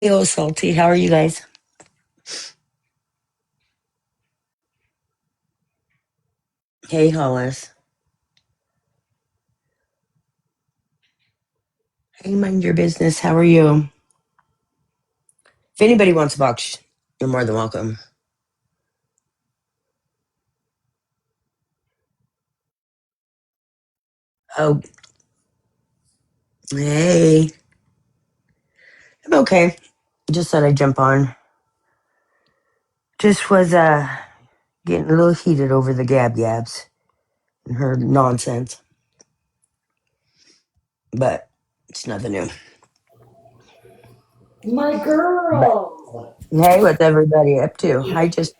Yo, Salty, how are you guys? Hey, Hollis. Hey, mind your business. How are you? If anybody wants a box, you're more than welcome. Oh, hey. I'm okay. Just thought I'd jump on. Just was getting a little heated over the gabs and her nonsense. But it's nothing new. My But girl. hey, what's everybody up to? I just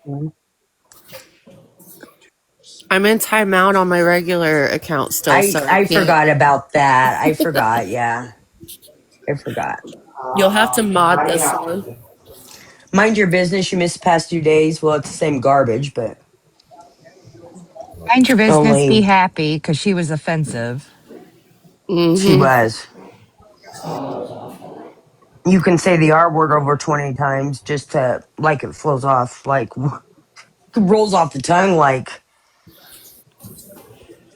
I'm in timeout on my regular account still, so I I can't. forgot about that. I forgot, yeah. I forgot. You'll have to mod I this have one. to. Mind your business, you missed the past 2 days. Well, it's the same garbage, but Mind your business, be only happy, because she was offensive. she Mm-hmm. was. You can say the R word over 20 times just to, like, it flows off, like, rolls off the tongue like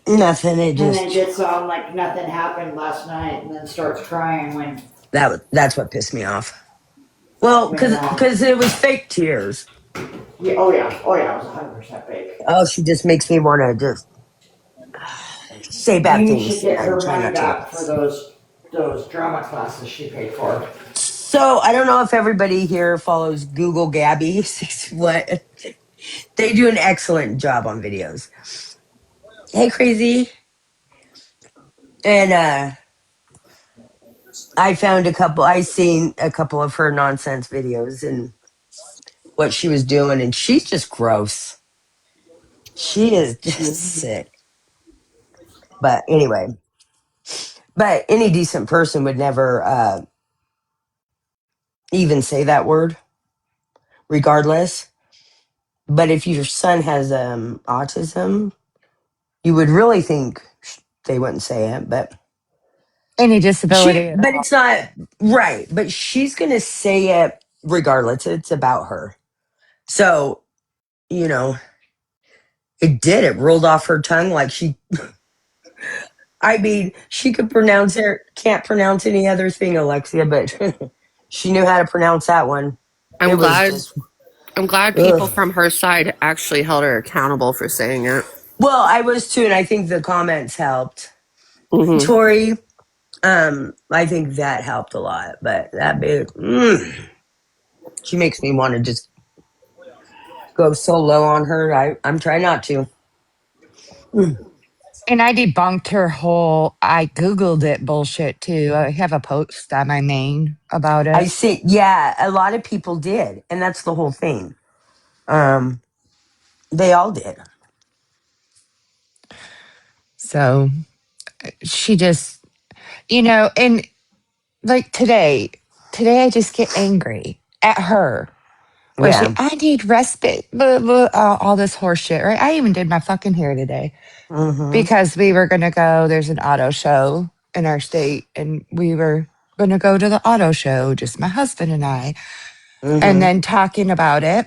nothing. It And then just, gets on like nothing happened last night and then starts crying that's what pissed me off. Well, when because it was fake tears. yeah, it was 100% fake. Oh, she just makes me want to just say bad Maybe she things. get I her try money not to. back for those drama classes she paid for. So I don't know if everybody here follows Google Gabby. What they do an excellent job on videos. Hey, crazy. And I seen a couple of her nonsense videos and what she was doing, and she's just gross. She is just sick. But anyway, but any decent person would never even say that word, regardless. But if your son has autism, you would really think they wouldn't say it. But Any disability at but all. it's not right. But she's gonna say it regardless. It's about her. So you know, it did. It rolled off her tongue like she. I mean, she could pronounce it. Can't pronounce any other thing, Alexia, but she knew how to pronounce that one. It I'm was glad. just. I'm glad people Ugh. from her side actually held her accountable for saying it. Well, I was too, and I think the comments helped. Mm-hmm. Tori, I think that helped a lot. But that big, she makes me want to just go so low on her. I'm trying not to. Mm. And I debunked her whole I Googled it bullshit too. I have a post on my main about I it. see. Yeah, a lot of people did, and that's the whole thing. Um, they all did. So she just, and like today I just get angry at her. Where she, Yeah. I need respite, blah, blah, all this horse shit, right? I even did my fucking hair today Mm-hmm. because we were going to go, there's an auto show in our state, and we were going to go to the auto show, just my husband and I. And Mm-hmm. then talking about it,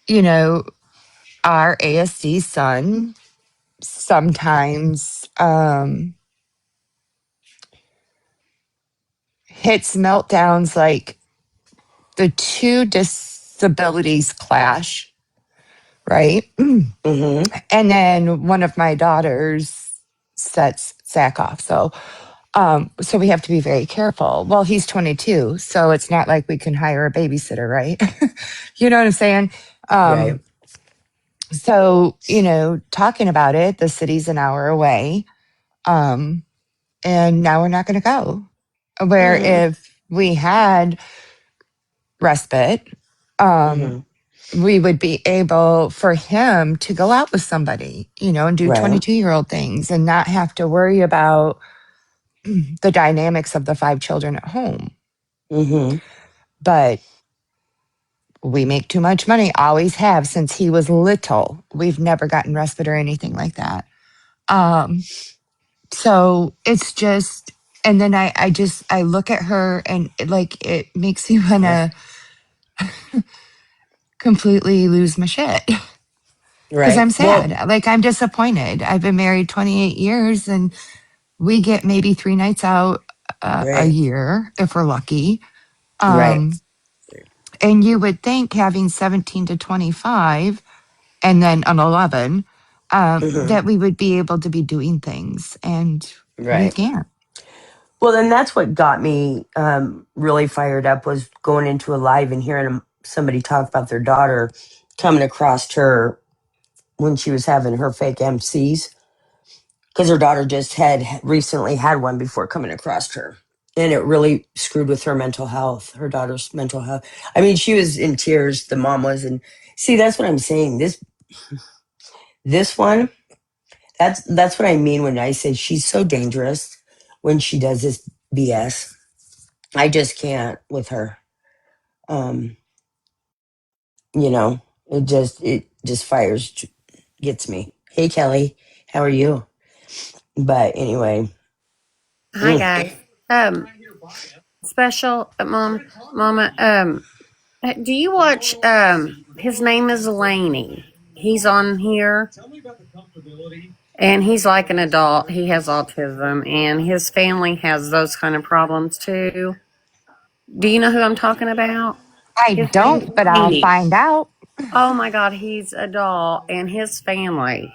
you know, our ASD son sometimes hits meltdowns like the two disabilities clash, right? Mm-hmm. And then one of my daughters sets Zach off. So we have to be very careful. Well, he's 22, so it's not like we can hire a babysitter, right? You know what I'm saying? Right. So, talking about it, the city's an hour away. Um, and now we're not going to go. Where Mm-hmm. if we had respite, um, Mm-hmm. we would be able for him to go out with somebody, and do Right. 22-year-old things and not have to worry about the dynamics of the 5 children at home. Mm-hmm. But we make too much money, always have since he was little. We've never gotten respite or anything like that. Um, so it's just, And then I look at her and like it makes me want Yeah. to completely lose my shit because Right. I'm Well, sad. Like I'm disappointed. I've been married 28 years and we get maybe 3 nights out a right. year if we're lucky. Right. Um, and you would think having 17 to 25 and then an 11, Hmm. that we would be able to be doing things and we Right. can't. Well, then that's what got me really fired up was going into a live and hearing somebody talk about their daughter coming across her when she was having her fake MCs because her daughter just had recently had one before coming across her. And it really screwed with her mental health, her daughter's mental health. I mean, she was in tears, the mom was. And see, that's what I'm saying. This one, that's what I mean when I say she's so dangerous when she does this BS. I just can't with her. Um, you know, it just fires gets me. Hey Kelly, how are you? But anyway, Hi mm, guys. Special mama. Do you watch? His name is Laney. He's on here, and he's like an adult. He has autism, and his family has those kind of problems too. Do you know who I'm talking about? I His name's don't, but I'll Laney. find out. Oh my God, he's a doll, and his family.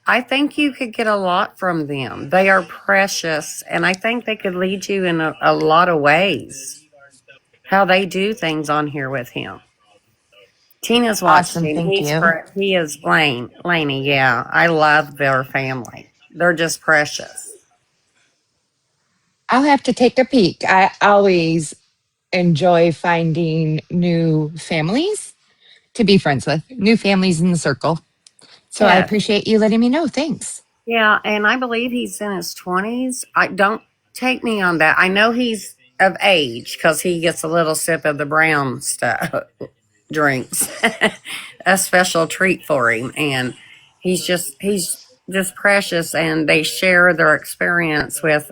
I think you could get a lot from them. They are precious, and I think they could lead you in a lot of ways. How they do things on here with him. Tina's watched Awesome. him. Thank you. He is Laney. Yeah, I love their family. They're just precious. I'll have to take a peek. I always enjoy finding new families to be friends with, new families in the circle. So I Yes. appreciate you letting me know. Thanks. Yeah, and I believe he's in his 20s. I don't take me on that. I know he's of age because he gets a little sip of the brown stuff drinks, a special treat for him, and he's just precious. And they share their experience with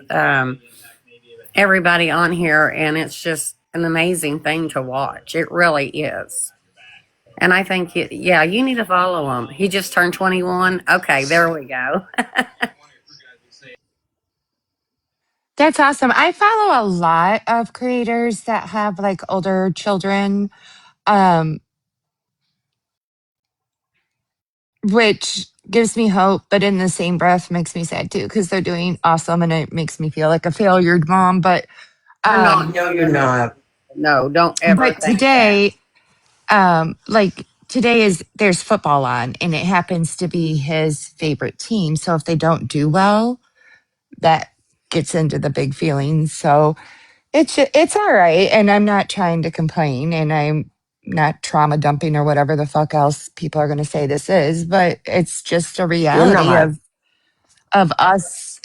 everybody on here, and it's just an amazing thing to watch. It really is. And I think, yeah, you need to follow him. He just turned 21. Okay, there we go. That's awesome. I follow a lot of creators that have like older children, um, which gives me hope, but in the same breath makes me sad too because they're doing awesome and it makes me feel like a failured mom. You're not. Um, no, No, you're no, no, not. no. Don't ever but think that. today, like today is there's football on and it happens to be his favorite team. So if they don't do well, that gets into the big feelings. So it's all right, and I'm not trying to complain, and I'm not trauma dumping or whatever the fuck else people are going to say this is, but it's just a You're reality not. of us,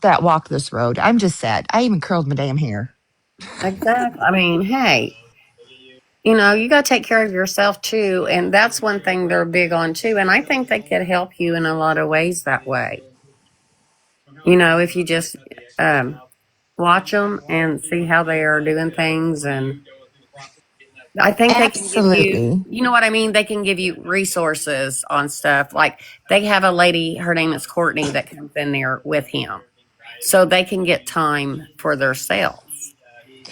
that walk this road. I'm just sad. I even curled my damn hair. Exactly. I mean, hey, you got to take care of yourself too. And that's one thing they're big on too. And I think they could help you in a lot of ways that way. If you just um, watch them and see how they are doing things. And I think they can give you, Absolutely. you know what I mean? They can give you resources on stuff. Like they have a lady, her name is Courtney, that comes in there with him. So they can get time for themselves.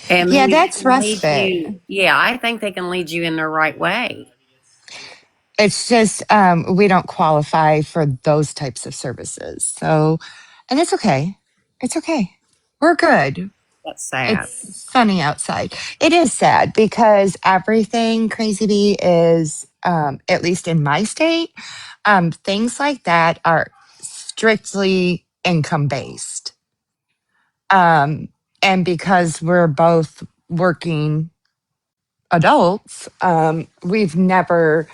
And Yeah, maybe they that's can lead respite. you. Yeah, I think they can lead you in the right way. It's just we don't qualify for those types of services. So, and it's okay. It's okay. We're good. That's sad. It's sunny outside. It is sad because everything Crazy Bee is, at least in my state, things like that are strictly income based. Um, and because we're both working adults, we've never,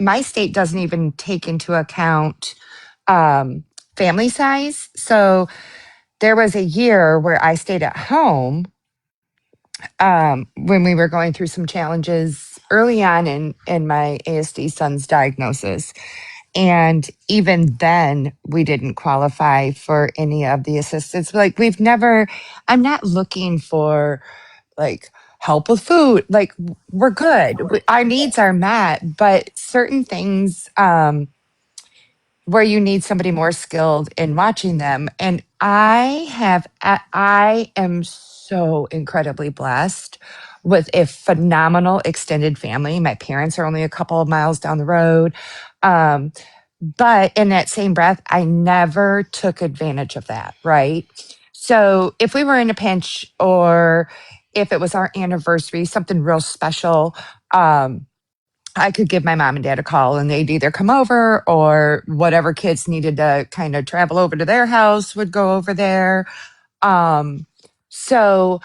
my state doesn't even take into account um, family size. So there was a year where I stayed at home when we were going through some challenges early on in my ASD son's diagnosis. And even then, we didn't qualify for any of the assistance. Like, I'm not looking for like help with food. Like, we're good. Our needs are met, but certain things, where you need somebody more skilled in watching them. And I am so incredibly blessed with a phenomenal extended family. My parents are only a couple of miles down the road. Um, but in that same breath, I never took advantage of that. Right. So if we were in a pinch, or if it was our anniversary, something real special, I could give my mom and dad a call, and they'd either come over, or whatever kids needed to kind of travel over to their house would go over there. Um, so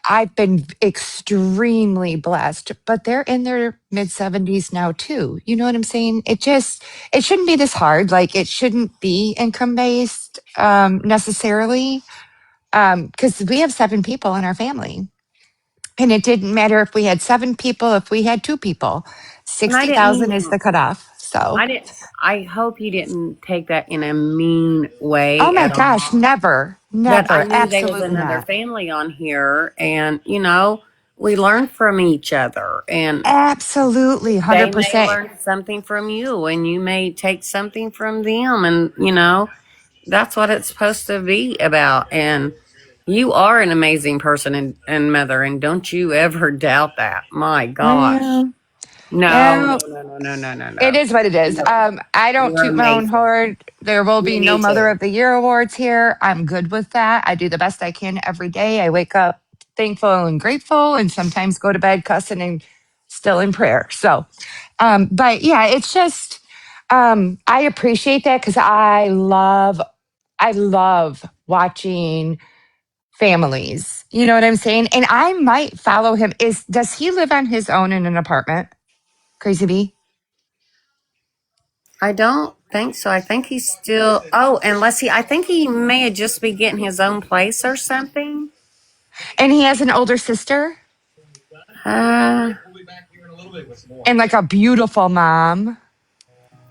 I've been extremely blessed, but they're in their mid 70s now too. You know what I'm saying? It shouldn't be this hard. Like, it shouldn't be income based, necessarily. Cause we have 7 people in our family, and it didn't matter if we had 7 people, if we had 2 people, And I didn't 60,000 is mean, the cutoff. So, I didn't, I hope you didn't take that in a mean oh way my at gosh, all. never, But I never, knew there was absolutely another not. family on here, and, we learn from each other, and Absolutely, they may 100%. learn something from you, and you may take something from them. And, that's what it's supposed to be about. And you are an amazing person and mother, and don't you ever doubt that. My gosh. Well, No, no, yeah, no, no, no, no, no, it no. is what it is. No, I don't you're toot my own amazing. horn. There will Me be no Mother neither. of the Year awards here. I'm good with that. I do the best I can every day. I wake up thankful and grateful, and sometimes go to bed cussing and still in prayer. So, but yeah, it's just, I appreciate that, because I love watching families. You know what I'm saying? And I might follow him. Does he live on his own in an apartment? Crazy B? I don't think so. I think he's still, oh, I think he may have just be getting his own place or something. And he has an older sister Uh, and like a beautiful mom.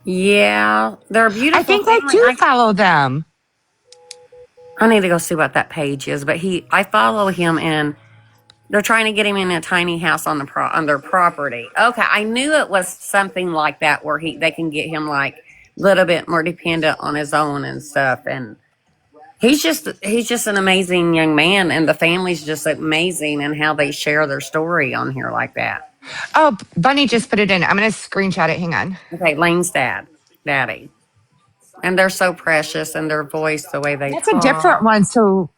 yeah, they're a I beautiful think I family. do follow them. I need to go see what that page is, but I follow him, and they're trying to get him in a tiny house on on their property. Okay, I knew it was something like that where they can get him like a little bit more dependent on his own and stuff. And he's just an amazing young man, and the family's just amazing, and how they share their story on here like that. Oh, Bunny just put it in. I'm going to screenshot it. Hang on. Okay, Lane's daddy, and they're so precious, and their voice, the way they That's a different talk. one. So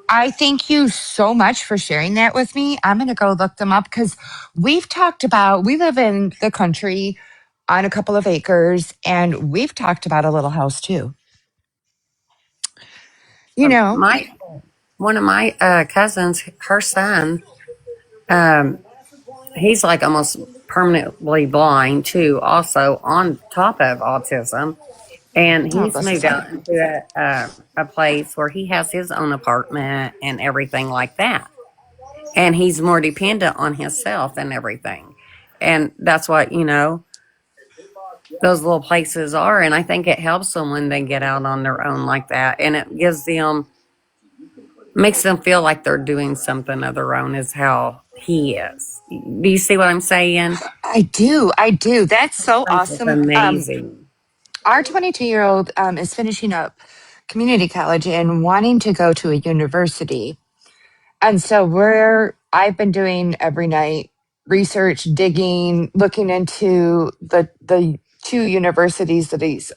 I thank you so much for sharing that with me. I'm going to go look them up, because we live in the country on a couple of acres, and we've talked about a little house too. You know, My one of my cousins, her son, um, he's like almost permanently blind too, also on top of autism. And oh, he's bless his moved heart. out into a place where he has his own apartment and everything like that. And he's more dependent on himself and everything. And that's what, those little places are. And I think it helps them when they get out on their own like that. And it makes them feel like they're doing something of their own, is how he is. Do you see what I'm saying? I do. I do. That's so That's just awesome. amazing. Our 22-year-old is finishing up community college and wanting to go to a university. And so I've been doing every night research, digging, looking into the 2 universities that he's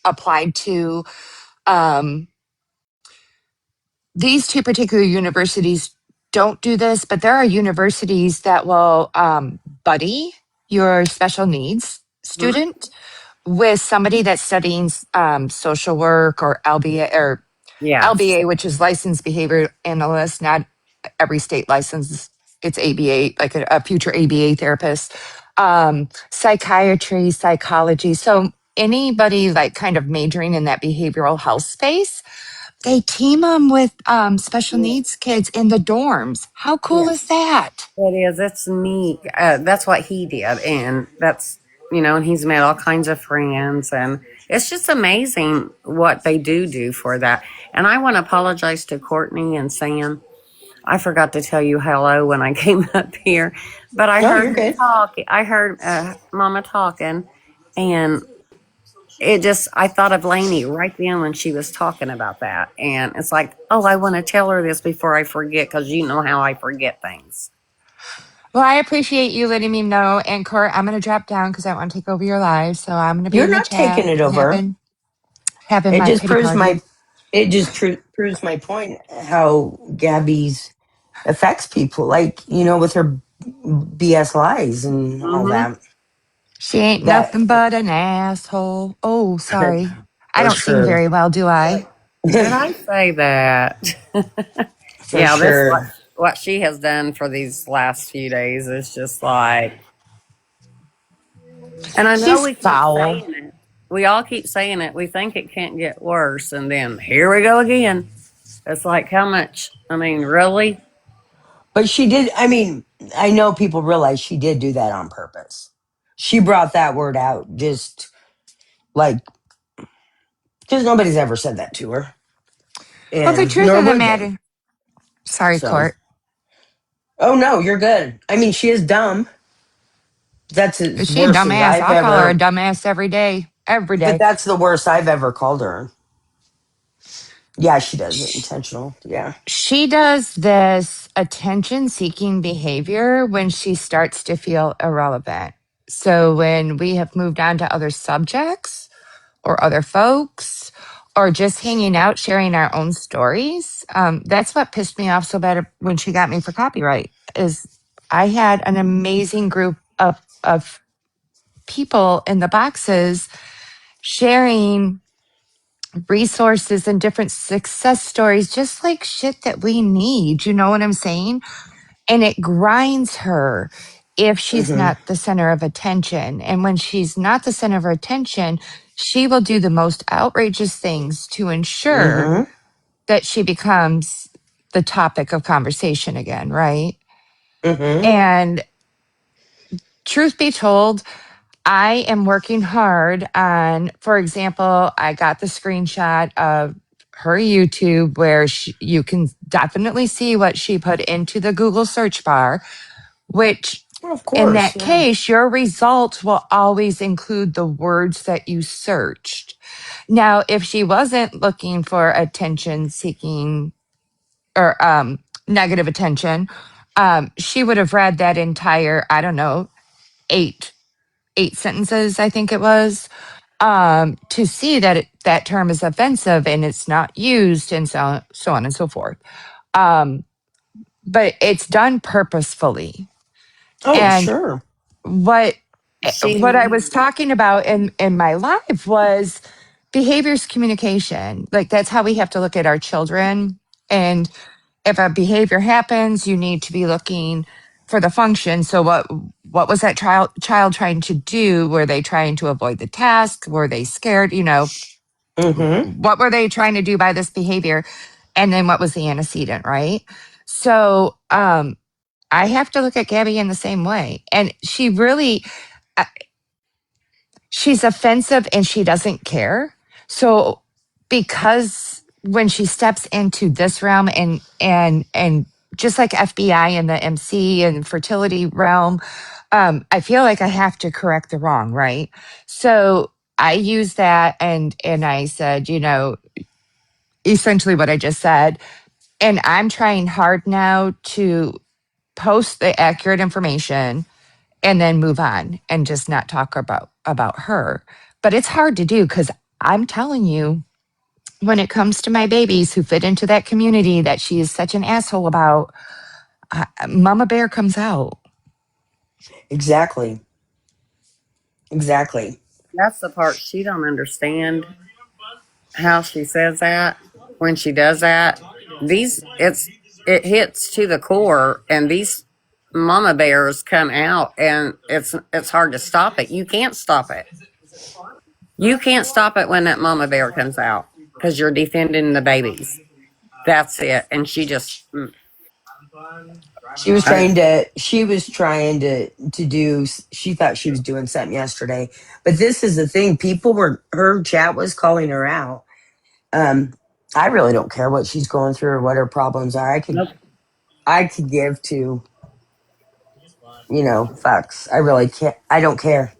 applied to. Um, these 2 particular universities don't do this, but there are universities that will buddy your special needs Mhm. student with somebody that's studying social work, or Yes. LBA, which is licensed behavior analyst. Not every state license. It's ABA, like a future ABA therapist. Psychiatry, psychology. So anybody like kind of majoring in that behavioral health space, they team them with special needs kids in the dorms. How cool Yeah. is that? It is. It's neat. That's what he did, and that's. and he's met all kinds of friends, and it's just amazing what they do for that. And I want to apologize to Courtney and Sam. I forgot to tell you hello when I came up here, but I No, heard you're her good. talk. I heard Mama talking, and it just, I thought of Lainey right then when she was talking about that. And it's like, oh, I want to tell her this before I forget, because you know how I forget things. Well, I appreciate you letting me know. And Court, I'm going to drop down because I want to take over your live. So I'm going to be You're in the not taking chat it over. having It my just pity proves party. my proves my point how Gabby's affects people, like, with her BS lies and all Mm-hmm. that. She ain't That nothing but an asshole. Oh, sorry. I for don't sing sure. very well, do I? Did I say that? For Yeah, this sure. what she has done for these last few days is just like, and I know She's we keep foul. saying it. We all keep saying it. We think it can't get worse, and then here we go again. It's like, how much? I mean, really? But she did. I mean, I know people realize she did do that on purpose. She brought that word out just like, because nobody's ever said that to her, Well, the and truth nor of the would they. matter, sorry, So, Court. oh no, you're good. I mean, she is dumb. That's Is as she a worse as dumbass? I've I'll call her a ever. dumbass every day. Every But day. that's the worst I've ever called her. Yeah, she does it intentional. Yeah. She does this attention seeking behavior when she starts to feel irrelevant. So when we have moved on to other subjects or other folks or just hanging out, sharing our own stories, that's what pissed me off so bad when she got me for copyright is I had an amazing group of people in the boxes sharing resources and different success stories, just like shit that we need. You know what I'm saying? And it grinds her if she's Mm-hmm. not the center of attention. And when she's not the center of attention, she will do the most outrageous things to ensure Mm-hmm. that she becomes the topic of conversation again, right? Mm-hmm. And truth be told, I am working hard on, for example, I got the screenshot of her YouTube where you can definitely see what she put into the Google search bar, which Well, of in course. that Yeah. case, your results will always include the words that you searched. Now, if she wasn't looking for attention seeking or negative attention, she would have read that entire, I don't know, eight eight sentences, I think it was, to see that that term is offensive and it's not used and so on and so forth. Um, but it's done purposefully. Oh, And sure. what She, what I was talking about in my life was behaviors communication. Like that's how we have to look at our children. And if a behavior happens, you need to be looking for the function. So what was that child trying to do? Were they trying to avoid the task? Were they scared? Mm-hmm. What were they trying to do by this behavior? And then what was the antecedent, right? So I have to look at Gabby in the same way. And she really uh, she's offensive and she doesn't care. So because when she steps into this realm and just like FBI and the MC and fertility realm, I feel like I have to correct the wrong, right? So I use that and I said, essentially what I just said. And I'm trying hard now to post the accurate information and then move on and just not talk about her. But it's hard to do because I'm telling you, when it comes to my babies who fit into that community that she is such an asshole about, Mama Bear comes out. Exactly. Exactly. that's the part she don't understand, how she says that when she does that. It hits to the core, and these mama bears come out, and it's hard to stop it. You can't stop it. You can't stop it when that mama bear comes out because you're defending the babies. That's it. And she just, She was I, trying to. She was trying to do. She thought she was doing something yesterday, but this is the thing. People were. Her chat was calling her out. Um, I really don't care what she's going through or what her problems are. I could. nope. I could give to. Fucks. I really can't. I don't care.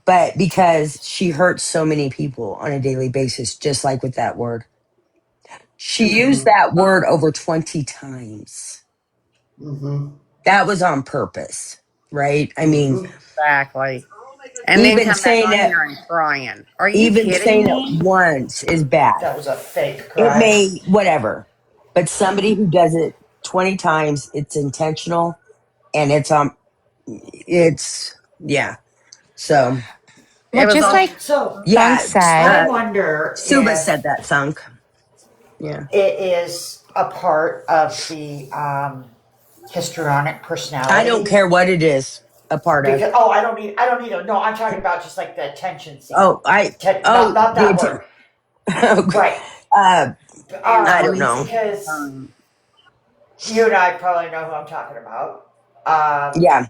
But because she hurts so many people on a daily basis, just like with that word, she used Mm-hmm. that word over 20 times. Mm-hmm. That was on purpose, right? I mean, Mm-hmm. Exactly. And then even come back saying on it, here and crying. Are you even kidding saying it me? once is bad. That was a fake It cry. may, whatever. But somebody who does it 20 times, it's intentional and yeah. So, It Well, was just all. like So Thunk yeah, I said, wonder Suba said if that, Thunk. Yeah. it is a part of the histrionic I don't personality. care what it is a part of. Because I don't need to. No, I'm talking about just like the attention seeking. Oh, Not that the, word. Right. uh, I don't know. Because Um, you and I probably know who I'm talking about. Yeah,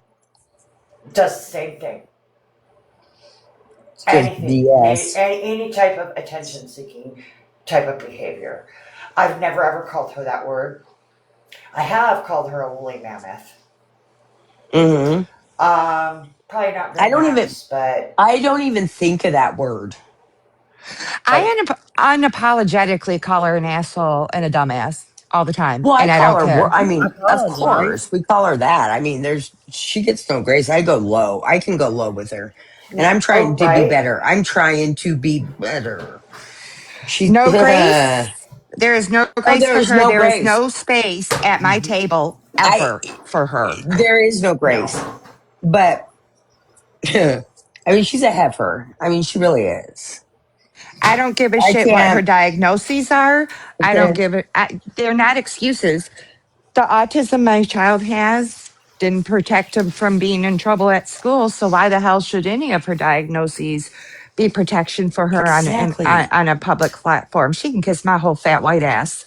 Does the same thing. it's just Anything, BS. any type of attention seeking type of behavior. I've never ever called her that word. I have called her a woolly mammoth. Hmm. Probably not I very don't even. nice, but I don't even think of that word. Like, unapologetically call her an asshole and a dumbass all the time, well, I and I call don't her. care. I I mean, of apologize. course, we call her that. I mean, she gets no grace. I go low. I can go low with her, and I'm oh trying to do right. better. I'm trying to be better. She. No Oh, grace. There is no grace there for is her. no There is grace. no space at my table I. ever for her. There is no No. grace, but I mean, she's a heifer. I mean, she really is. I don't give a I shit what her can't. diagnoses are. I don't Okay. give it. They're not excuses. The autism my child has didn't protect him from being in trouble at school. So why the hell should any of her diagnoses be protection for her Exactly. on a public platform? She can kiss my whole fat white ass.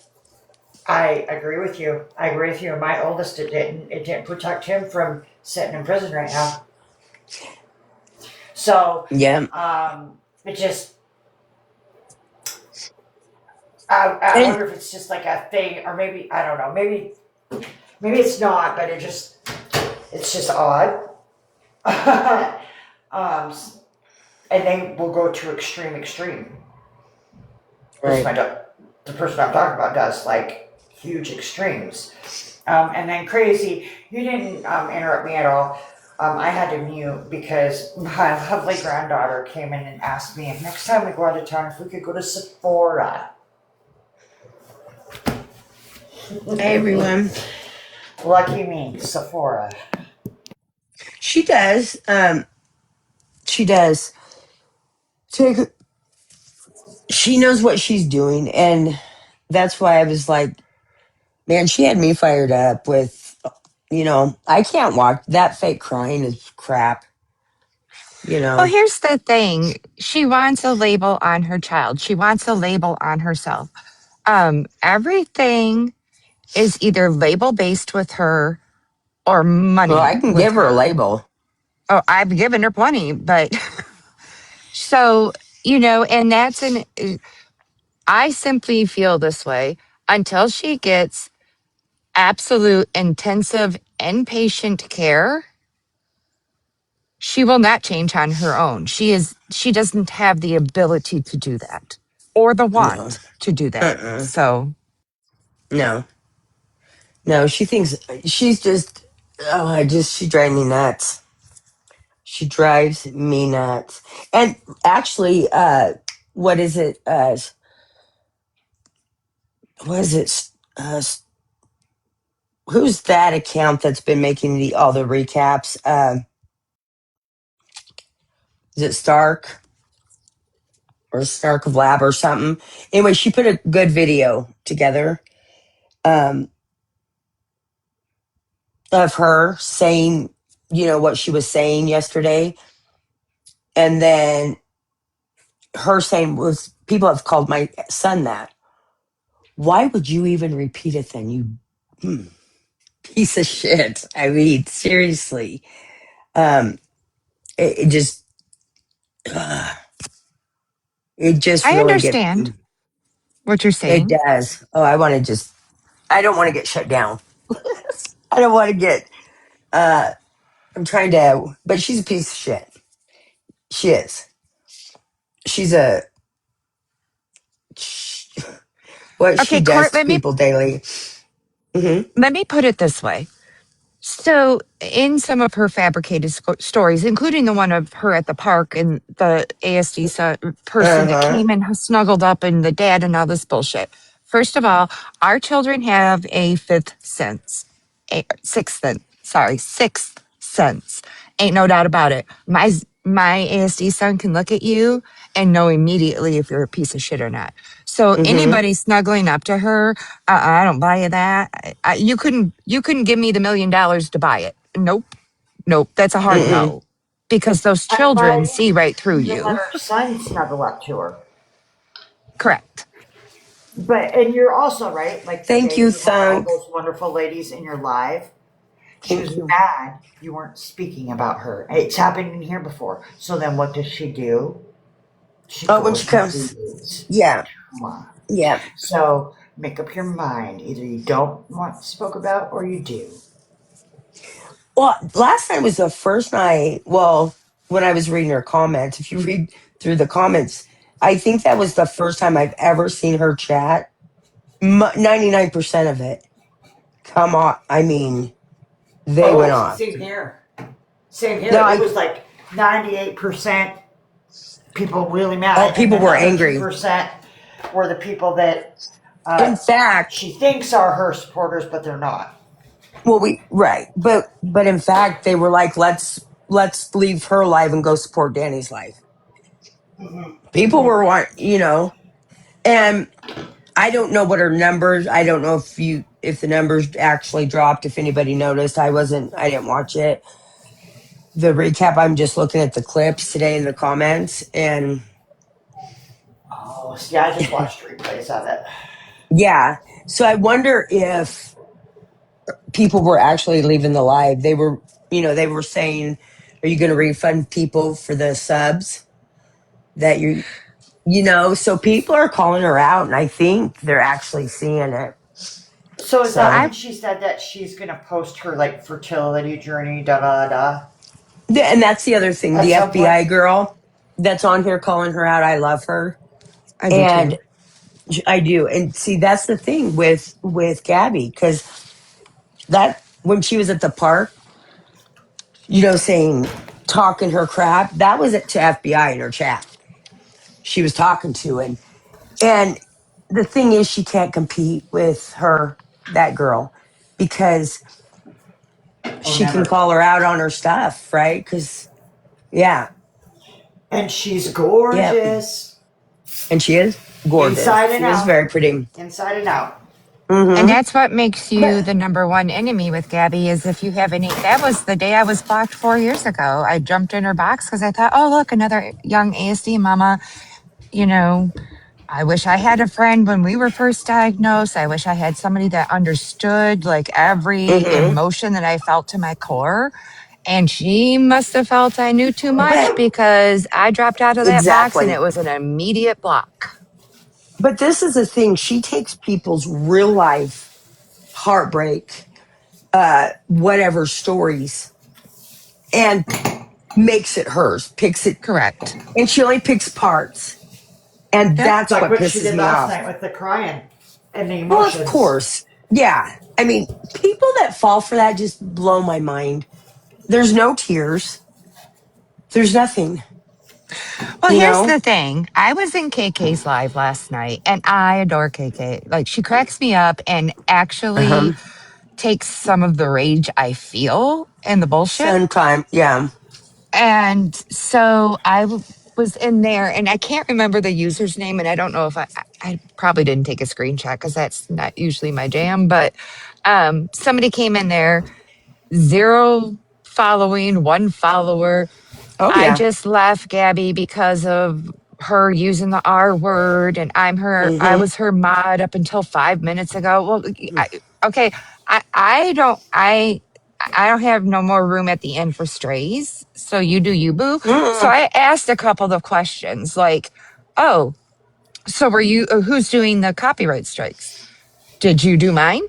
I agree with you. I agree with you. My oldest, it didn't protect him from sitting in prison right now. So, Yeah. it just, I And wonder if it's just like a thing, or maybe, I don't know, maybe it's not, but it's just odd. um, and they will go to extreme. Which right. the person I'm talking about does, like huge extremes. And then crazy, you didn't interrupt me at all. I had to mute because my lovely granddaughter came in and asked me if next time we go out of town if we could go to Sephora. Hey, everyone. Lucky me, Sephora. She does. She does. Take. She knows what she's doing, and that's why I was like, man, she had me fired up with. I can't watch that fake crying is crap. You Well, know. here's the thing. She wants a label on her child. She wants a label on herself. Everything is either label based with her or Well, money I can with give her a her. label. Oh, I've given her plenty, but so, and I simply feel this way until she gets absolute intensive inpatient care. She will not change on her own. She doesn't have the ability to do that or the No. want to do that. Uh-uh. So, No. No. She thinks she's just. Oh, she drives me nuts. She drives me nuts. And actually, what is it? What is it? Who's that account that's been making all the recaps? Is it Stark or Stark of Lab or something? Anyway, she put a good video together um, of her saying, what she was saying yesterday, and then her saying was people have called my son that. Why would you even repeat it then? You. Hmm. piece of shit. I mean, seriously. Um, it just, uh, it just I really gets, understand what you're it saying. does. Oh, I don't want to get shut down. I don't want to get, uh, I'm trying to, but she's a piece of shit. She is. She's a, sh what she Okay, does Court, to people daily. Hmm. let me put it this way. So, in some of her fabricated stories, including the one of her at the park and the ASD person that Uh-huh. came and snuggled up and the dad and all this bullshit. First of all, our children have a fifth sense, sixth sense. Ain't no doubt about it. My ASD son can look at you and know immediately if you're a piece of shit or not. So Hmm. anybody snuggling up to her, I don't buy you that. You couldn't give me the $1 million to buy it. Nope, nope. That's a hard Mm-mm. no, because those I children might see right through even let you. her son snuggle up to her. Correct. But and you're also right. Like the Thank day you, you had all Thunk. those wonderful ladies in your life, she Thank was you. mad you weren't speaking about her. It's happened in here before. So then what does she do? She Oh, when she goes and comes, leaves. yeah, Come on. yeah. So make up your mind. Either you don't want spoke about or you do. Well, last night was the first night. Well, when I was reading her comments, if you read through the comments, I think that was the first time I've ever seen her chat. 99% of it. Come on. I mean, they went Oh, off. same here. Same here. No, It was like 98% people really all mad, and people then the were other angry. 2% were the people that In fact, she thinks are her supporters, but they're not. well, right, but in fact, they were like, let's leave her life and go support Danny's life. People were and I don't know what her numbers. I don't know if the numbers actually dropped. If anybody noticed, I didn't watch it. The recap. I'm just looking at the clips today in the comments, and Oh, yeah, I just watched replays of it. yeah. So I wonder if people were actually leaving the live. They were saying, "Are you going to refund people for the subs that So people are calling her out, and I think they're actually seeing it. So is Well, that So, when she said that she's gonna post her like fertility journey, da da da, and that's the other thing. at The some point? FBI girl that's on here calling her out, I love her, I do and too. I do. And see, that's the thing with Gabby, because that when she was at the park, saying talking her crap, that was it to FBI in her chat. She was talking to, and the thing is, she can't compete with that girl, because Oh, she can never. call her out on her stuff, right? Because yeah, And she's yep, gorgeous, and she is gorgeous. inside and She is out, very pretty. inside and out. And Hmm. that's what makes you But the number one enemy with Gabby is if you have any. That was the day I was blocked 4 years ago. I jumped in her box because I thought, oh, look, another young ASD mama. You know, I wish I had a friend when we were first diagnosed. I wish I had somebody that understood like every hmm emotion that I felt to my core. And she must have felt I knew too much but because I dropped out of that box and exactly. it was an immediate block. But this is the thing. She takes people's real life heartbreak, whatever stories, and makes it hers. Picks it, Correct. and she only picks parts, and Yep. that's Like what what she pisses did me last off. night with the crying and the Well, of emotions. course, yeah. I mean, people that fall for that just blow my mind. There's no tears. There's nothing. Well, You here's know. the thing. I was in KK's live last night and I adore KK. Like, she cracks me up and actually Uh-huh. takes some of the rage I feel and the bullshit. Sometime, yeah. And so was in there and I can't remember the user's name. And I don't know if I probably didn't take a screenshot because that's not usually my jam. But somebody came in there, zero following, one follower. Oh I yeah. just left Gabby because of her using the R word and I Mm-hmm. was her mod up until 5 minutes ago. Well, okay. I don't have no more room at the end for strays. So you do you, boo. So Mm-mm. I asked a couple of questions like, oh, so were you, who's doing the copyright strikes? Did you do mine?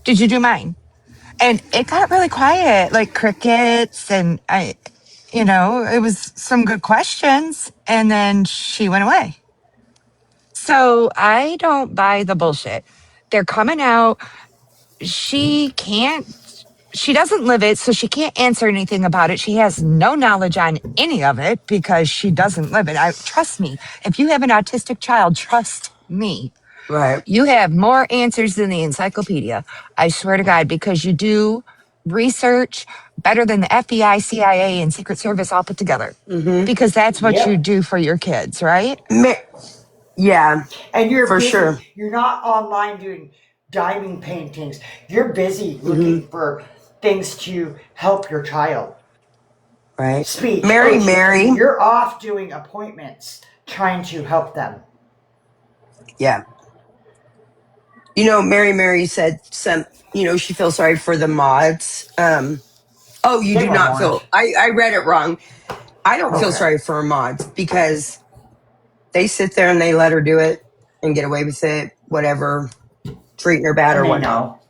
Did you do mine? And it got really quiet, like crickets. And it was some good questions. And then she went away. So I don't buy the bullshit. They're coming out. She can't, she doesn't live it, so she can't answer anything about it. She has no knowledge on any of it because she doesn't live it. Trust me. If you have an autistic child, trust me. Right. You have more answers than the encyclopedia. I swear to God, because you do research better than the FBI, CIA, and Secret Service all put together. Mm-hmm. Because that's what you Yep. do for your kids, right? Yeah, And you're for sure. busy. You're not online doing diamond paintings. You're busy Mm-hmm. looking for things to help your child. Right. Speech, Mary. OTT. You're off doing appointments trying to help them. Yeah. Mary said she feels sorry for the mods. Oh, you They do were not warned. feel, I read it wrong. I don't feel Okay. sorry for her mods because they sit there and they let her do it and get away with it, whatever, treating her bad And or they whatnot. know.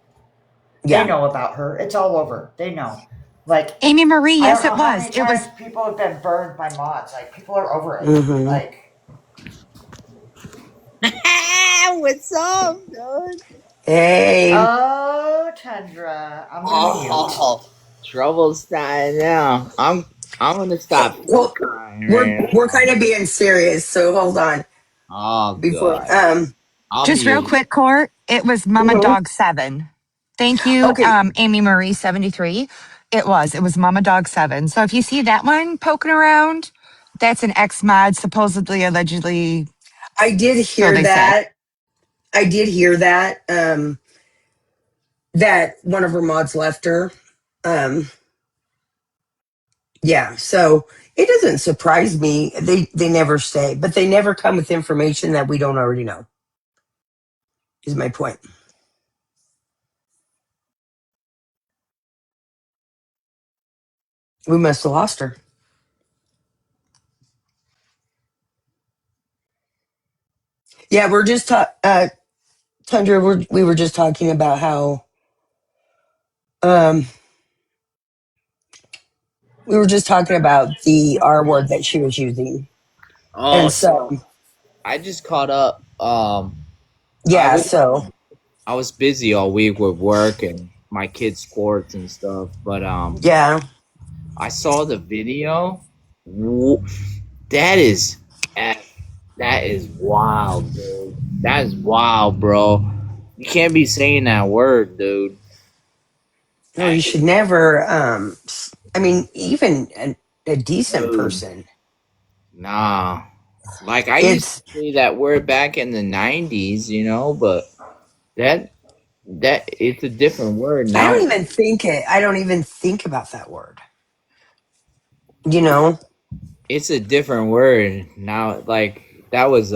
They Yeah. know about her. It's all over. They know. Like, Amy Marie, I don't yes, know it how was. many It was times people have been burned by mods. Like, people are over it. Mm-hmm. Like, What's up, dude? Hey. oh, Tundra, I'm gonna mute. Oh, trouble starting now. I'm gonna stop Well, crying we're right we're now. kind of being serious, so hold on Oh before. god. I'll just real mute. quick, Court. It was Mama Mhm. Dog 7. Thank you, Okay, Amy Marie 73. It was Mama Dog 7. So if you see that one poking around, that's an ex mod, supposedly, allegedly, I did so hear they say. that. I did hear that. That one of her mods left her. Um, yeah, so it doesn't surprise me. They never stay, but they never come with information that we don't already know. Is my point. We must have lost her. Yeah, we're just Tundra. We were just talking about how um we were just talking about the R word that she was using, Oh, and so so I just caught up. I yeah, was so I was busy all week with work and my kids' sports and stuff, but yeah, I saw the video. Wo- That is that is wild, dude. That is wild, bro. You can't be saying that word, dude. no, you should never. I mean, even a decent Dude, person. nah. Like I used It's to say that word back in the '90s, but that it's a different word I now. don't even think it. I don't even think about that word. You know? It's a different word now. Like that was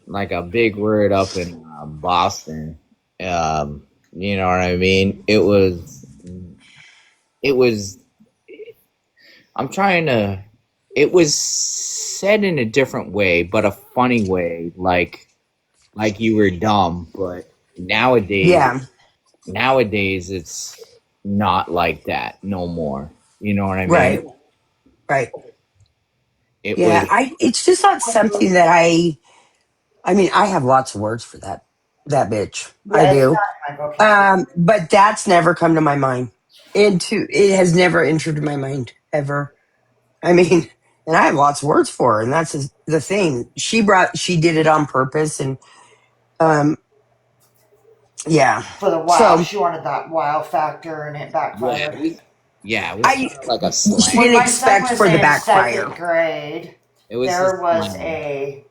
like a big word up in Boston. You know what I mean? It was. I'm trying to. It was said in a different way, but a funny way, like you were dumb. But Yeah. nowadays it's not like that no more. You know what I Right. mean? Right. It Yeah. was. It's just not something that I mean, I have lots of words for that bitch. I Yeah, it's do. not in my vocabulary. But that's never come to my mind. It has never entered my mind ever. I mean, and I have lots of words for her, and that's the thing. She did it on purpose, and um, yeah. For the wow, So she wanted that wow factor and it Yeah, backfired. it was I kind of like a she When slang. didn't my son expect was for the in backfire. second grade, It was a there was slang. a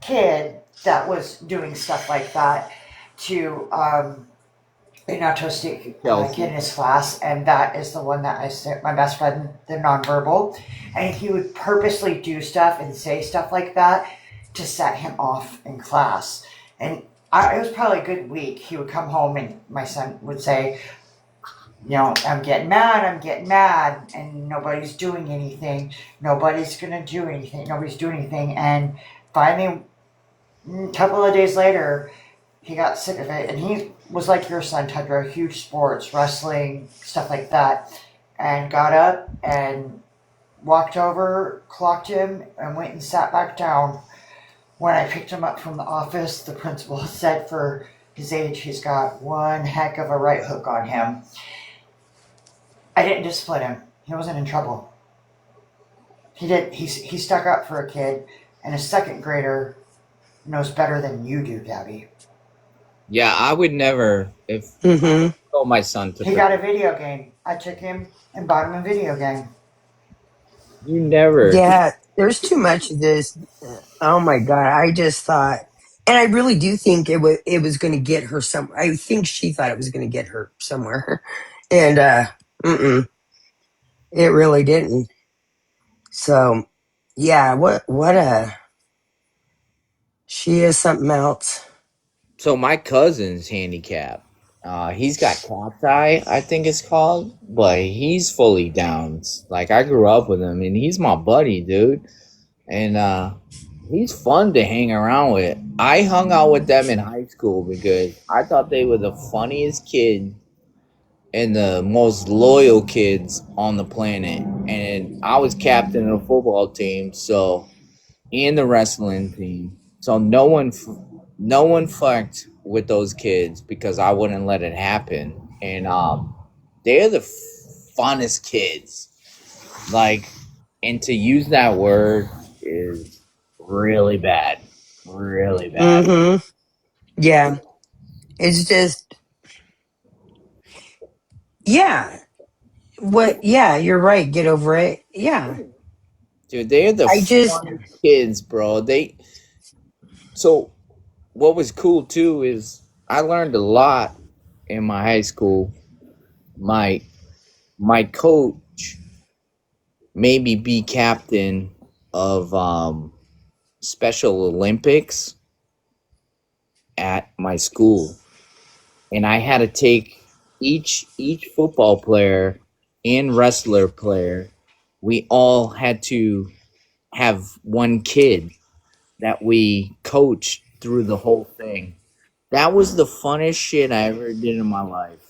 kid that was doing stuff like that to an autistic kid Chelsea. in his class, and that is the one that I said, my best friend, the nonverbal, and he would purposely do stuff and say stuff like that to set him off in class. And it was probably a good week. He would come home and my son would say, I'm getting mad, and nobody's doing anything. Nobody's gonna do anything. Nobody's doing anything. And finally, a couple of days later, he got sick of it, and he was like your son, Tundra, huge sports, wrestling, stuff like that, and got up and walked over, clocked him, and went and sat back down. When I picked him up from the office, the principal said for his age, he's got one heck of a right hook on him. I didn't discipline him. He wasn't in trouble. He did. He stuck up for a kid, and a second grader knows better than you do, Gabby. Yeah, I would never if I Mm-hmm. told my son to He got a video game. I took him and bought him a video game. you never. Yeah, there's too much of this. Oh my god, I just thought, and I really do think it was going to get her some. I think she thought it was going to get her somewhere, and mm-mm, it really didn't. So, yeah, what a she is something else. So my cousin's handicapped. He's got cat's eye, I think it's called, but he's fully down. Like I grew up with him, and he's my buddy, dude. And he's fun to hang around with. I hung out with them in high school because I thought they were the funniest kids and the most loyal kids on the planet. And I was captain of the football team, so and the wrestling team. So no one fucked with those kids because I wouldn't let it happen. And they're the funnest kids. Like, and to use that word is really bad, really bad. Mm-hmm. Yeah, it's just yeah. What? Yeah, you're right. Get over it. Yeah, Dude, they're the I just funnest kids, bro. They so what was cool too is I learned a lot in my high school. My my coach made me be captain of Special Olympics at my school, and I had to take each football player and wrestler player. We all had to have one kid that we coached through the whole thing. That was the funnest shit I ever did in my life.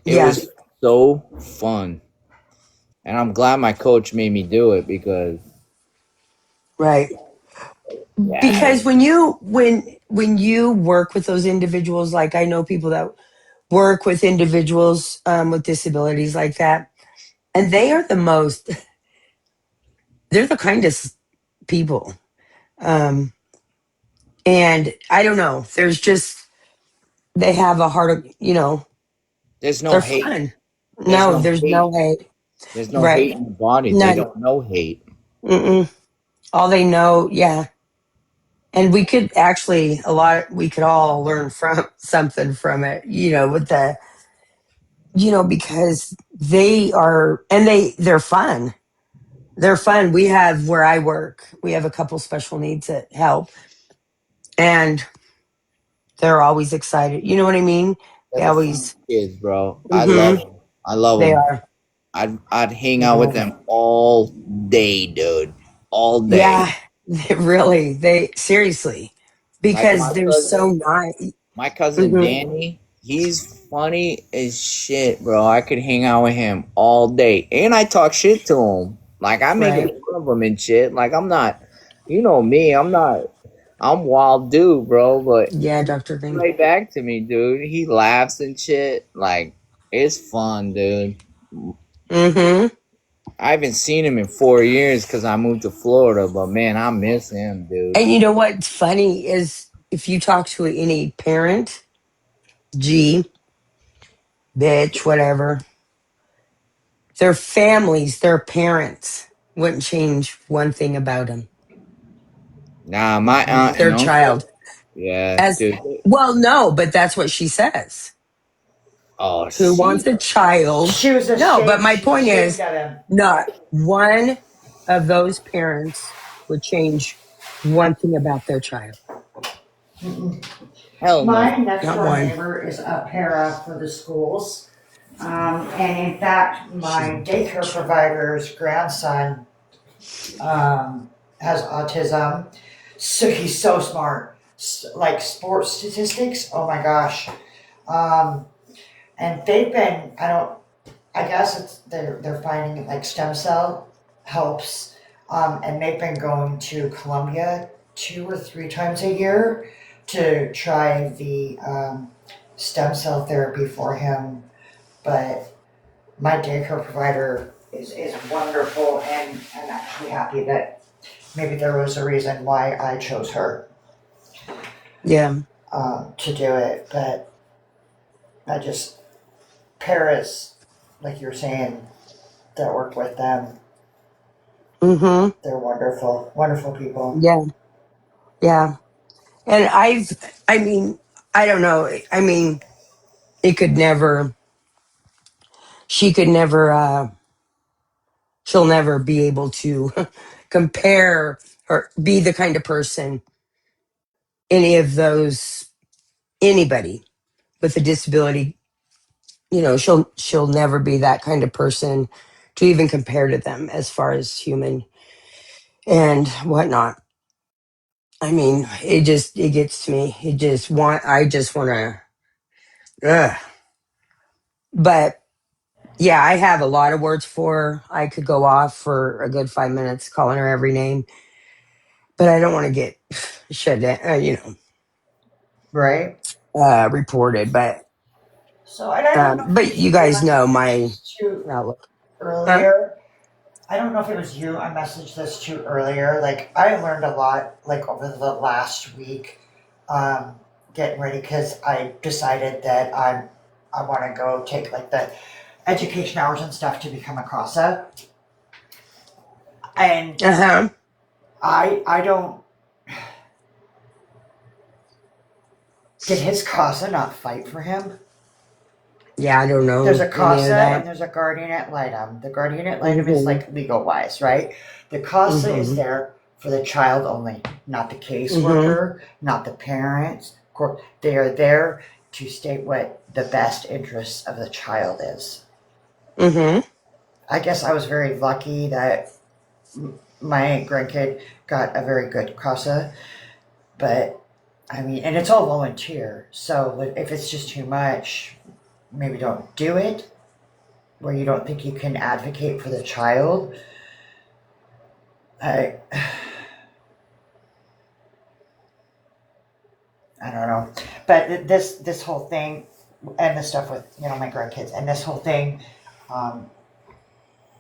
It yeah, was so fun. And I'm glad my coach made me do it because right. yeah, Because when you work with those individuals, like I know people that work with individuals with disabilities like that, and they are the most, they're the kindest people. Um, and I don't know, there's just they have a heart of, there's no they're hate. fun. There's No, no there's hate. no hate. There's no Right. hate in the body. They None. don't know hate. Mm-mm. All they know, yeah. And we could actually we could all learn from something from it, with because they are, and they're fun. They're fun. We have where I work, we have a couple special needs that help, and they're always excited. You know what I mean? They're They the funny always, kids, bro. I love hmm them. I love they them. are. I'd hang They out with are. them all day, dude. All day. Yeah, they seriously, Like because they're so nice. my cousin Hmm. Danny, he's funny as shit, bro. I could hang out with him all day, and I talk shit to him. Like I make Right. fun of him and shit. Like I'm not, you know me. I'm not. I'm wild dude, bro. But Yeah, Dr. he's Green. right back to me, dude. He laughs and shit. Like it's fun, dude. Hmm. I haven't seen him in 4 years because I moved to Florida. But man, I miss him, dude. And you know what's funny is if you talk to any parent, G, bitch, whatever, their families, their parents wouldn't change one thing about them, Nah, my aunt and their uncle. child. Yeah, As dude. well, no, but that's what she says. Oh, Who wants she. a child? She was No, but ashamed. my She's point ashamed is, of him. not one of those parents would change one thing about their child. Mm-mm. Hell no. My next Not door one. neighbor is a para for the schools. And in fact, She's a my daycare bitch. provider's grandson has autism. So he's so smart. Like sports statistics, oh my gosh. Um, and they've been, I guess they're finding like stem cell helps. And they've been going to Colombia 2 or 3 times a year to try the stem cell therapy for him. But my daycare provider is wonderful, and I'm actually happy that maybe there was a reason why I chose her Yeah. to do it. But I just, Paris, like you're saying, that work with them, Mm-hmm. they're wonderful, wonderful people. Yeah. Yeah. And I mean, I don't know. I mean, it could never, she could never, she'll never be able to compare or be the kind of person, any of those, anybody with a disability, she'll never be that kind of person to even compare to them as far as human and whatnot. I mean, it gets to me. I just want to, ugh. But yeah, I have a lot of words for her. I could go off for a good 5 minutes calling her every name, but I don't want to get shut down, Right? reported. So, and I don't know if it But was you you guys I know messaged my this to outlook. Huh? earlier. I don't know if it was you I messaged this to earlier. Like, I learned a lot, like, over the last week, um, getting ready, because I decided that I want to go take, like, the education hours and stuff to become a CASA. And Uh huh. I don't, did his CASA not fight for him? Yeah, I don't There's know a any of CASA and that. there's a guardian ad litem. The guardian ad litem is Mm-hmm. like legal wise, right? The CASA is Mm-hmm. there for the child only, not the Mm-hmm. caseworker, not the parents. They are there to state what the best interests of the child is. Mm-hmm. I guess I was very lucky that my grandkid got a very good CASA, but I mean, and it's all volunteer. So if it's just too much, maybe don't do it where you don't think you can advocate for the child. I I don't know, but this whole thing and the stuff with my grandkids and this whole thing um,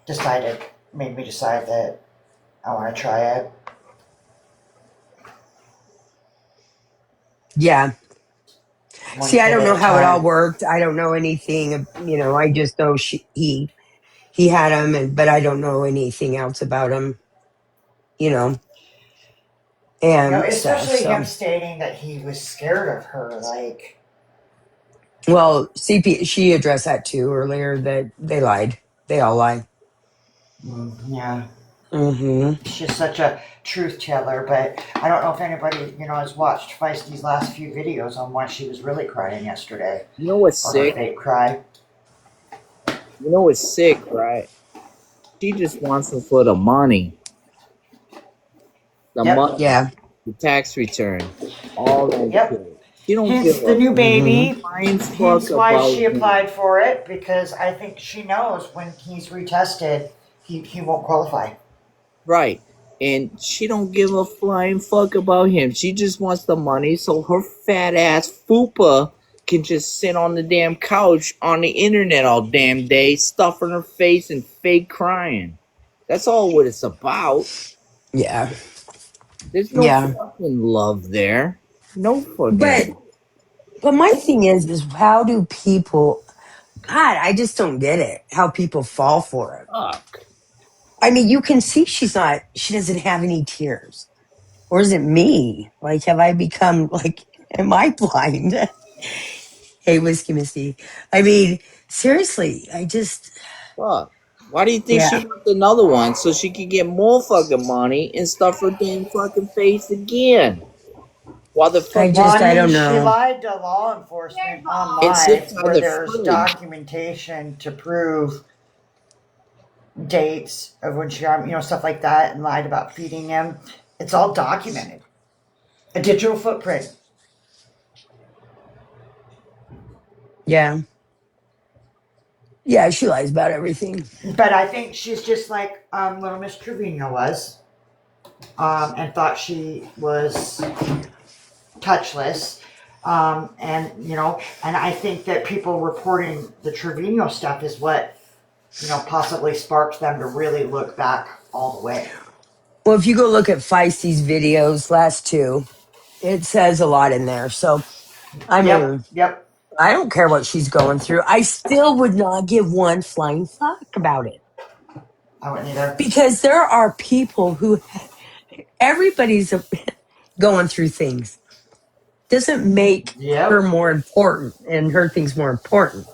decided made me decide that I want to try it Yeah. one See, I kid don't know at a how it all time. worked. I don't know anything. I just know he had him, but I don't know anything else about him. You know, and stuff. Especially him So, stating that he was scared of her. Like, well, she addressed that too earlier that they lied. They all lie. yeah, Mm-hmm. she's such a truth teller. But I don't know if anybody has watched Feisty's last few videos on why she was really crying yesterday, You know what's or her sick? fake cry. You know what's sick, right? She just wants them for the money. The Yep, money, Yeah. the tax return, all that yep. shit. She don't give Hence the a new Mm-hmm. baby. flying fuck Hence why about she him. applied for it, because I think she knows when he's retested, he won't qualify. Right. And she don't give a flying fuck about him. She just wants the money so her fat ass fupa can just sit on the damn couch on the internet all damn day, stuffing her face and fake crying. That's all what it's about. Yeah. There's no Yeah. fucking love there. No But fucking but my thing is how do people? God, I just don't get it. How people fall for it. fuck. I mean, you can see she doesn't have any tears. Or is it me? Like, have I become like, am I blind? Hey, Whiskey Misty. I mean, seriously, Fuck. Why do you think she yeah. wants another one so she can get more fucking money and stuff her damn fucking face again? While the I fucking Well, I just, I mean, don't she know. lied to law enforcement on and live sits on where the there's footage. documentation to prove dates of when she got, stuff like that, and lied about feeding him. It's all documented. A digital footprint. Yeah. Yeah, she lies about everything. But I think she's just like little Miss Trevino was, and thought she was touchless. And I think that people reporting the Trevino stuff is what, possibly sparked them to really look back all the way. Well, if you go look at Feisty's videos, last two, it says a lot in there. So, I Yep, mean, yep. I don't care what she's going through. I still would not give one flying fuck about it I wouldn't either. because there are people who everybody's going through things. Doesn't make her Yep. more important and her things more important.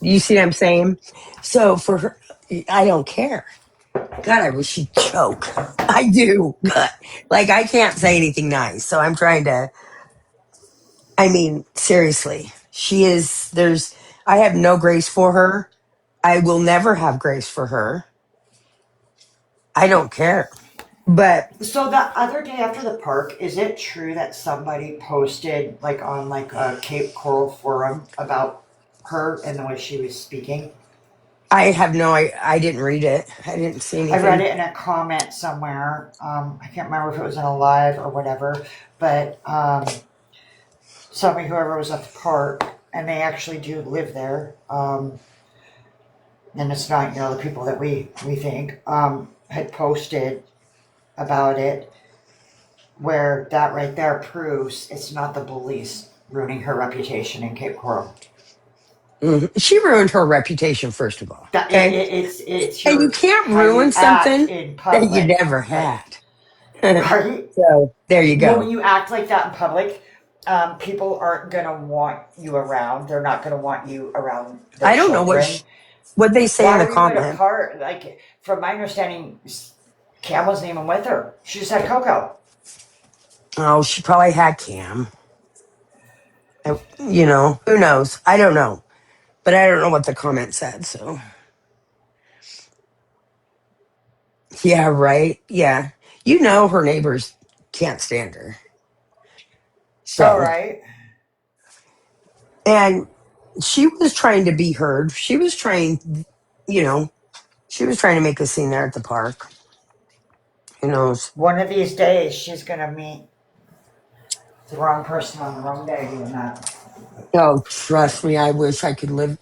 You see what I'm saying? So for her, I don't care. God, I wish she'd choke. I do. Like, I can't say anything nice. So I'm trying to, I mean, seriously, I have no grace for her. I will never have grace for her. I don't care. But So the other day after the park, is it true that somebody posted like on like a Cape Coral forum about her and the way she was speaking? I didn't read it. I didn't see I read anything. it in a comment somewhere. I can't remember if it was in a live or whatever, but somebody, whoever was at the park, and they actually do live there. And it's not, the people that we think, had posted about it, where that right there proves it's not the police ruining her reputation in Cape Coral. She ruined her reputation, first of all. That Okay. it's And you your can't how you ruin act something in that you public, never like, had. right? So there you Well, when go. you act like that in public, people aren't gonna want you around. They're not gonna want you around their I don't know children. what they say in Why the were you at a comment. part? Like, from my understanding, Cam wasn't even with her. She just had Coco. Oh, she probably had Cam. Who knows? I don't know. But I don't know what the comment said. So, yeah, right. Yeah. Her neighbors can't stand her. All So, right. and she was trying to be heard. You know, she was trying to make a scene there at the park. Who knows? One of these days, she's gonna meet the wrong person on the wrong day doing that. Oh, trust me, I wish I could live.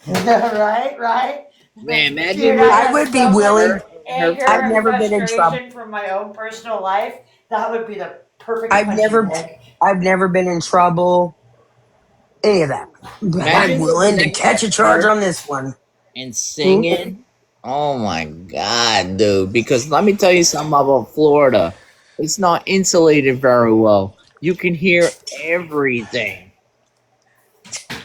Right, right. Man, Dude, imagine I I living have would be so much her willing. and her anger I've and fucking. never been in trouble. frustration from my own personal life. That would be the perfect I've punching never, bag. I've never been in trouble. Any of that. But I'm Imagine willing living to next to catch a charge her on this one. and Hmm? singing. Oh my god, dude. Because let me tell you something about Florida. It's not insulated very well. You can hear everything.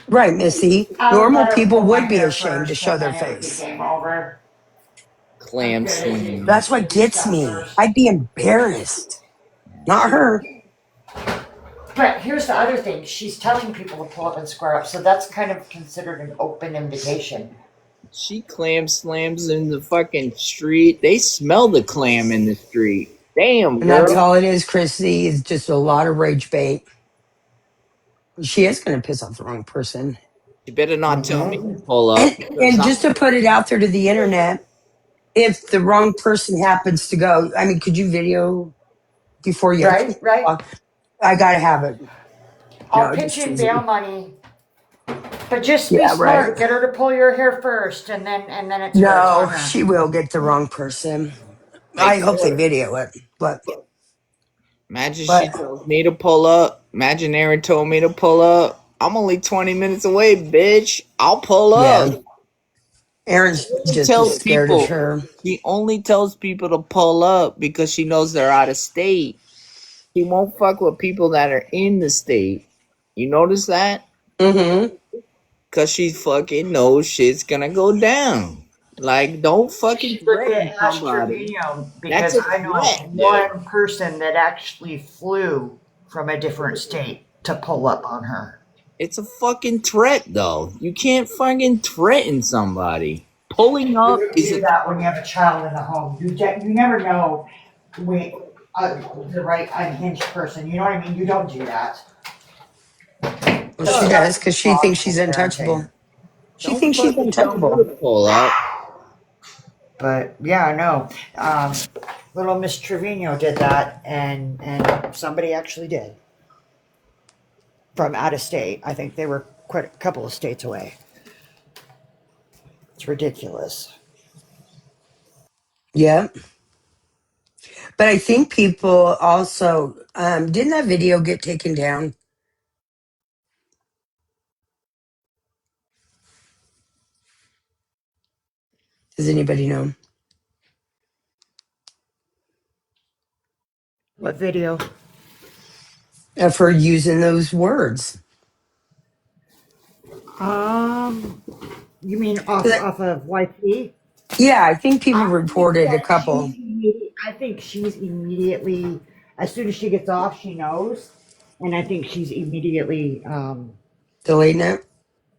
Right, Missy. I would Normal let her people pull my would be hair ashamed to first, show and their then it would be face. game over. I'm Clam good at you. slam. That's what Baby gets stuff me. first. I'd be embarrassed. Not She her. But here's the other thing. She's telling people to pull up and square up, so that's kind of considered an open invitation. she clam slams in the fucking street. They smell the clam in the street. Damn, And that's girl. all it is, Chrissy, is just a lot of rage bait. She is going to piss off the wrong person. You better not tell me Mm-hmm. to pull And up because and I'm just to put it out there to the internet, if the wrong person happens to go, I mean, could you video before you actually Right, right. talk? I got to have it. I'll pitch Just in bail teasing. money, but just be Yeah, right. smart. Get her to pull your hair first, and then it's on No, her. she will get the wrong person. I like, hope they video it, imagine she but tells me to pull up. Imagine Aaron told me to pull up. I'm only 20 minutes away, bitch. I'll pull yeah, up. Aaron's She just as tells scared as people. her. She only tells people to pull up because she knows they're out of state. She won't fuck with people that are in the state. You notice that? Mm-hmm. Cause she fucking knows shit's gonna go down. Like, don't fucking Look threaten at Ash somebody. Trevino That's because a I know threat, dude. one person that actually flew from a different state to pull up on her. It's a fucking threat, though. You can't fucking threaten somebody. Pulling You up wouldn't is do a. that when you have a child in the home. You never know when the right unhinged person. You know what I mean? You don't do that. Well, she That's Look, does not because she thinks responsible she's untouchable. parenting. She don't thinks she's fucking tell me untouchable. to pull up. But yeah, no. Little Miss Trevino did that, and somebody actually did from out of state. I think they were quite a couple of states away. It's ridiculous. Yeah. But I think people also didn't that video get taken down? Does anybody know? What video? Of her using those words. Um, you mean 'Cause off of YP? yeah, I think people I think reported a that couple I think she's immediately, as soon as she gets off, she knows, and I think she's immediately, deleting it.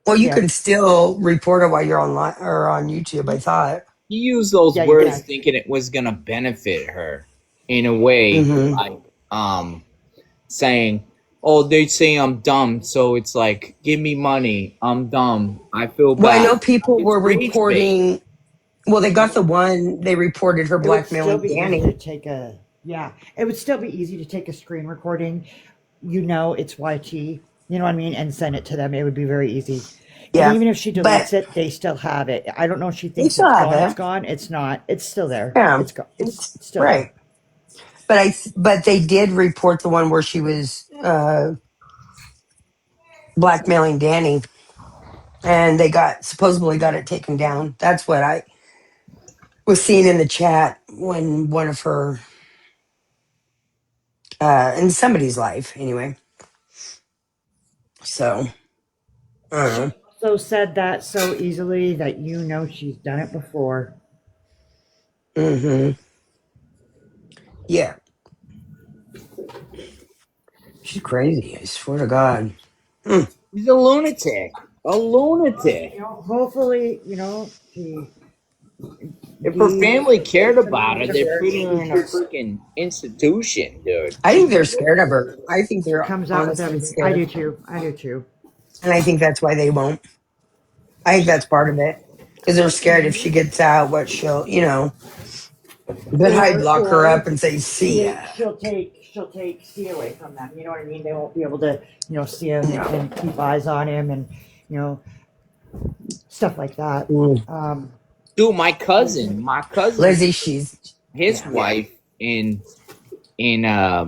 Well, you yeah, can still report it while you're online or on YouTube, I thought. He used those yeah, you words can. thinking it was gonna benefit her in a way, Mm-hmm. like saying, "Oh, they say I'm dumb, so it's like, give me money. I'm dumb. I feel Well, I bad." know people It's were rage bait. reporting. Well, they got the one they reported her It would still blackmailing be easy to Danny. take a, yeah, it would still be easy to take a screen recording. You know, it's YT. You know what I mean, and send it to them. It would be very easy. And Yeah, even if she but deletes it, they still have it. I don't know if she they thinks still it's have gone. It's it. gone. It's not. It's still there. Yeah, It's gone. It's it's still right. there. But they did report the one where she was blackmailing Danny, and they got supposedly got it taken down. That's what I was seeing in the chat when one of her in somebody's life anyway. So I don't She know. also said that so easily that you know she's done it before. Mm-hmm. Yeah, she's crazy. I swear to God. Mm. He's a lunatic. A lunatic. You know, hopefully, you know, she If her deeds family cared some about things her, to they her. put her in a freaking institution, dude. I think they're scared of her. I think She they're comes out with honestly everything. I scared, do too. I do too. and I think that's why they won't. I think that's part of it because they're scared if she gets out, what she'll, but I'd lock her up Or and say, "See ya." she'll take C away from them. You know what I mean? They won't be able to, see him No. and keep eyes on him and, you know, stuff like that. Mm. Um, Dude, my cousin, Lizzie, she's his yeah. wife in a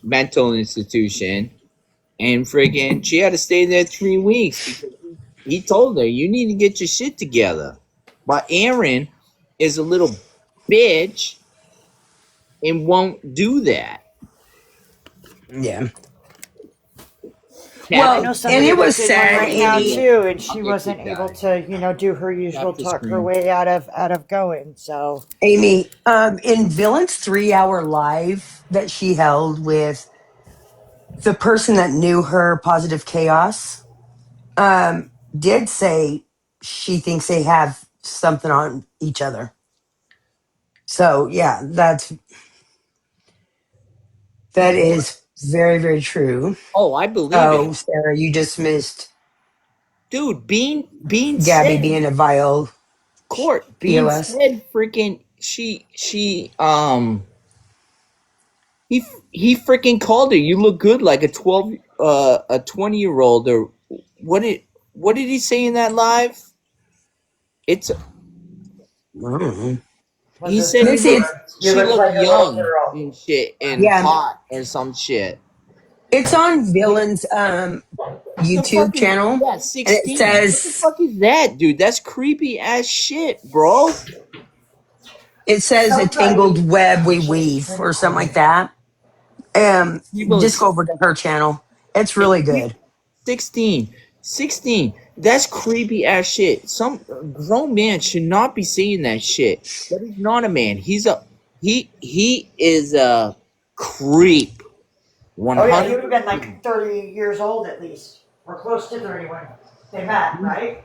mental institution, and friggin' she had to stay there 3 weeks because he told her, "You need to get your shit together." But Aaron is a little bitch and won't do that. Yeah. I Chapter Well, know and somebody it three. was that's in one sad, right now Amy. too, and I'll she get you wasn't able guys. to, do her usual Chapter talk her screen. way out of going. So Amy, in Villain's 3 hour live that she held with the person that knew her, Positive Chaos, did say she thinks they have something on each other. So yeah, that is very, very true. Oh, I believe it. Oh, Sarah, you just missed Dude, Bean Gabby said being a vile court. Bean POS. said freaking he freaking called her. You look good like a 20-year-old or what did he say in that live? It's Mm. he was it said Missy, you she look looked like a little young girl. and shit and yeah, hot or some shit. it's on Villain's The YouTube fucking channel, yeah, and it 16. What the says fuck is that, dude? That's creepy ass shit, bro. a tangled Somebody web we just weave or something like recorded it. that. People Just go over to her channel. It's really good. 16. 16. That's creepy ass shit. Some grown man should not be saying that shit. But he's not a man. He is a creep. Oh yeah, he would have 100. been like 30 years old at least, or close to 30 when they met, right?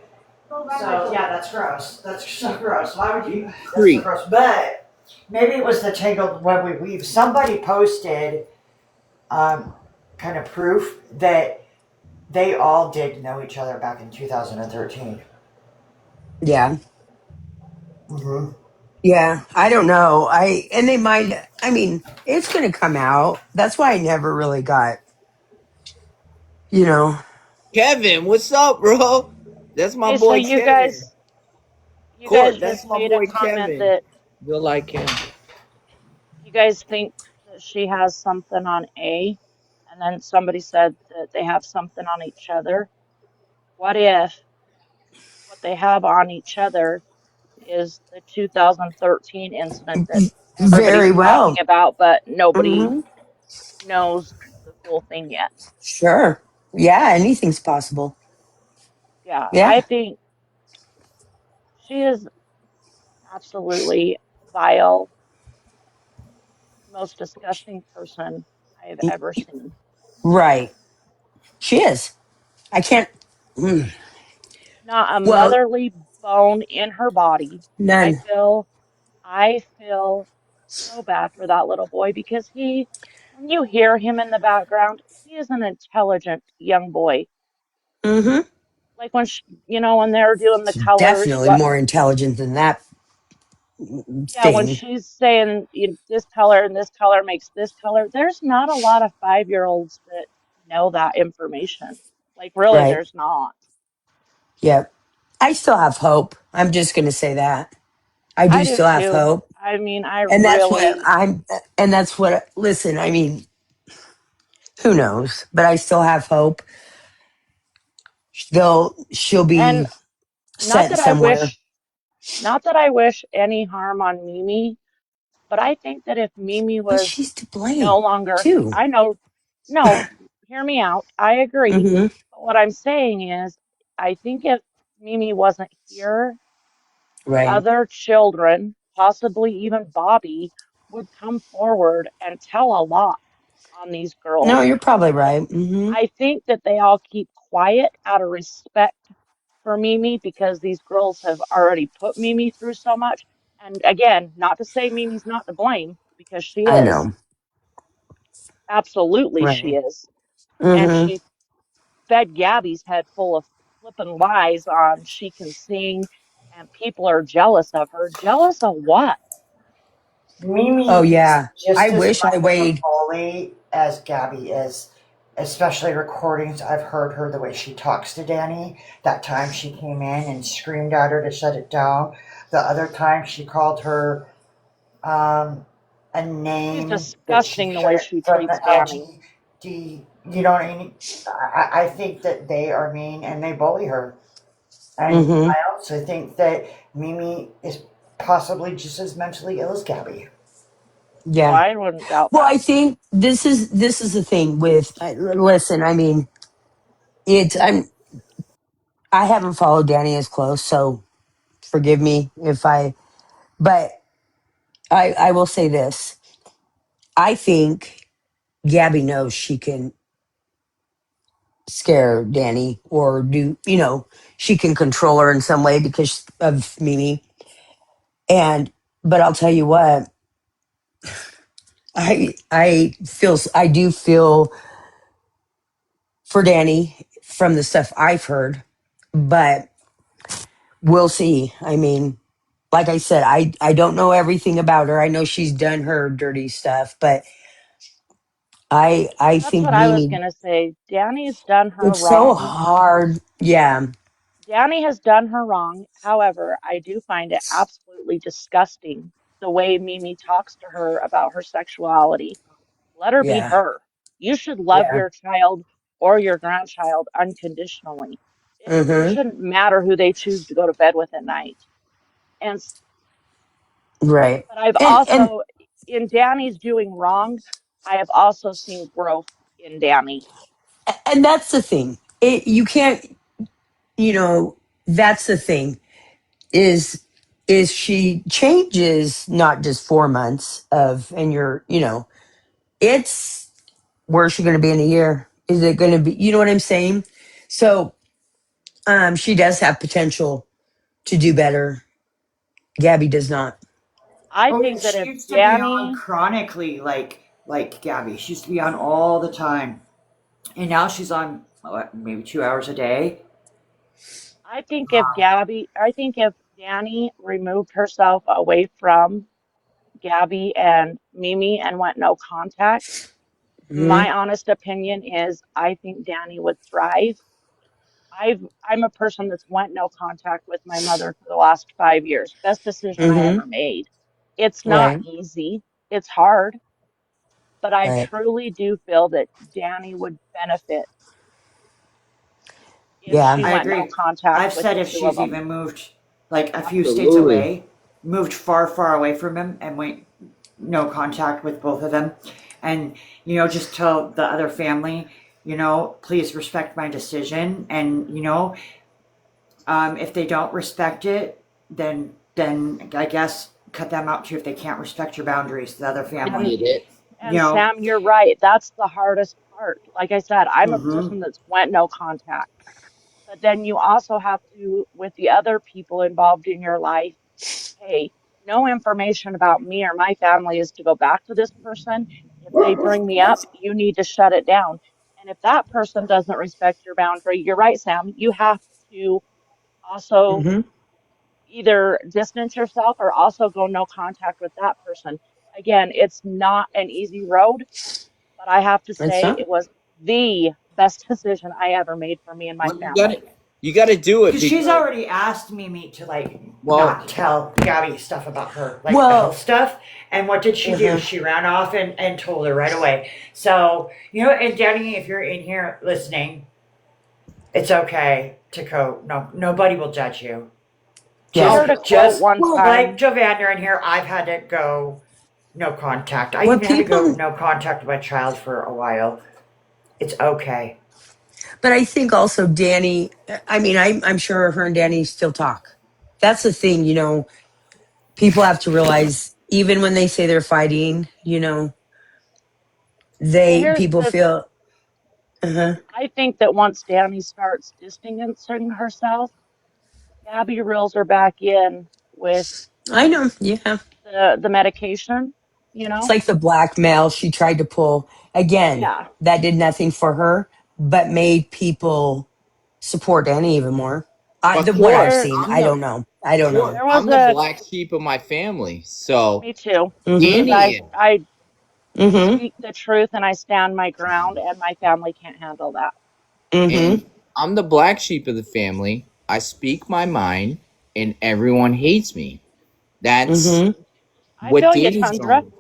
So yeah, that's gross. That's so gross. Why would you? That's so Creep. gross. But maybe it was the tangled web we weave. Somebody posted um, kind of proof that they all did know each other back in 2013. Yeah. Mm-hmm. Yeah. I don't know. And they might, I mean, it's going to come out. That's why I never really got, you know, Kevin, what's up, bro? That's my Hey, so boy you Kevin. guys, you Court, guys that's just my made a boy comment Kevin. that You'll like him. you guys think that she has something on A, and then somebody said that they have something on each other. What if what they have on each other is the 2013 incident that very everybody's talking well. about, but nobody Hmm. knows the full thing yet? Sure. Yeah. Anything's possible. Yeah, Yeah. I think she is absolutely vile, most disgusting person I've ever seen. Right. She is. I can't. Mm. Not a Well, motherly bone in her body. I none. feel I feel so bad for that little boy because when you hear him in the background, he is an intelligent young boy. Hmm. Like when they're doing the colors, Definitely more intelligent than that yeah, when thing. she's saying this color and this color makes this color, there's not a lot of 5-year-olds that know that information. Like really, Right. there's not. Yep. I still have hope. I'm just going to say that. I I do do still have too. hope. I mean, I And that's what really listen, I mean, who knows? But I still have hope. She'll and be not sent that I somewhere. wish Not that I wish any harm on Mimi, but I think that if Mimi But was she's to no blame longer, too. I know, no, hear me out. I agree. Hmm. But what I'm saying is, I think if Mimi wasn't here, the Right. other children, possibly even Bobby, would come forward and tell a lot on these No, girls. you're probably But right. Hmm. I think that they all keep quiet out of respect for Mimi because these girls have already put Mimi through so much. And again, not to say Mimi's not to blame because she I is. know. Absolutely, she Right. is. And Hmm. she fed Gabby's head full of flippin' lies on she can sing and people are jealous of her. Jealous of what? Oh Mimi is yeah. I just as wish I much of a weighed. bully as Gabby is, especially recordings. I've heard her the way she talks to Danny. That time she came in and screamed at her to shut it down. The other time she called her um, a She's name that she disgusting the way shouldn't she from treats the Danny. LGBT. You know what I mean? I think that they are mean and they bully her. And Hmm. I also think that Mimi is possibly just as mentally ill as Gabby. Oh, Yeah. I wouldn't doubt Well, that. I think this is the thing with listen, I mean, it's I haven't followed Danny as close, so forgive me if but I will say this. I think Gabby knows she can scare Danny or she can control her in some way because of Mimi. And but I'll tell you what, I do feel for Danny from the stuff I've heard, but we'll see. I mean, like I said, I don't know everything about her. I know she's done her dirty stuff, but I That's think what I was Mimi. gonna say. Danny's done her It's so wrong. hard. Yeah. Danny has done her wrong. However, I do find it absolutely disgusting the way Mimi talks to her about her sexuality. Let her be Yeah. her. You should love Yeah. your child or your grandchild unconditionally. It Mm-hmm. shouldn't matter who they choose to go to bed with at night. And Right. but I've And also, in Danny's doing wrong, I have also seen growth in Danny. and that's the thing. You can't. you know, that's the thing is she changes not just 4 months of, and you're, it's, where's she going to be in a year? Is it going to be, you know what I'm saying? So, she does have potential to do better. Gabby does not. I Oh, yeah, think that she if used to be on Danny, chronically, like Gabby. She used to be on all the time, and now she's on what, maybe 2 hours a day. I think if Danny removed herself away from Gabby and Mimi and went no contact, Hmm. my honest opinion is I think Danny would thrive. I'm a person that's went no contact with my mother for the last 5 years. Best decision I Hmm. ever made. It's not Right. easy. It's hard, but I Right. truly do feel that Danny would benefit if Yeah. she I went no agree. contact I've with said the if two of she's them. even moved like a few states Absolutely. away, moved far, far away from him, and went no contact with both of them, and just tell the other family, please respect my decision, and if they don't respect it, then I guess cut them out too if they can't respect your boundaries. The other I And family, get it. you and know. Sam, you're right. That's the hardest part. Like I said, I'm a Mm-hmm. person that's went no contact. But then you also have to, with the other people involved in your life, hey, no information about me or my family is to go back to this person. If they bring me up, you need to shut it down. And if that person doesn't respect your boundary, you're right, Sam, you have to also Hmm. either distance yourself or also go no contact with that person. Again, it's not an easy road, but I have to It's say not. it was the best decision I ever made for me and my Well, family. you gotta do it Because she's because, already asked Mimi to well, not tell Gabby stuff about her, like the health Well, stuff. And what did she do? uh-huh. She ran off and told her right away. So, and Danny, if you're in here listening, it's okay to go. No, nobody will judge you. I Yeah. heard a quote Just one Well, like time. Jovander in here, I've had to go no contact. I what even had to go people, no contact with my child for a while. It's okay. but I think also Danny, I mean, I'm sure her and Danny still talk. That's the thing, people have to realize, even when they say they're fighting, Well, they, here's people the feel, uh-huh. I think that once Danny starts distancing herself, Gabby reels her back in with I know. Yeah. the medication, you It's know? like the blackmail she tried to pull. Again, Yeah. that did nothing for her, but made people support Danny even more. of What I've course, There seen, I don't know. I don't know. there was I'm the a black sheep of my family. So me too. Mm-hmm. But Danny, I Mm-hmm. speak the truth and I stand my ground and my family can't handle that. Mm-hmm. and I'm the black sheep of the family. I speak my mind, and everyone hates me. That's Mm-hmm. I what feel you, Danny's Tundra. going.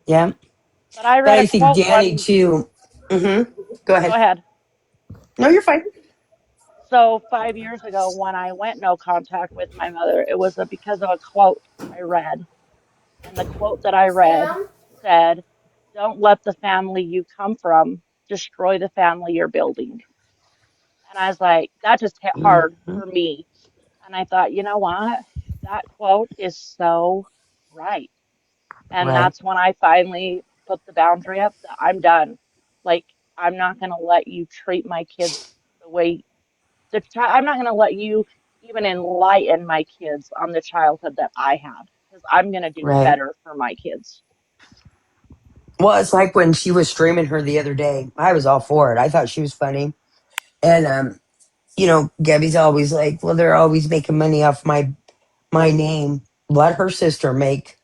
Yeah. But I But read a I think quote Danny one too. Mm-hmm. Go go ahead. ahead. No, you're fine. So 5 years ago when I went no contact with my mother, it was because of a quote I read. And the quote that I read said, "Don't let the family you come from destroy the family you're building." And I was like, that just hit hard Mm-hmm. for me. And I thought, you know what? That quote is so right. And Right. that's when I finally put the boundary up that I'm done. Like, I'm not going to let you treat my kids the way I'm not going to let you even enlighten my kids on the childhood that I had because I'm going to do Right. better for my kids. Well, it's like when she was streaming her the other day. I was all for it. I thought she was funny. And Gabby's always like, well, they're always making money off my name. Let her sister make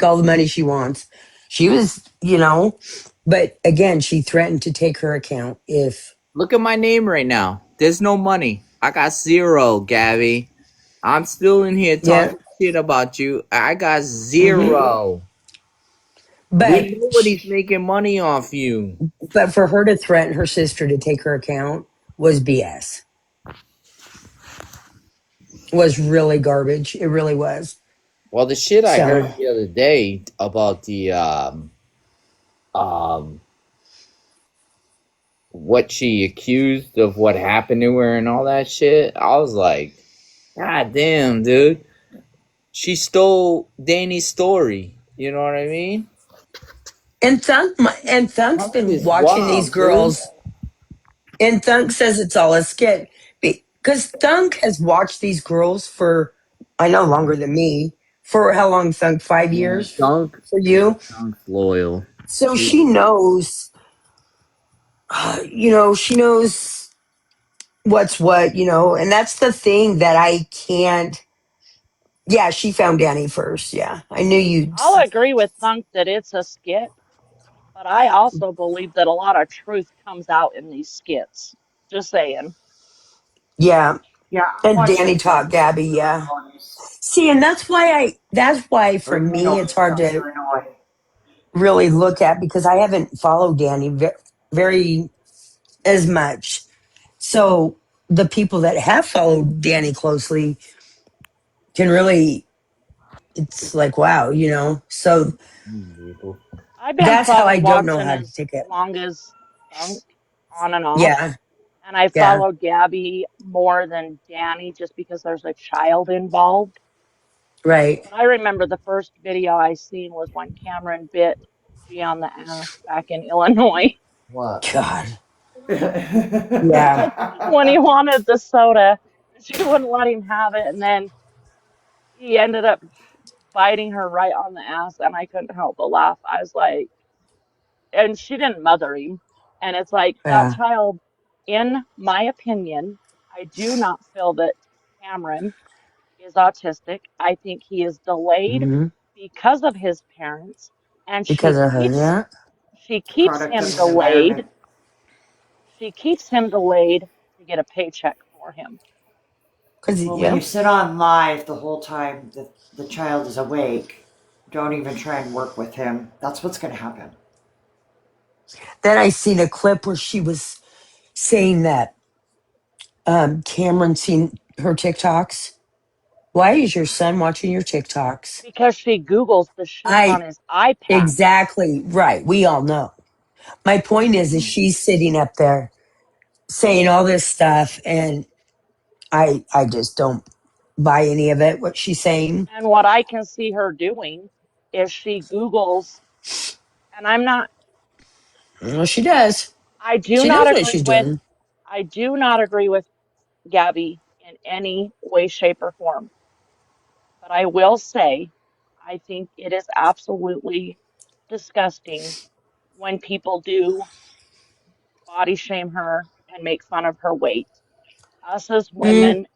all the money she wants. She was, but again, she threatened to take her account if, Look at my name right now. There's no money. I got zero, Gabby. I'm still in here yeah. talking shit about you. I got Hmm. zero. But We nobody's making money off you. but for her to threaten her sister to take her account was BS. Was really garbage. It really was. Well, the shit I So, heard the other day about the um what she accused of what happened to her and all that shit, I was like, God damn, dude. She stole Danny's story. You know what I mean? And Thunk's Punk been is watching these wild, dude. girls, and Thunk says it's all a skit because Thunk has watched these girls for, I know, longer than me. For how long, Thunk? 5 years Dunk, for yeah, you. Dunk's loyal. So She, she knows, she knows what's what, and that's the thing that I can't. Yeah, she found Danny first. Yeah, I knew you'd. I'll agree with Thunk that it's a skit, but I also believe that a lot of truth comes out in these skits. Just saying. Yeah, Yeah, I and watched Danny it taught once. Gabby. Yeah. See, and that's why for me it's hard to Illinois. really look at because I haven't followed Danny very as much. So the people that have followed Danny closely can really, it's like, wow, So I've been that's how I don't know watching how to as take it. long as Thunk, on and off, Yeah, and I yeah, followed Gabby more than Danny just because there's a child involved. right. But I remember the first video I seen was when Cameron bit G on the ass back in Illinois what? God. Yeah. when he wanted the soda. She wouldn't let him have it, and then he ended up biting her right on the ass, and I couldn't help but laugh. I was like, and she didn't mother him. And it's like that Yeah. child, in my opinion, I do not feel that Cameron is autistic. I think he is delayed Hmm. because of his parents, and Because of her. Yeah. she keeps Product of him his delayed. environment. She keeps him delayed to get a paycheck for him. Because, Well, when yeah. you sit on live the whole time that the child is awake, don't even try and work with him. That's what's going to happen. Then I seen a clip where she was saying that Cameron seen her TikToks. Why is your son watching your TikToks? Because she Googles the shit on I his iPad. exactly right. We all know. My point is she's sitting up there saying all this stuff, and I just don't buy any of it. What she's saying. And what I can see her doing is she Googles, and Well, she does. I do She not knows what agree she's with, doing. I do not agree with Gabby in any way, shape, or form. But I will say, I think it is absolutely disgusting when people do body shame her and make fun of her weight. Us as Mm, women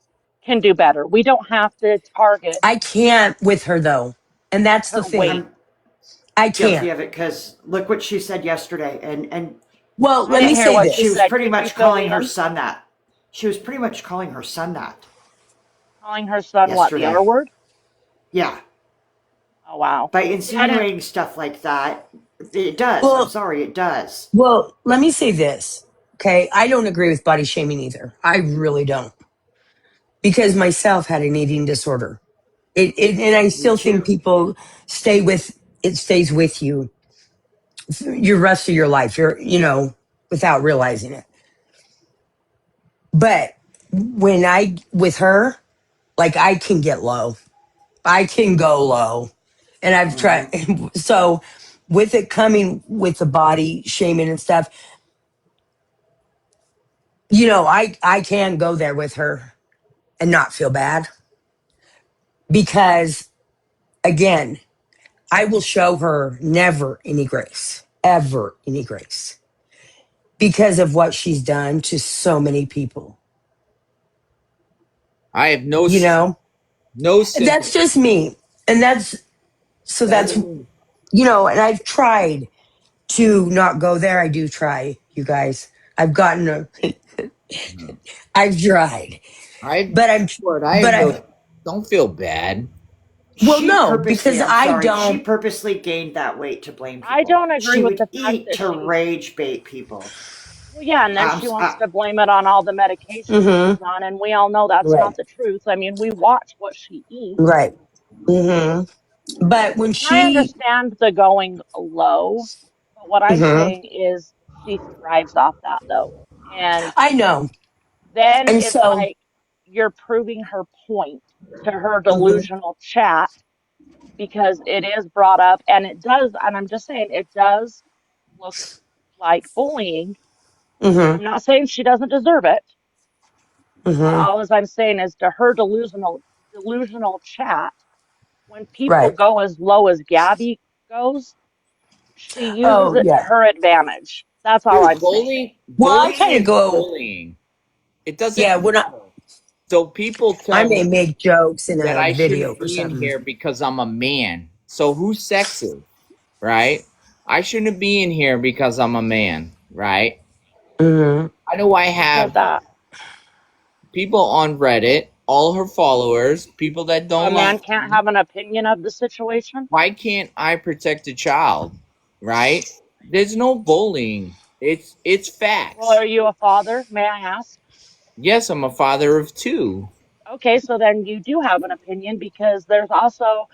can do better. We don't have to target I can't with her though, and that's the her thing. weight. I'm I guilty can't. of it because look what she said yesterday, and Well, I let me didn't hear say what she she this. was said. pretty Could you much fill calling me her in? son that. She was pretty much calling her son that Calling her son what, the R yesterday. word? Yeah, Oh, wow. by See, I didn't. insinuating stuff like that, it does. I'm Well, sorry, it does. well, let me say this. Okay, I don't agree with body shaming either. I really don't, because myself had an eating disorder. And I Me still think too. people it stays with you your rest of your life. Without realizing it. But when I with her, like I can get low. I can go low. And I've tried. Hmm. So with it coming with the body shaming and stuff, I can go there with her and not feel bad because again, I will show her never any grace, ever any grace because of what she's done to so many people. I have You know, no that's sympathy. just me. And that's, That is, and I've tried to not go there. I do try, you guys. I've gotten I've tried, I, but I have but I, no. Don't feel bad. well, She no, purposely, because I'm I sorry, she don't, purposely gained that weight to blame I people. don't agree She with would the fact eat that to she. rage bait people. Well, yeah, and then Um, she wants uh, to blame it on all the medication mm-hmm, she's on, and we all know that's right, not the truth. I mean, we watch what she eats, right. Mm-hmm. But when and I she, understand the going low, but what I'm mm-hmm, saying is She thrives off that though. And I know. then And it's so, like you're proving her point to her hmm delusional chat because it is brought up and it does, and I'm just saying it does look like bullying. hmm I'm not saying she doesn't deserve it. hmm All as I'm saying is to her delusional chat, when people right. go as low as Gabby goes, she uses Oh, it to yeah. her advantage. That's all Dude, I'm saying. Well, I bullying kind of is go, bullying. It doesn't yeah, when matter. So people I tell may me make jokes in that a I video shouldn't or be in something. here because I'm a man. So who's sexist, right? I shouldn't be in here because I'm a man, right? hmm I know I Who said have that? people on Reddit, all her followers, people that So a don't man like can't me. have an opinion of the situation? Why can't I protect a child, right? There's no bullying. It's Well, are facts. you a father, may I ask? Yes, I'm a father of two. Okay, so then you do have an opinion because there's also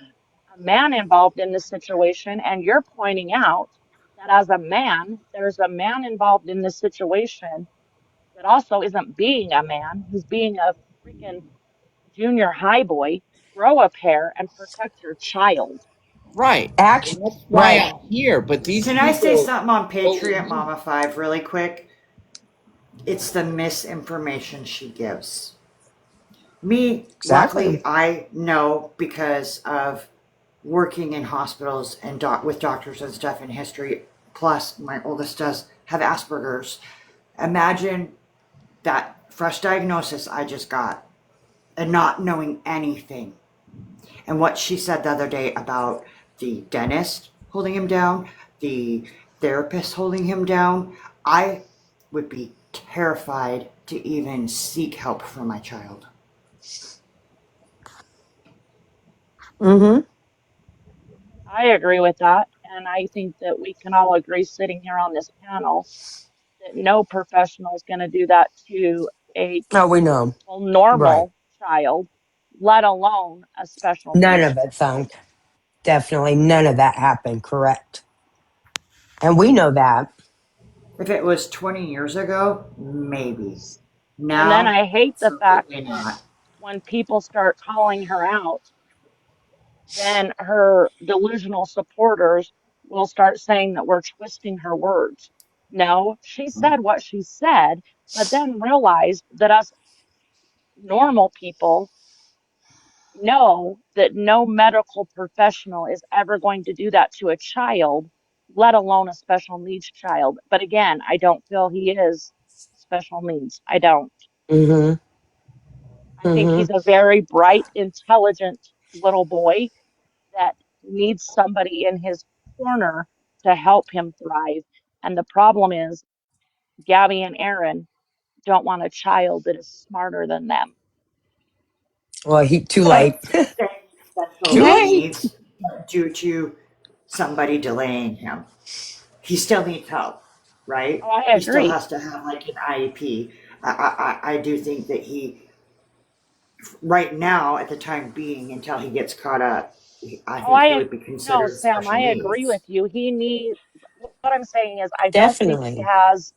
a man involved in this situation, and you're pointing out that as a man, there's a man involved in this situation that also isn't being a man. He's being a freaking junior high boy. Grow a pair and protect your child. Right. Act, And that's why right. I'm here. But these Can I say people something on bully Patriot me. Mama 5 really quick? It's the misinformation she gives. Me, luckily, Exactly. I know because of working in hospitals and with doctors and stuff in history. Plus, my oldest does have Asperger's. Imagine that fresh diagnosis I just got and not knowing anything. And what she said the other day about the dentist holding him down, the therapist holding him down, I would be terrified to even seek help for my child. hmm I agree with that. And I think that we can all agree sitting here on this panel that no professional is going to do that to a Oh, we know. Right. normal child, let alone a special None needs of it, child. Thunk. Definitely none of that happened. Correct. And we know that. If it was 20 years ago, maybe. And then Now, I hate the fact absolutely that not. when people start calling her out, then her delusional supporters will start saying that we're twisting her words. No, she said what she said, but then realized that us normal people know that no medical professional is ever going to do that to a child, let alone a special needs child. But again, I don't feel he is special needs. I don't. hmm I think hmm he's a very bright, intelligent little boy that needs somebody in his corner to help him thrive. And the problem is, Gabby and Aaron don't want a child that is smarter than them. Well, too late. Right. Saying Too special Okay. late. needs due to somebody delaying him. He still needs help, Oh, right? I He still agree. has to have like an IEP. I do think that he, right now, at the time being, until he gets caught up, I Oh, think he would be no, considered Sam, special I agree with needs. you. He needs, what I'm saying is, I don't think he Definitely. has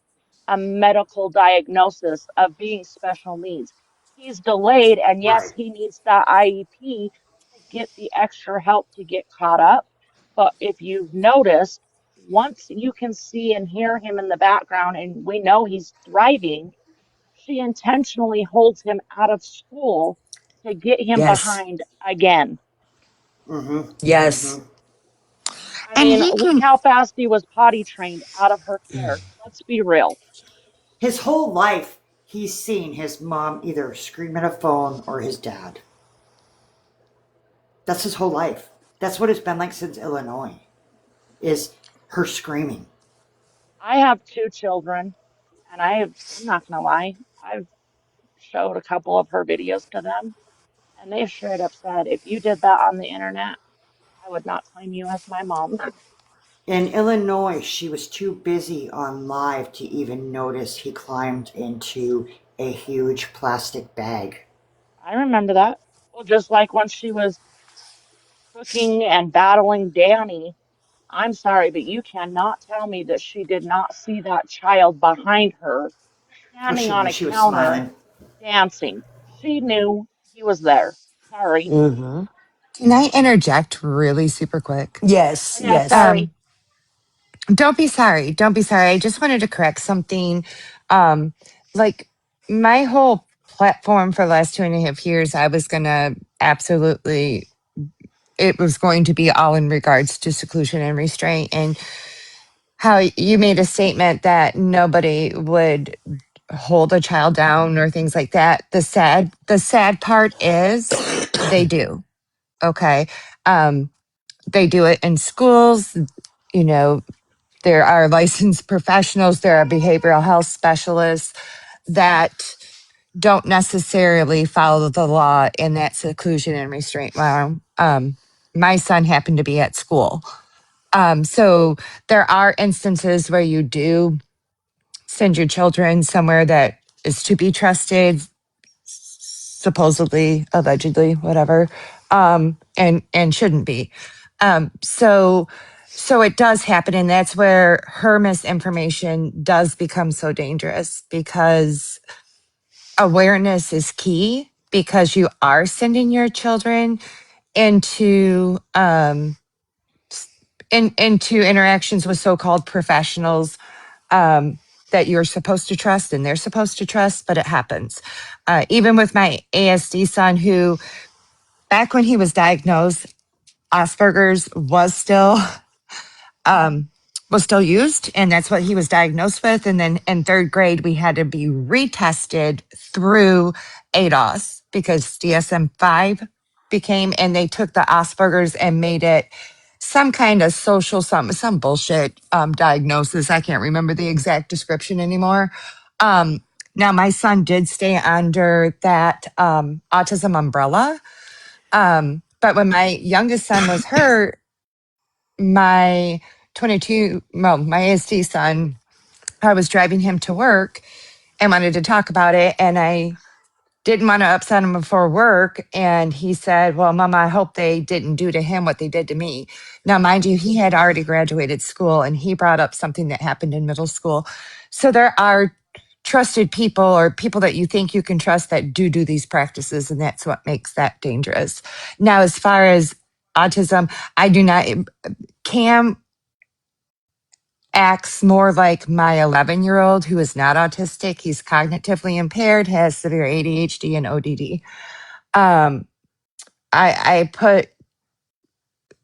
a medical diagnosis of being special needs. He's delayed, and yes, Right. he needs that IEP to get the extra help to get caught up. But if you've noticed, once you can see and hear him in the background, and we know he's thriving, she intentionally holds him out of school to get him Yes. behind again. Mm-hmm. Yes. Mm-hmm. I And mean, he look can, how fast he was potty trained out of her care. Let's be real. His whole life, he's seen his mom either scream at a phone or his dad. That's his whole life. That's what it's been like since Illinois, is her screaming. I have two children, and I'm not gonna lie, I've showed a couple of her videos to them, and they straight up said, if you did that on the internet, I would not claim you as my mom. In Illinois, she was too busy on live to even notice he climbed into a huge plastic bag. I remember that. Well, just like when she was cooking and battling Danny, I'm sorry, but you cannot tell me that she did not see that child behind her Well, standing she on knew a she was counter smiling. dancing. She knew he was there. Sorry. Mm-hmm. Can I interject really super quick? Yes, Yeah, yes. sorry. Um, don't be sorry. Don't be sorry. I just wanted to correct something. Um, like my whole platform for the last 2.5 years, I was gonna absolutely, it was going to be all in regards to seclusion and restraint, and how you made a statement that nobody would hold a child down or things like that. The sad part is they do. Okay. Um, they do it in schools. You know, there are licensed professionals, there are behavioral health specialists that don't necessarily follow the law in that seclusion and restraint realm. My son happened to be at school. So there are instances where you do send your children somewhere that is to be trusted, supposedly, allegedly, whatever, and shouldn't be. So it does happen, and that's where her misinformation does become so dangerous, because awareness is key, because you are sending your children into into interactions with so-called professionals, um, that you're supposed to trust and they're supposed to trust, but it happens. Even with my ASD son, who back when he was diagnosed, Asperger's um, was still used, and that's what he was diagnosed with. And then in third grade, we had to be retested through ADOS because DSM-5 became, and they took the Asperger's and made it some kind of social, some bullshit diagnosis. I can't remember the exact description anymore. Now my son did stay under that autism umbrella. But when my youngest son was hurt, my 22, well, my ASD son, I was driving him to work and wanted to talk about it. And I didn't want to upset him before work. And he said, well, Mama, I hope they didn't do to him what they did to me. Now, mind you, he had already graduated school, and he brought up something that happened in middle school. So there are trusted people, or people that you think you can trust, that do these practices. And that's what makes that dangerous. Now, as far as autism, I do not, Cam acts more like my 11-year-old who is not autistic. He's cognitively impaired, has severe ADHD and ODD. Um, I put,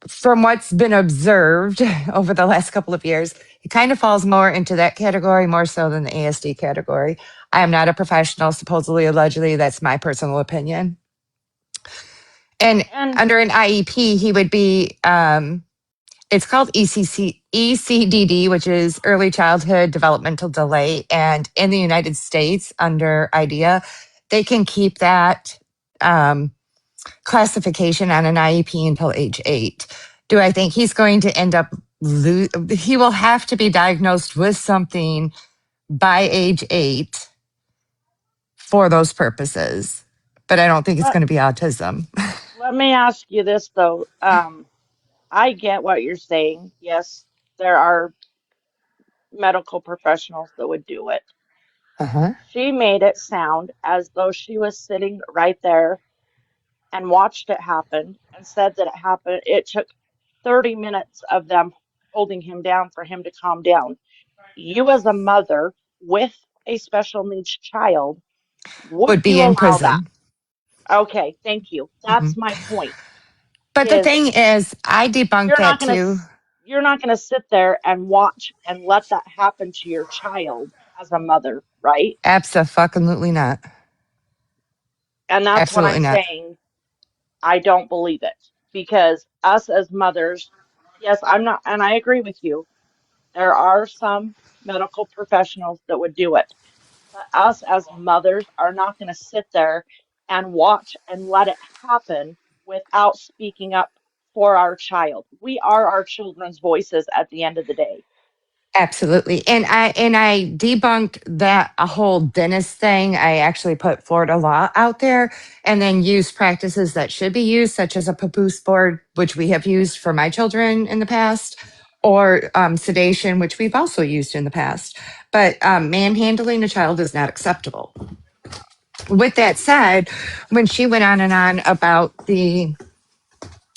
from what's been observed over the last couple of years, it kind of falls more into that category, more so than the ASD category. I am not a professional, supposedly, allegedly. That's my personal opinion. And And under an IEP, he would be, it's called ECDD, which is early childhood developmental delay. And in the United States, under IDEA, they can keep that classification on an IEP until age 8. Do I think he's going to end up, he will have to be diagnosed with something by age 8 for those purposes. But I don't think it's let going to be autism. let me ask you this though. I get what you're saying. Yes, there are medical professionals that would do it. Uh-huh. She made it sound as though she was sitting right there and watched it happen and said that it happened. It took 30 minutes of them holding him down for him to calm down. You, as a mother with a special needs child, would Would you be in allow that? prison. Okay, thank you. Mhm. That's my point. But the Is thing is, I debunked you're that not gonna too. you're not gonna sit there and watch and let that happen to your child as a mother, right? Absolutely not. And that's what I'm Absolutely not. saying. I don't believe it because us as mothers, yes, I'm not, and I agree with you. There are some medical professionals that would do it, but us as mothers are not going to sit there and watch and let it happen without speaking up for our child. We are our children's voices at the end of the day. Absolutely. And I debunked that a whole dentist thing. I actually put Florida law out there, and then used practices that should be used, such as a papoose board, which we have used for my children in the past, or sedation, which we've also used in the past. But manhandling a child is not acceptable. With that said, when she went on and on about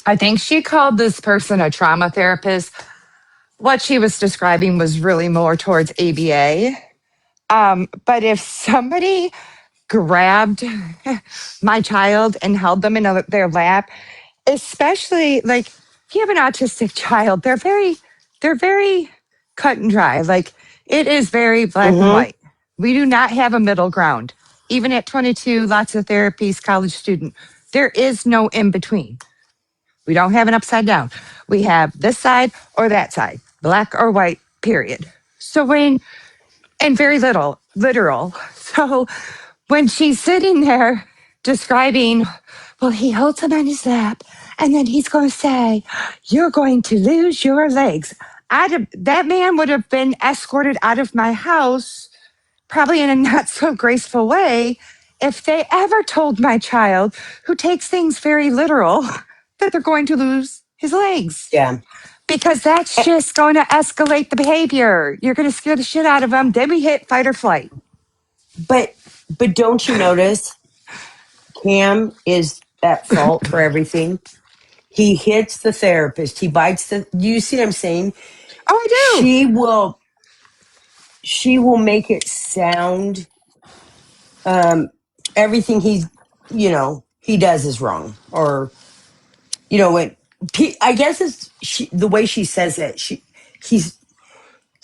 I think she called this person a trauma therapist. What she was describing was really more towards ABA. But if somebody grabbed my child and held them in their lap, especially like if you have an autistic child, they're very cut and dry. Like it is very black and Mm-hmm. white. We do not have a middle ground. Even at 22, lots of therapies, college student, there is no in between. We don't have an upside down. We have this side or that side, black or white, period. So and very little literal. So when she's sitting there describing, well, he holds him on his lap and then he's going to say, you're going to lose your legs. That man would have been escorted out of my house, probably in a not so graceful way, if they ever told my child, who takes things very literal, that they're going to lose his legs. Yeah. Because that's Eh, just going to escalate the behavior. You're going to scare the shit out of them. Then we hit fight or flight. But don't you notice Cam is at fault for everything? He hits the therapist. He bites the. You see what I'm saying? Oh, I do. She will. She will make it sound. Um, everything he does is wrong, or when I guess it's the way she says it. He's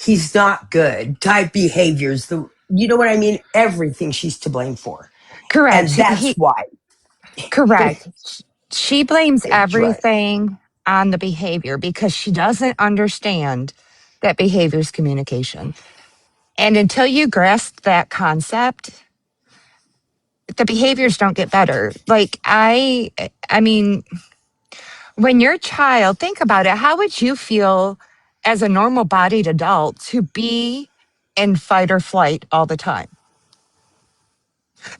he's not good type behaviors. You know what I mean? Everything she's to blame for, Correct. and that's why. Correct. She blames That's right. everything on the behavior because she doesn't understand that behavior is communication. And until you grasp that concept, the behaviors don't get better. Like I mean, when your child, think about it, how would you feel as a normal bodied adult to be in fight or flight all the time?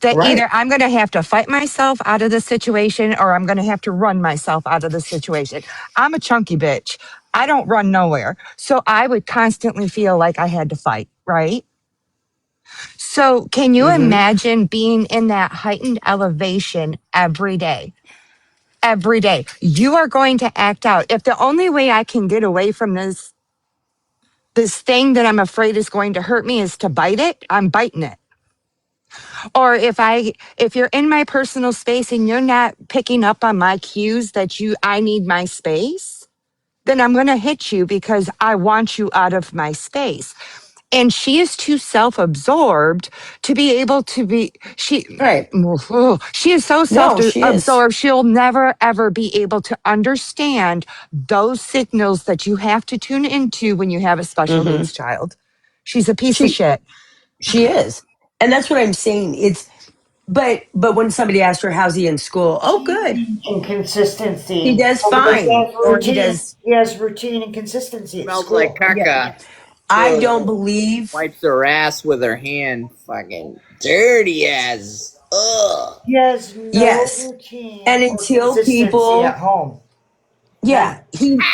That Right. either I'm going to have to fight myself out of the situation or I'm going to have to run myself out of the situation. I'm a chunky bitch. I don't run nowhere. So I would constantly feel like I had to fight, right? So can you Mm-hmm. imagine being in that heightened elevation every day? Every day. You are going to act out. If the only way I can get away from this thing that I'm afraid is going to hurt me is to bite it, I'm biting it. Or if you're in my personal space and you're not picking up on my cues that I need my space, then I'm going to hit you because I want you out of my space. And she is too self-absorbed to be able to be Right. she is so No, she is. self-absorbed she'll never ever be able to understand those signals that you have to tune into when you have a special Mm-hmm. needs child. She's a piece of She shit. she is, and that's what I'm saying. It's but when somebody asks her how's he in school, oh, good, And he consistency. does Because he fine, has or he routine. does. He has routine and consistency at Smells like school. Yeah, caca. I Too. don't believe. Wipes her ass with her hand. Fucking dirty as. Ugh. He has no Yes, routine and or until consistency at people, home. yeah, None.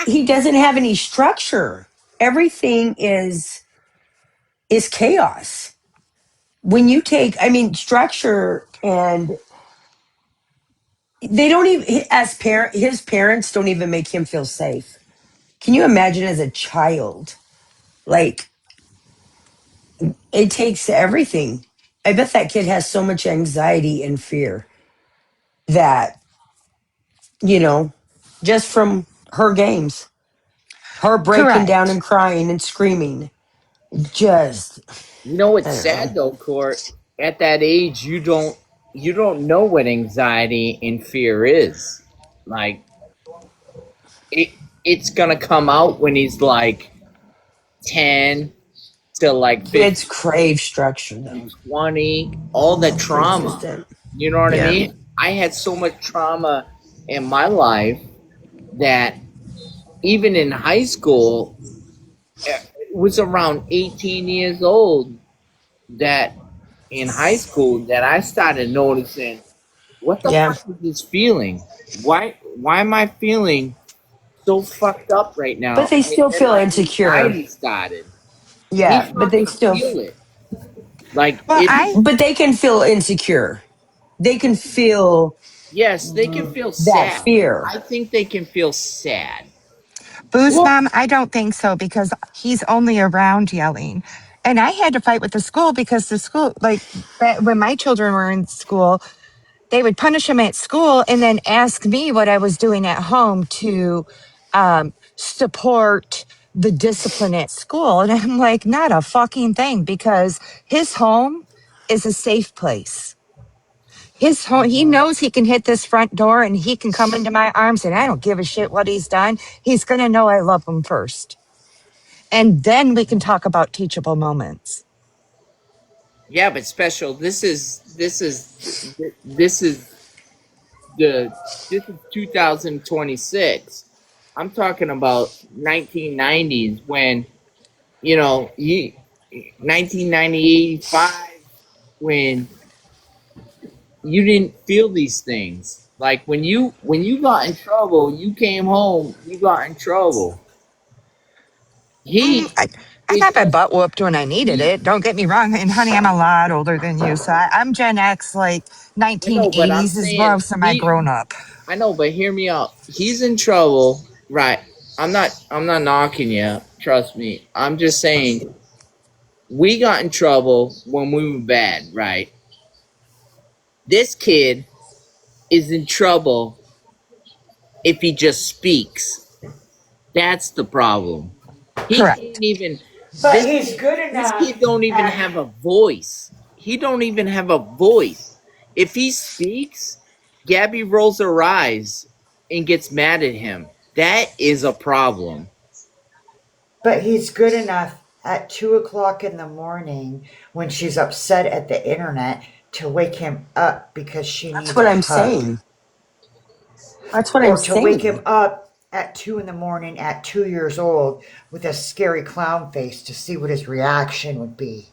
he doesn't have any structure. Everything is chaos. When you take, I mean, structure, and they don't even, his parents don't even make him feel safe. Can you imagine as a child? Like, it takes everything. I bet that kid has so much anxiety and fear that, you know, just from her games, her breaking down and Correct. crying and screaming, just, You know I what's don't know. sad though, Court? At that age, you don't know what anxiety and fear is. Like it, it's gonna come out when he's like 10 to like Kids 15, crave structure, though. 20, all the trauma. Consistent. You know what I Yeah. mean? I had so much trauma in my life that even in high school, it was around 18 years old that in high school that I started noticing what the Yeah. fuck is this feeling? Why am I feeling so fucked up right But now, they and still then feel my insecure. anxiety started. Yeah, He's but not they gonna still, feel it. Like Well, it. but they can feel insecure. They can feel Yes, they can feel that sad. fear. I think they can feel sad. Boo's Well, mom, I don't think so because he's only around yelling. And I had to fight with the school because the school, like when my children were in school, they would punish him at school and then ask me what I was doing at home to support the discipline at school. And I'm like, not a fucking thing because his home is a safe place. His home, he knows he can hit this front door and he can come into my arms and I don't give a shit what he's done. He's going to know I love him first. And then we can talk about teachable moments. Yeah, but special. This is the this is 2026. I'm talking about 1990s when you 1995 when you didn't feel these things. Like when you got in trouble, you came home, you got in trouble. Mm, He I it got my does butt whooped when I needed he it. Don't get me wrong. And honey, I'm a lot older than you. So I'm Gen X, like I know, but I'm 1980s is saying most of my he grown up. I know, but hear me out. He's in trouble, right? I'm not knocking you. Trust me. I'm just saying we got in trouble when we were bad, right? This kid is in trouble if he just speaks. That's the problem. He Correct. can't even But this he's kid good this enough kid don't even at. have a voice. He don't even have a voice. If he speaks, Gabby rolls her eyes and gets mad at him. That is a problem. But he's good enough at 2 o'clock in the morning when she's upset at the internet to wake him up because she that's needs what a I'm hug. saying. That's what I'm Or to wake him saying. up at 2 in the morning at 2 years old with a scary clown face to see what his reaction would be.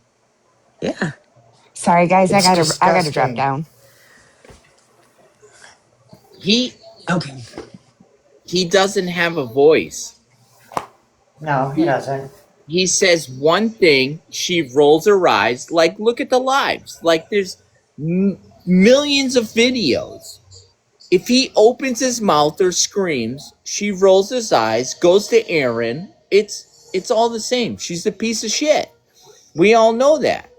Yeah. Sorry guys, It's I gotta drop disgusting. down. He Okay. he doesn't have a voice. No, he He doesn't. he says one thing, she rolls her eyes. Like look at the lives. Like there's millions of videos. If he opens his mouth or screams, she rolls his eyes, goes to Aaron. It's all the same. She's a piece of shit. We all know that.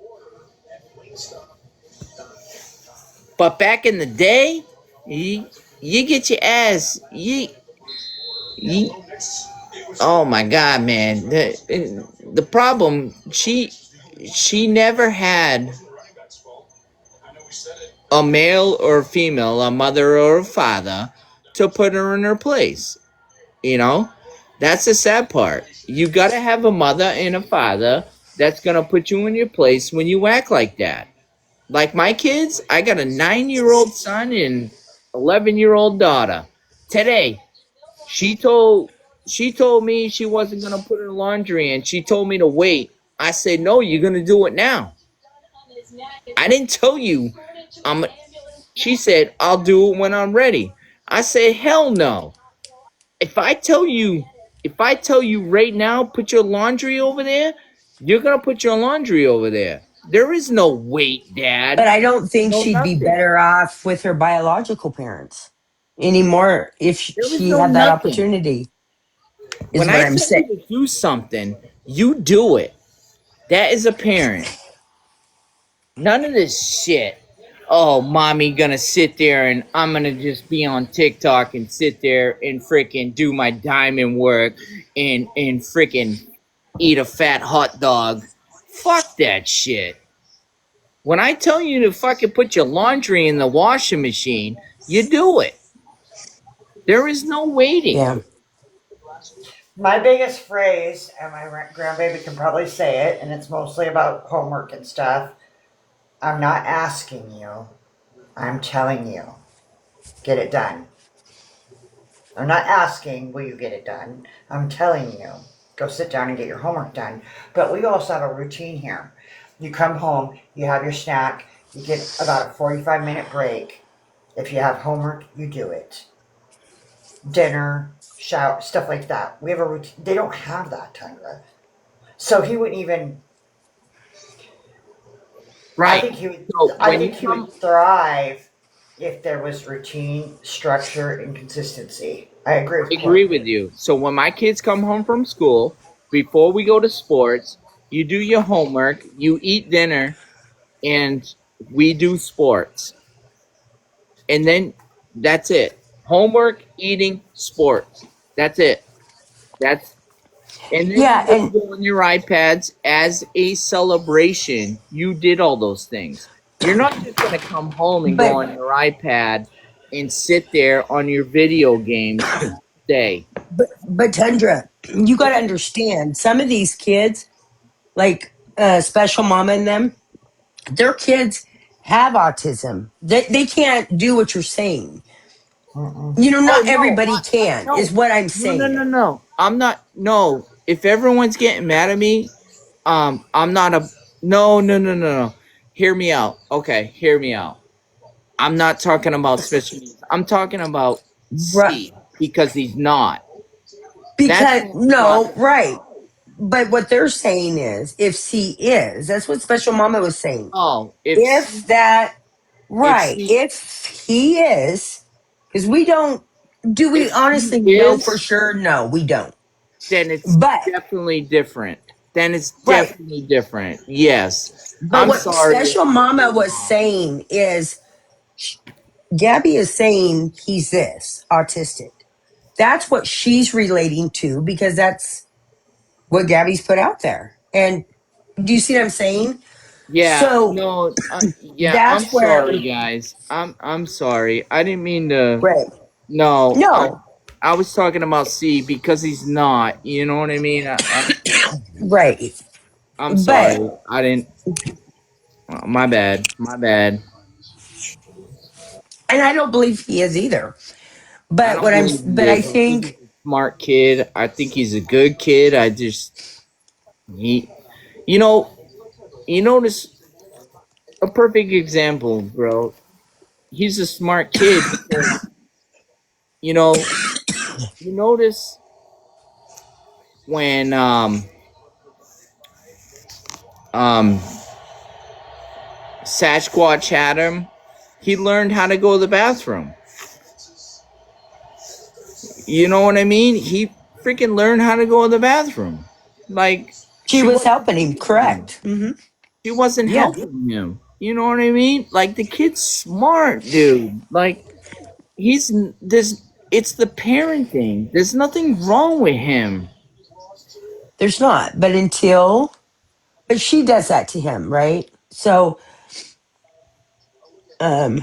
But back in the day, you get your ass. You oh my god, man. The problem she never had a male or a female, a mother or a father, to put her in her place. You know, that's the sad part. You gotta have a mother and a father that's gonna put you in your place when you act like that. Like my kids, I got a 9-year-old son and 11-year-old daughter. Today, she told she told me she wasn't gonna put her laundry in. She told me to wait. I said, no, you're gonna do it now. I didn't tell you. I'm. She said, I'll do it when I'm ready. I said, hell no. if I tell you, if I tell you right now, put your laundry over there, you're gonna put your laundry over there. There is no wait, But Dad. I don't think No she'd be nothing. better off with her biological parents anymore if There is she no had that nothing. opportunity, is When what I I'm tell saying. you to do something, you do it. That is a parent. None of this shit. Oh, mommy gonna sit there and I'm gonna just be on TikTok and sit there and freaking do my diamond work and freaking eat a fat hot dog. Fuck that shit. When I tell you to fucking put your laundry in the washing machine, you do it. There is no waiting. Yeah. My biggest phrase, and my grandbaby can probably say it, and it's mostly about homework and stuff. I'm not asking you, I'm telling you. Get it done. I'm not asking, will you get it done? I'm telling you, go sit down and get your homework done. But we also have a routine here. You come home, you have your snack, you get about a 45-minute break. If you have homework, you do it. Dinner, shower, stuff like that. We have a routine. They don't have that, Tundra. So he wouldn't even. I Right. think he would. So I when you think he come, would thrive if there was routine, structure, and consistency. I agree I with agree Court. with you. So when my kids come home from school, before we go to sports, you do your homework, you eat dinner, and we do sports. And then that's it. Homework, eating, sports. That's it. That's And then you Yeah, guys and go on your iPads as a celebration. You did all those things. You're not just gonna come home and go but on your iPad and sit there on your video games all day. but Tundra, you got to understand some of these kids, like Special Mama and them, their kids have autism. They can't do what you're saying. Mm-mm. You know, Oh not no, everybody can, is no, what I'm no, no, no, saying. no. I'm not. No, if everyone's getting mad at me, I'm not a. No, no, no, no, no. Hear me out. Okay, hear me out. I'm not talking about special needs. I'm talking about Right. C because he's not. That's Because, what I'm no, talking right. about. But what they're saying is, if C is, that's what Special Mama was saying. Oh, If that, right, C if he is, because we don't, do we if C honestly know for is, sure? No, we don't. then it's But, definitely different. Then it's right. definitely different. Yes. But I'm what sorry if Special I Mama came was off. saying is, Gabby is saying he's this, autistic. That's what she's relating to because that's what Gabby's put out there. And do you see what I'm saying? Yeah, So no, yeah, I'm that's where, sorry guys. I'm sorry. I didn't mean to. right. No, No, I was talking about C because he's not. You know what I mean? right. I'm But, sorry. I didn't. My bad. My bad. and I don't believe he is either. I But don't believe he but I is. I think he's think, a smart kid. I think he's a good kid. I just he, you know, you notice a perfect example, bro. He's a smart kid because you know you notice when um Sasquatch had him, he learned how to go to the bathroom. You know what I mean? He freaking learned how to go to the bathroom. Like she she was wasn't helping him, helping him. correct? Hmm. She wasn't Yeah. helping him. You know what I mean? Like the kid's smart, dude. Like he's there's it's the parenting. There's nothing wrong with him. There's not. But she does that to him, right? So, um,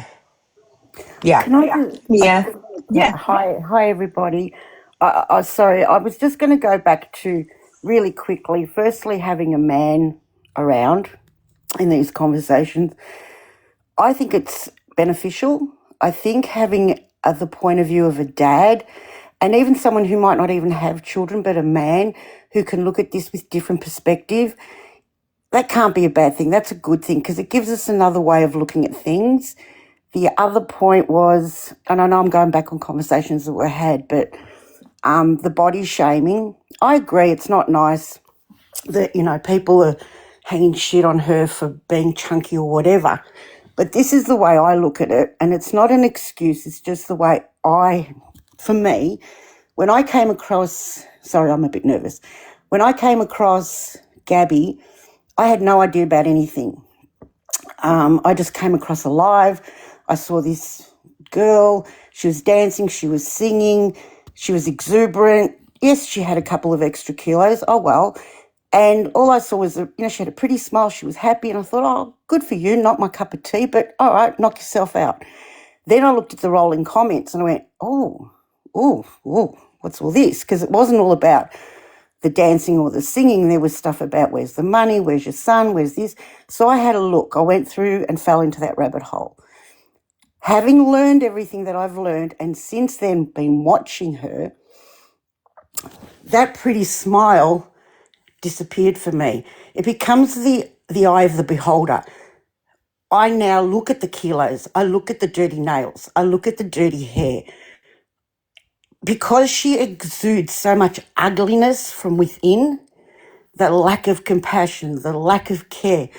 yeah. Can I just, Yeah. Yeah. hi everybody. Sorry, I was just going to go back to really quickly. Firstly, having a man around in these conversations, I think it's beneficial. I think having the point of view of a dad, and even someone who might not even have children, but a man who can look at this with different perspective, that can't be a bad thing. That's a good thing because it gives us another way of looking at things. The other point was, and I know I'm going back on conversations that were had, but the body shaming. I agree, it's not nice that, people are hanging shit on her for being chunky or whatever. But this is the way I look at it, and it's not an excuse, it's just the way for me, when I came across, sorry, I'm a bit nervous. When I came across Gabby, I had no idea about anything. I just came across a live. I saw this girl. She was dancing. She was singing. She was exuberant. Yes, she had a couple of extra kilos. Oh, well. And all I saw was, she had a pretty smile. She was happy. And I thought, oh, good for you. Not my cup of tea, but all right, knock yourself out. Then I looked at the rolling comments and I went, what's all this? Because it wasn't all about the dancing or the singing. There was stuff about where's the money, where's your son, where's this. So I had a look. I went through and fell into that rabbit hole. Having learned everything that I've learned and since then been watching her, that pretty smile disappeared for me. It becomes the eye of the beholder. I now look at the kilos. I look at the dirty nails. I look at the dirty hair. because she exudes so much ugliness from within, the lack of compassion, the lack of care,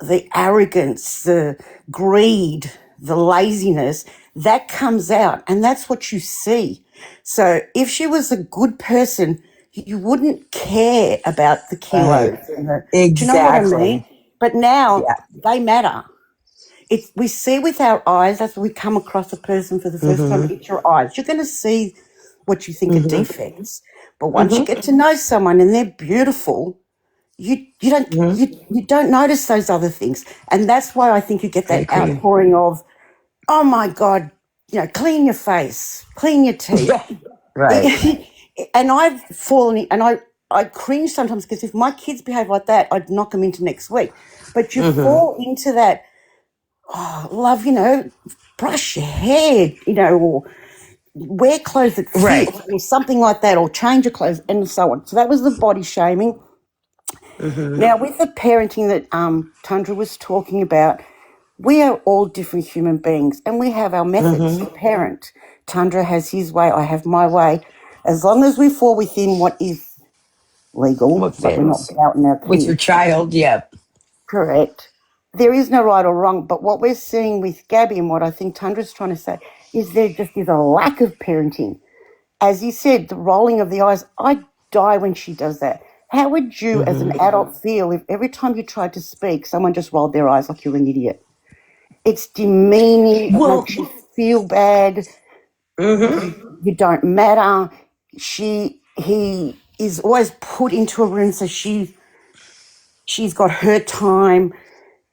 the arrogance, the greed, the laziness, that comes out, and that's what you see. So if she was a good person, you wouldn't care about the Right. kilos. And the, do you know what I mean? Exactly. But now Yeah. they matter. It's, we see with our eyes, as we come across a person for the first time, Mm-hmm. it's your eyes. You're going to see what you think are Mm-hmm. defects. But once you Mm-hmm. get to know someone and they're beautiful, Mm-hmm. you don't notice those other things. And that's why I think you get I that agree. outpouring of, oh my God, clean your face, clean your teeth. Yeah. Right. And I've fallen in, and I cringe sometimes because if my kids behave like that, I'd knock them into next week. But you Mm-hmm. fall into that, oh, love, brush your hair, or wear clothes that fit Right. or something like that, or change your clothes and so on. So that was the body shaming. Mm-hmm. Now, with the parenting that Tundra was talking about, we are all different human beings and we have our methods Mm-hmm. to parent. Tundra has his way, I have my way. As long as we fall within what is legal, What like we're not fits doubting our with your kids. child? Yep. Correct. There is no right or wrong, but what we're seeing with Gabby and what I think Tundra's trying to say is there just is a lack of parenting. As you said, the rolling of the eyes, I die when she does that. How would you, as an Mm-hmm. adult, feel if every time you tried to speak, someone just rolled their eyes like you're an idiot? It's demeaning. It Well. makes you feel bad. Mm-hmm. You don't matter. He is always put into a room, so she's got her time.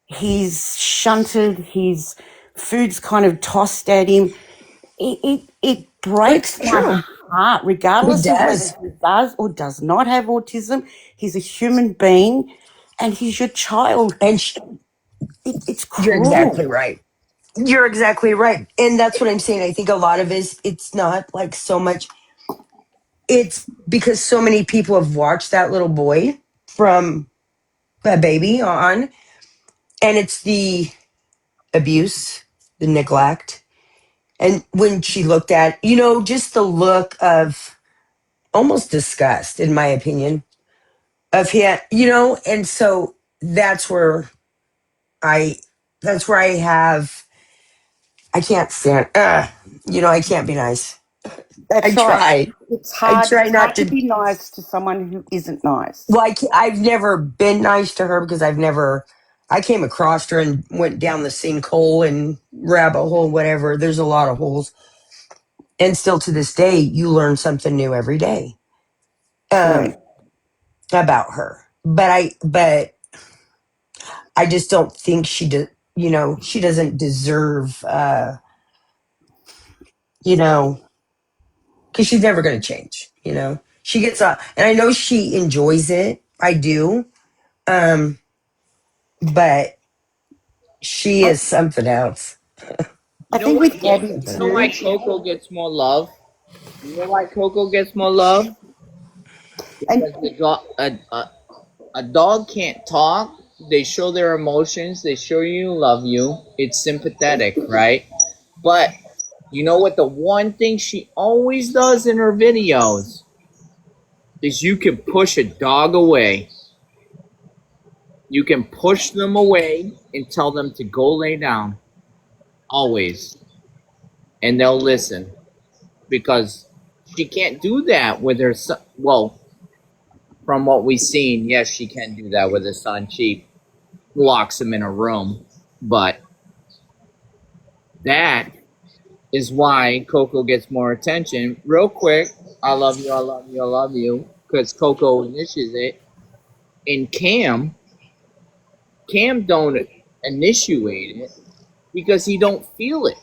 He's shunted. His food's kind of tossed at him. It It's breaks my true. heart, It regardless of whether does. he does or does not have autism. He's a human being, and he's your child. And It's you're cruel. exactly right. You're exactly right. And that's what I'm saying. I think a lot of it's not like so much, it's because so many people have watched that little boy from a baby on, and it's the abuse, the neglect. And when she looked at, just the look of almost disgust, in my opinion, of him, and so that's where I, that's where I can't stand, I can't be nice. I That's right. try. It's I hard. try It's not hard to to. be nice to someone who isn't nice. Well, I've never been nice to her because I came across her and went down the sinkhole and rabbit hole, whatever. There's a lot of holes. And still to this day, you learn something new every day True. um, about her. But I just don't think she doesn't deserve, you know, because she's never going to change. She gets up, and I know she enjoys it. I do. Um, but she I, is something else. I You know think what? with You Gabby know why too. Coco gets more love? You know why Coco gets more love? And Because a dog can't talk. They show their emotions. They show you love you. It's sympathetic, right? But you know what? The one thing she always does in her videos is you can push a dog away. You can push them away and tell them to go lay down. Always. And they'll listen. Because she can't do that with her son. Well, from what we've seen, yes, she can do that with her son. She locks him in a room. But that is why Coco gets more attention. Real quick, I love you, I love you, I love you, because Coco initiates it. And Cam don't initiate it because he don't feel it.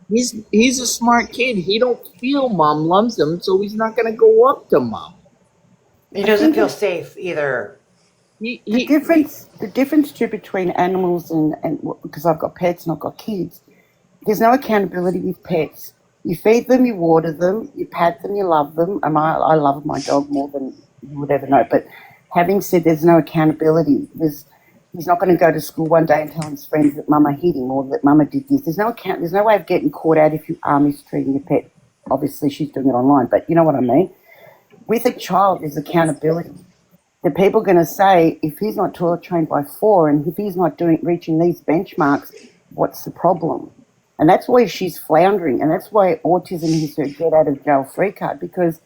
He's a smart kid. He don't feel mom loves him, so he's not gonna go up to mom. He I doesn't think feel safe either. He the difference too between animals and because I've got pets and I've got kids, there's no accountability with pets. You feed them, you water them, you pat them, you love them. And I love my dog more than you would ever know. But having said there's no accountability, he's not going to go to school one day and tell his friends that mama hit him or that mama did this. There's no way of getting caught out if you are mistreating your pet. obviously she's doing it online, but you know what I mean. With a child, there's accountability. The people are going to say, if he's not toilet trained by 4 and if he's not reaching these benchmarks, what's the problem? And that's why she's floundering, and that's why autism is her get out of jail free card, because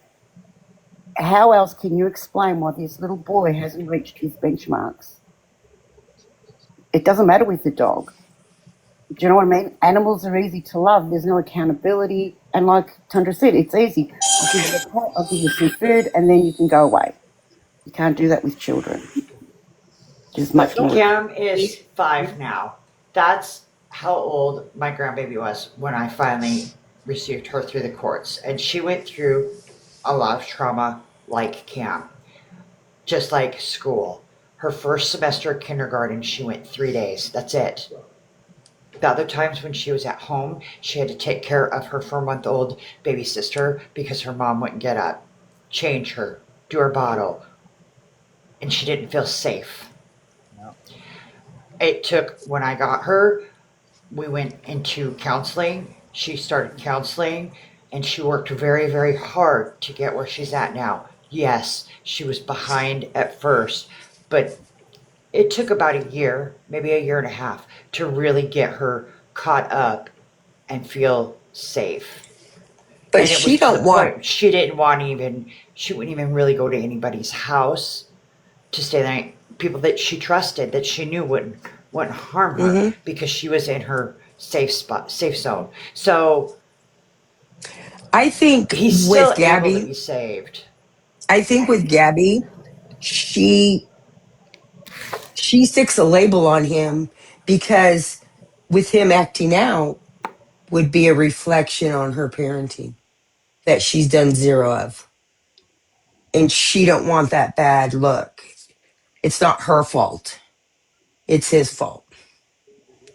how else can you explain why this little boy hasn't reached his benchmarks? It doesn't matter with the dog. Do you know what I mean? Animals are easy to love. There's no accountability. And like Tundra said, it's easy. I'll give you a pet, I'll give you some food, and then you can go away. You can't do that with children. There's much more. Cam is 5 now. That's how old my grandbaby was when I finally received her through the courts. And she went through a lot of trauma like Cam, just like school. Her first semester of kindergarten, she went 3 days. That's it. The other times when she was at home, she had to take care of her 4-month-old baby sister because her mom wouldn't get up, change her, do her bottle, and she didn't feel safe. No. It took, when I got her, we went into counseling. She started counseling, and she worked very, very hard to get where she's at now. Yes, she was behind at first, but it took about a year, maybe a year and a half, to really get her caught up and feel safe. But And it she was to the don't want. point she wouldn't even really go to anybody's house to stay the night. People that she trusted, that she knew wouldn't harm her, Hmm. because she was in her safe zone. So I think he's still with able to Gabby, be saved. she sticks a label on him because with him acting out would be a reflection on her parenting that she's done zero of. And she don't want that bad look. It's not her fault. It's his fault.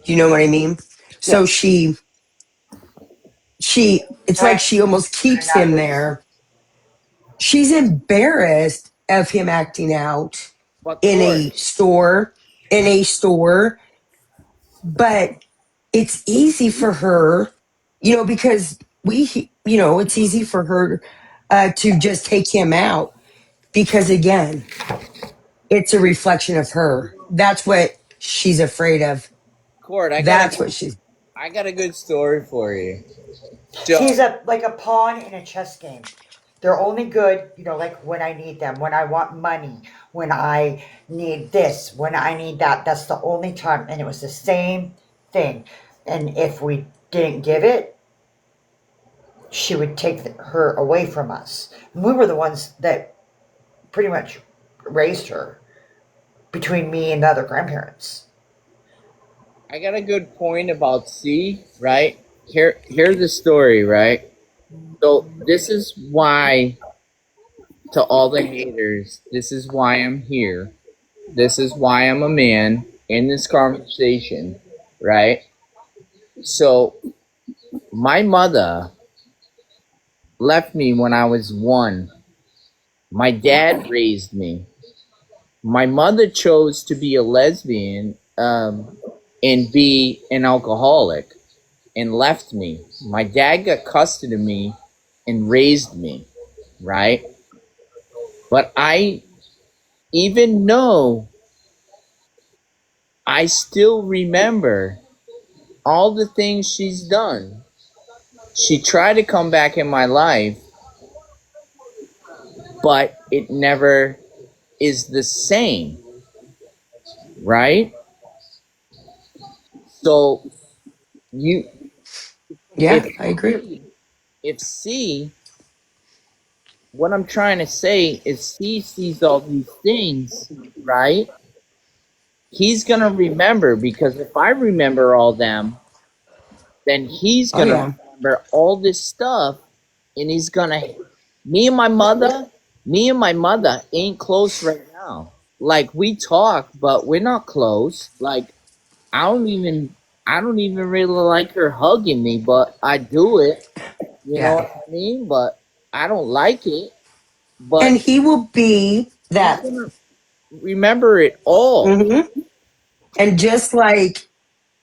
Do you know what I mean? Yeah, So it's like Okay. she almost keeps him there. She's embarrassed of him acting out But in Court, a store, in a store, but it's easy for her, because it's easy for her to just take him out because again, it's a reflection of her. That's what she's afraid of. Court, That's what she's. I got a good story for you. He's So, like a pawn in a chess game. They're only good, like when I need them, when I want money, when I need this, when I need that. That's the only time. And it was the same thing. And if we didn't give it, she would take her away from us. And we were the ones that pretty much raised her between me and the other grandparents. I got a good point about C, right? Here's the story, right? So this is why, to all the haters, this is why I'm here. This is why I'm a man in this conversation, right? So my mother left me when I was 1. My dad raised me. My mother chose to be a lesbian, and be an alcoholic, and left me. My dad got custody of me and raised me, right? But even though I still remember all the things she's done, she tried to come back in my life, but it never is the same, right? So you, Yeah, if I agree. if C, what I'm trying to say is C sees all these things, right? He's gonna remember, because if I remember all them, then he's Oh gonna yeah. remember all this stuff, and he's gonna. Me and my mother, me and my mother ain't close right now. Like, we talk, but we're not close. Like, I don't even, I don't even really like her hugging me, but I do it. You know Yeah. what I mean? But I don't like it. And But he will be he's that. gonna remember it all. Hmm. And just like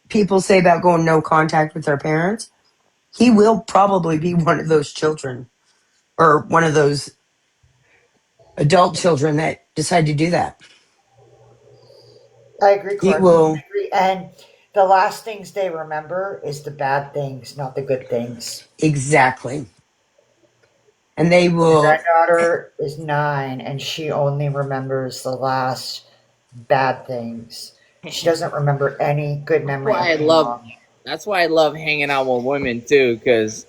people say about going no contact with their parents, he will probably be one of those children or one of those adult children that decide to do that. I agree, He Court. I will, agree. And the last things they remember is the bad things, not the good things. exactly. And they My will, granddaughter is 9 and she only remembers the last bad things. She doesn't remember any good That's memory why of I her love. mom. That's why I love hanging out with women too, because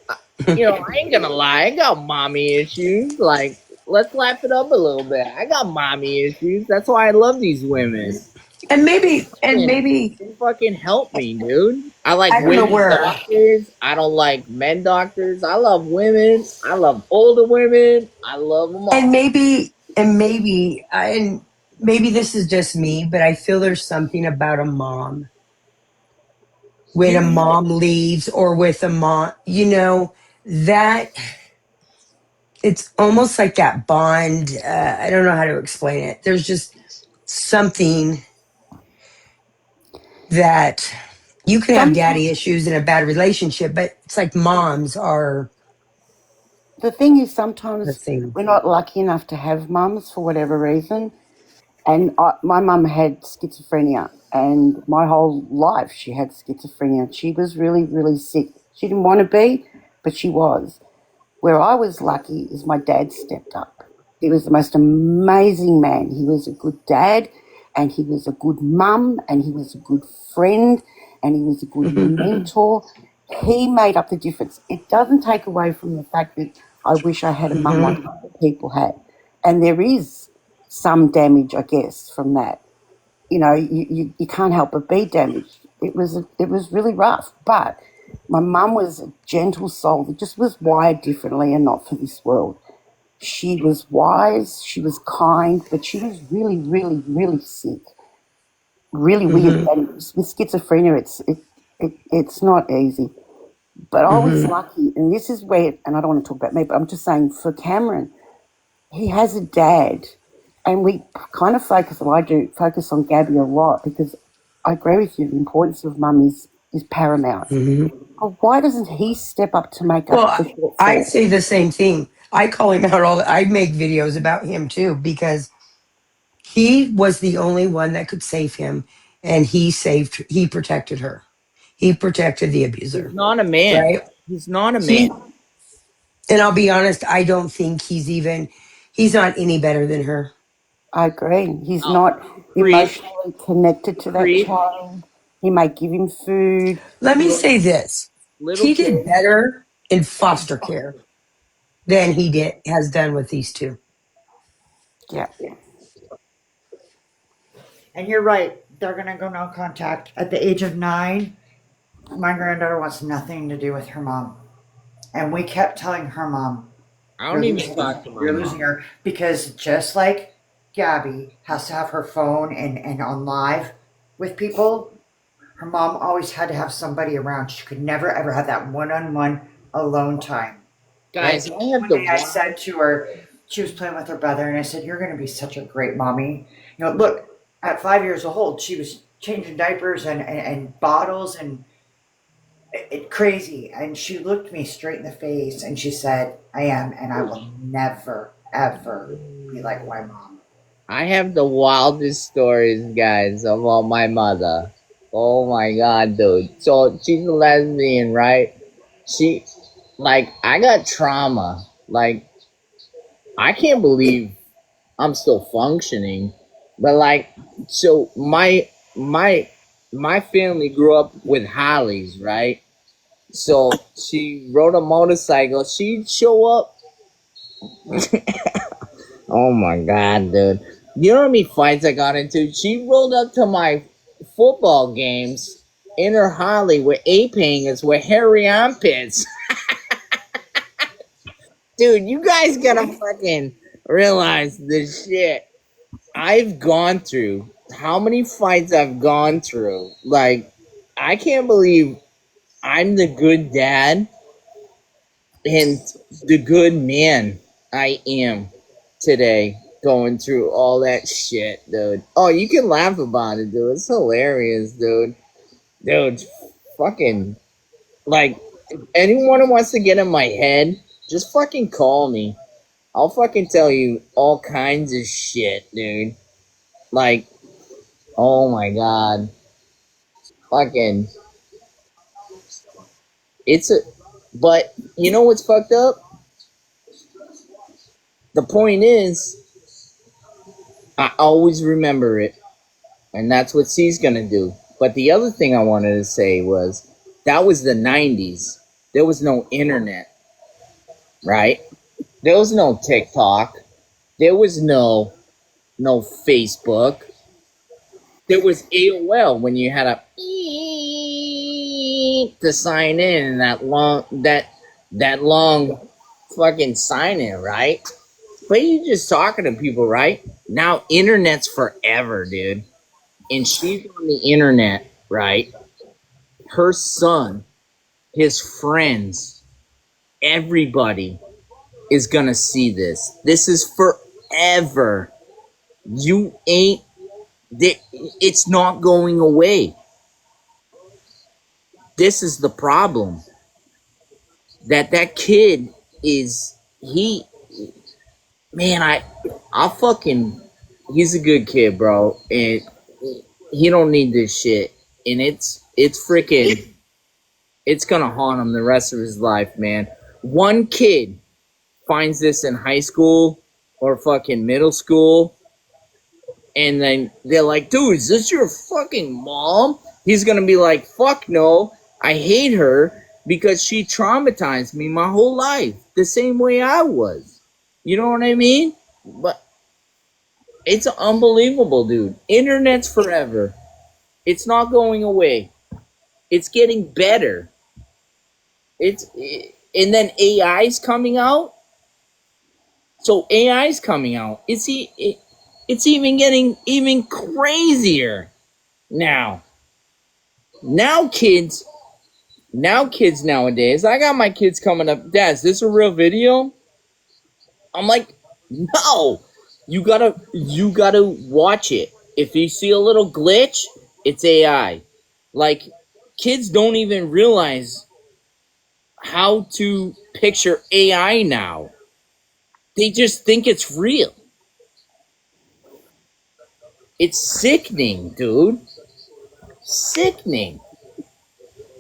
I ain't gonna lie, I got mommy issues. Like, let's laugh it up a little bit. I got mommy issues. That's why I love these women. and They fucking, maybe, they fucking help me, dude. I like I don't know women where, doctors. I don't like men doctors. I love women. I love older women. I love them and all. maybe this is just me, but I feel there's something about a mom when a You, mom leaves or with a mom, that it's almost like that bond. I don't know how to explain it. There's just something that you can have Sometimes daddy issues in a bad relationship, but it's like moms are the thing is, the sometimes thing. we're not lucky enough to have mums for whatever reason. And my mum had schizophrenia, and my whole life she had schizophrenia. She was really, really sick. She didn't want to be, but she was. Where I was lucky is my dad stepped up. He was the most amazing man. He was a good dad, and he was a good mum, and he was a good friend, and he was a good mentor. He made up the difference. It doesn't take away from the fact that I wish I had a mum like other people had. And there is some damage, I guess, from that. You can't help but be damaged. It was really rough, but my mum was a gentle soul that just was wired differently and not for this world. She was wise, she was kind, but she was really, really, really sick, really weird. Hmm. And with schizophrenia, it's not easy. But I was Hmm. lucky, and this is where, and I don't want to talk about me, but I'm just saying for Cameron, he has a dad, and we kind of focus, or I do focus on Gabby a lot because I agree with you. The importance of mum is paramount. Hmm. But why doesn't he step up to make Well, up the I shortfall? say the same thing. I call him out I make videos about him too because he was the only one that could save him, and he protected her. He protected the He's abuser, not a man. right? He's not a man. He And I'll be honest, I don't think he's not any better than her. I agree. He's Oh, not preach, emotionally connected to that preach. child. He may give him food. Let me Little, say this. little He did kid. better in foster care than has done with these two. Yeah, and you're right, they're going to go no contact. At the age of 9, my granddaughter wants nothing to do with her mom. And we kept telling her mom, I don't you're even losing talk her. to my You're losing mom. her. Because just like Gabby has to have her phone and on live with people, her mom always had to have somebody around. She could never ever have that one on one alone time. Right? Guys, I have One the day I wild. said to her, she was playing with her brother, and I said, you're going to be such a great mommy. Look, at 5 years old, she was changing diapers and bottles and crazy. And she looked me straight in the face and she said, I am, and I will never, ever be like my mom. I have the wildest stories, guys, about my mother. Oh my god, dude. So she's a lesbian, right? She, like, I got trauma. Like, I can't believe I'm still functioning. But like, so my family grew up with Harleys, right? So she rode a motorcycle. She'd show up. Oh my god, dude! You know how many fights I got into? She rolled up to my football games in her Harley with ape hangers with hairy armpits. Dude, you guys gotta fucking realize this shit I've gone through. How many fights I've gone through? Like, I can't believe I'm the good dad and the good man I am today going through all that shit, dude. Oh, you can laugh about it, dude. It's hilarious, dude. Dude, fucking like. anyone who wants to get in my head, just fucking call me. I'll fucking tell you all kinds of shit, dude. Like, oh my god. Fucking, it's a, but you know what's fucked up? The point is, I always remember it, and that's what C's gonna do. But the other thing I wanted to say was, that was the 90s. There was no internet, right? There was no TikTok. There was no Facebook. There was AOL when you had a to sign in, and that long fucking sign in, right? But you just talking to people, right? Now internet's forever, dude. And she's on the internet, right? Her son, his friends, everybody is gonna see this. This is forever. You ain't. It's not going away. This is the problem. That kid is he. Man, I fucking. He's a good kid, bro, and he don't need this shit. And it's freaking. It's gonna haunt him the rest of his life, man. One kid finds this in high school or fucking middle school, and then they're like, dude, is this your fucking mom? He's gonna be like, fuck no, I hate her because she traumatized me my whole life the same way I was. You know what I mean? But it's unbelievable, dude. Internet's forever. It's not going away. It's getting better. And then AI's coming out. So AI's coming out. It's even getting even crazier now. Now kids nowadays. I got my kids coming up. Dad, is this a real video? I'm like, no. You gotta watch it. If you see a little glitch, it's AI. Like, kids don't even realize how to picture AI now. They just think it's real. It's sickening, dude. Sickening.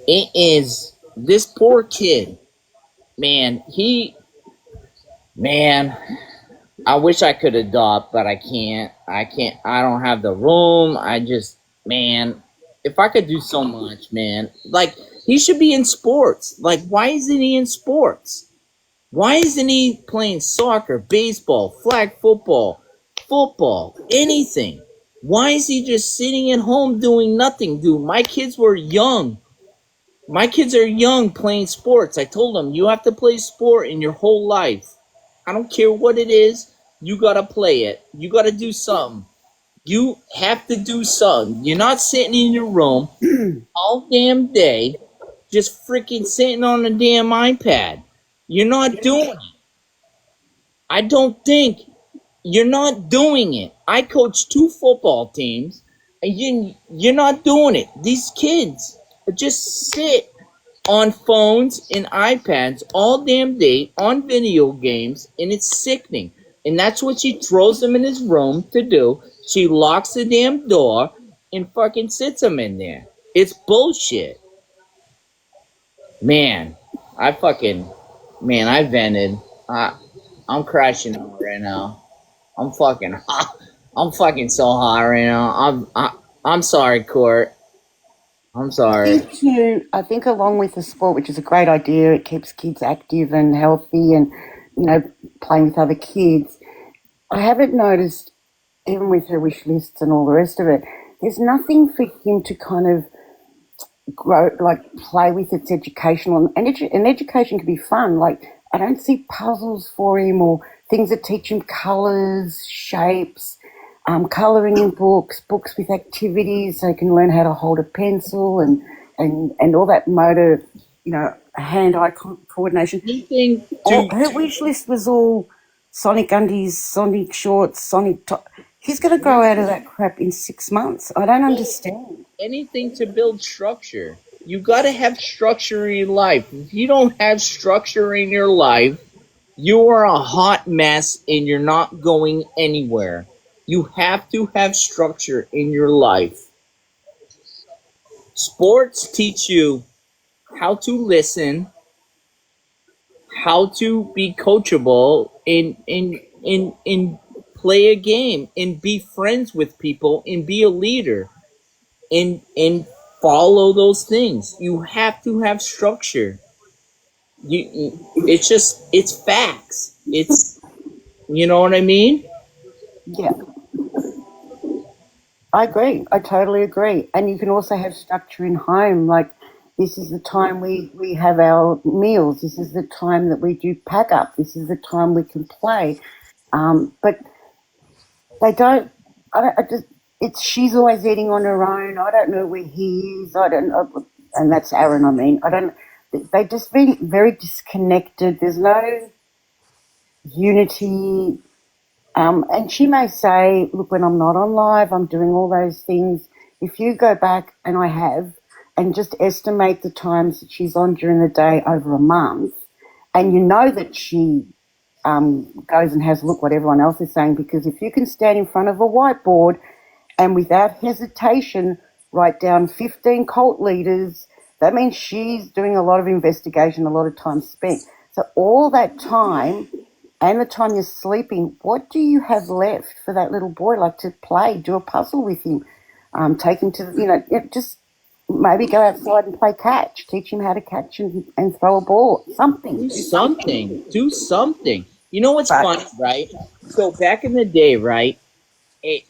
It is. This poor kid, man. Man. I wish I could adopt, but I can't. I can't. I don't have the room. Man. If I could do so much, man. Like, he should be in sports. Like, why isn't he in sports? Why isn't he playing soccer, baseball, flag football, anything? Why is he just sitting at home doing nothing, dude? My kids were young. My kids are young playing sports. I told them, you have to play sport in your whole life. I don't care what it is. You got to play it. You got to do something. You have to do something. You're not sitting in your room all damn day just freaking sitting on a damn iPad. You're not doing it. I don't think you're not doing it. I coach 2 football teams, and you're not doing it. These kids just sit on phones and iPads all damn day on video games, and it's sickening. And that's what she throws them in his room to do. She locks the damn door and fucking sits them in there. It's bullshit. Man, I vented. I'm crashing out right now. I'm fucking hot. I'm fucking so hot right now. I'm sorry, Court. I'm sorry. I think along with the sport, which is a great idea, it keeps kids active and healthy and, playing with other kids. I haven't noticed, even with her wish lists and all the rest of it, there's nothing for him to kind of grow, like play with. It's educational, and education can be fun. Like, I don't see puzzles for him or things that teach him colours, shapes, colouring in books with activities so he can learn how to hold a pencil and all that motor, hand-eye coordination. Anything Her wish list was all Sonic undies, Sonic shorts, Sonic top. He's going to grow out of that crap in 6 months. I don't understand. anything to build structure. You got to have structure in your life. If you don't have structure in your life, you are a hot mess and you're not going anywhere. You have to have structure in your life. Sports teach you how to listen, how to be coachable, and play a game, and be friends with people, and be a leader, and follow those things. You have to have structure. It's just it's facts. It's you know what I mean. Yeah, I agree. I totally agree. And you can also have structure in home. Like, this is the time we have our meals. This is the time that we do pack up. This is the time we can play. But they don't. I just. It's she's always eating on her own. I don't know where he is. I don't know, and that's Aaron. I mean, I don't. They just been very disconnected. There's no unity. And she may say, look, when I'm not on live, I'm doing all those things. If you go back, and I have, and just estimate the times that she's on during the day over a month, and you know that she goes and has a look what everyone else is saying, because if you can stand in front of a whiteboard and without hesitation write down 15 cult leaders, that means she's doing a lot of investigation, a lot of time spent. So all that time and the time you're sleeping, what do you have left for that little boy? Like, to play, do a puzzle with him, take him to, just maybe go outside and play catch, teach him how to catch and throw a ball, something, Do do something. something. Do something. You know what's But funny, right? So back in the day, right?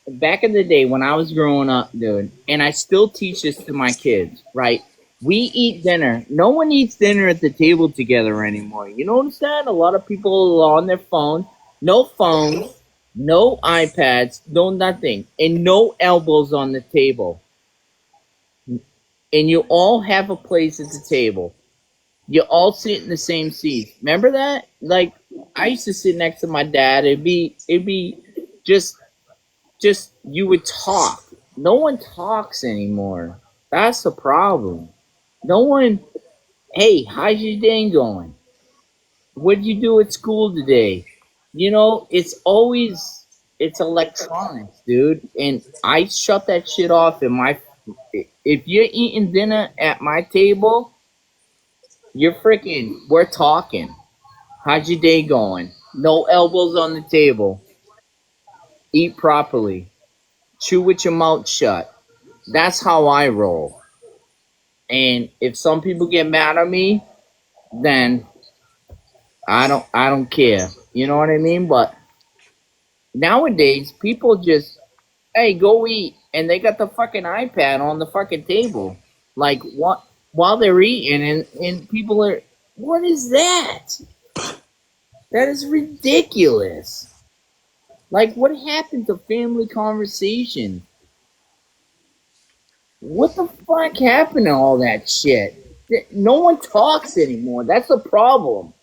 Back in the day when I was growing up, dude, and I still teach this to my kids, right? We eat dinner. No one eats dinner at the table together anymore. You notice that? A lot of people are on their phones, no iPads, no nothing, and no elbows on the table. And you all have a place at the table. You all sit in the same seat. Remember that? Like, I used to sit next to my dad. It'd be just just you would talk. No one talks anymore. That's the problem. No one. Hey, how's your day going? What'd you do at school today? It's always it's electronics, dude. And I shut that shit off. In my if you're eating dinner at my table, you're freaking. We're talking. How's your day going? No elbows on the table. Eat properly. Chew with your mouth shut. That's how I roll. And if some people get mad at me, then I don't care. You know what I mean? But nowadays people just hey go eat and they got the fucking iPad on the fucking table. Like what while they're eating and people are what is that? That is ridiculous. Like what happened to family conversation? What the fuck happened to all that shit? No one talks anymore. That's the problem.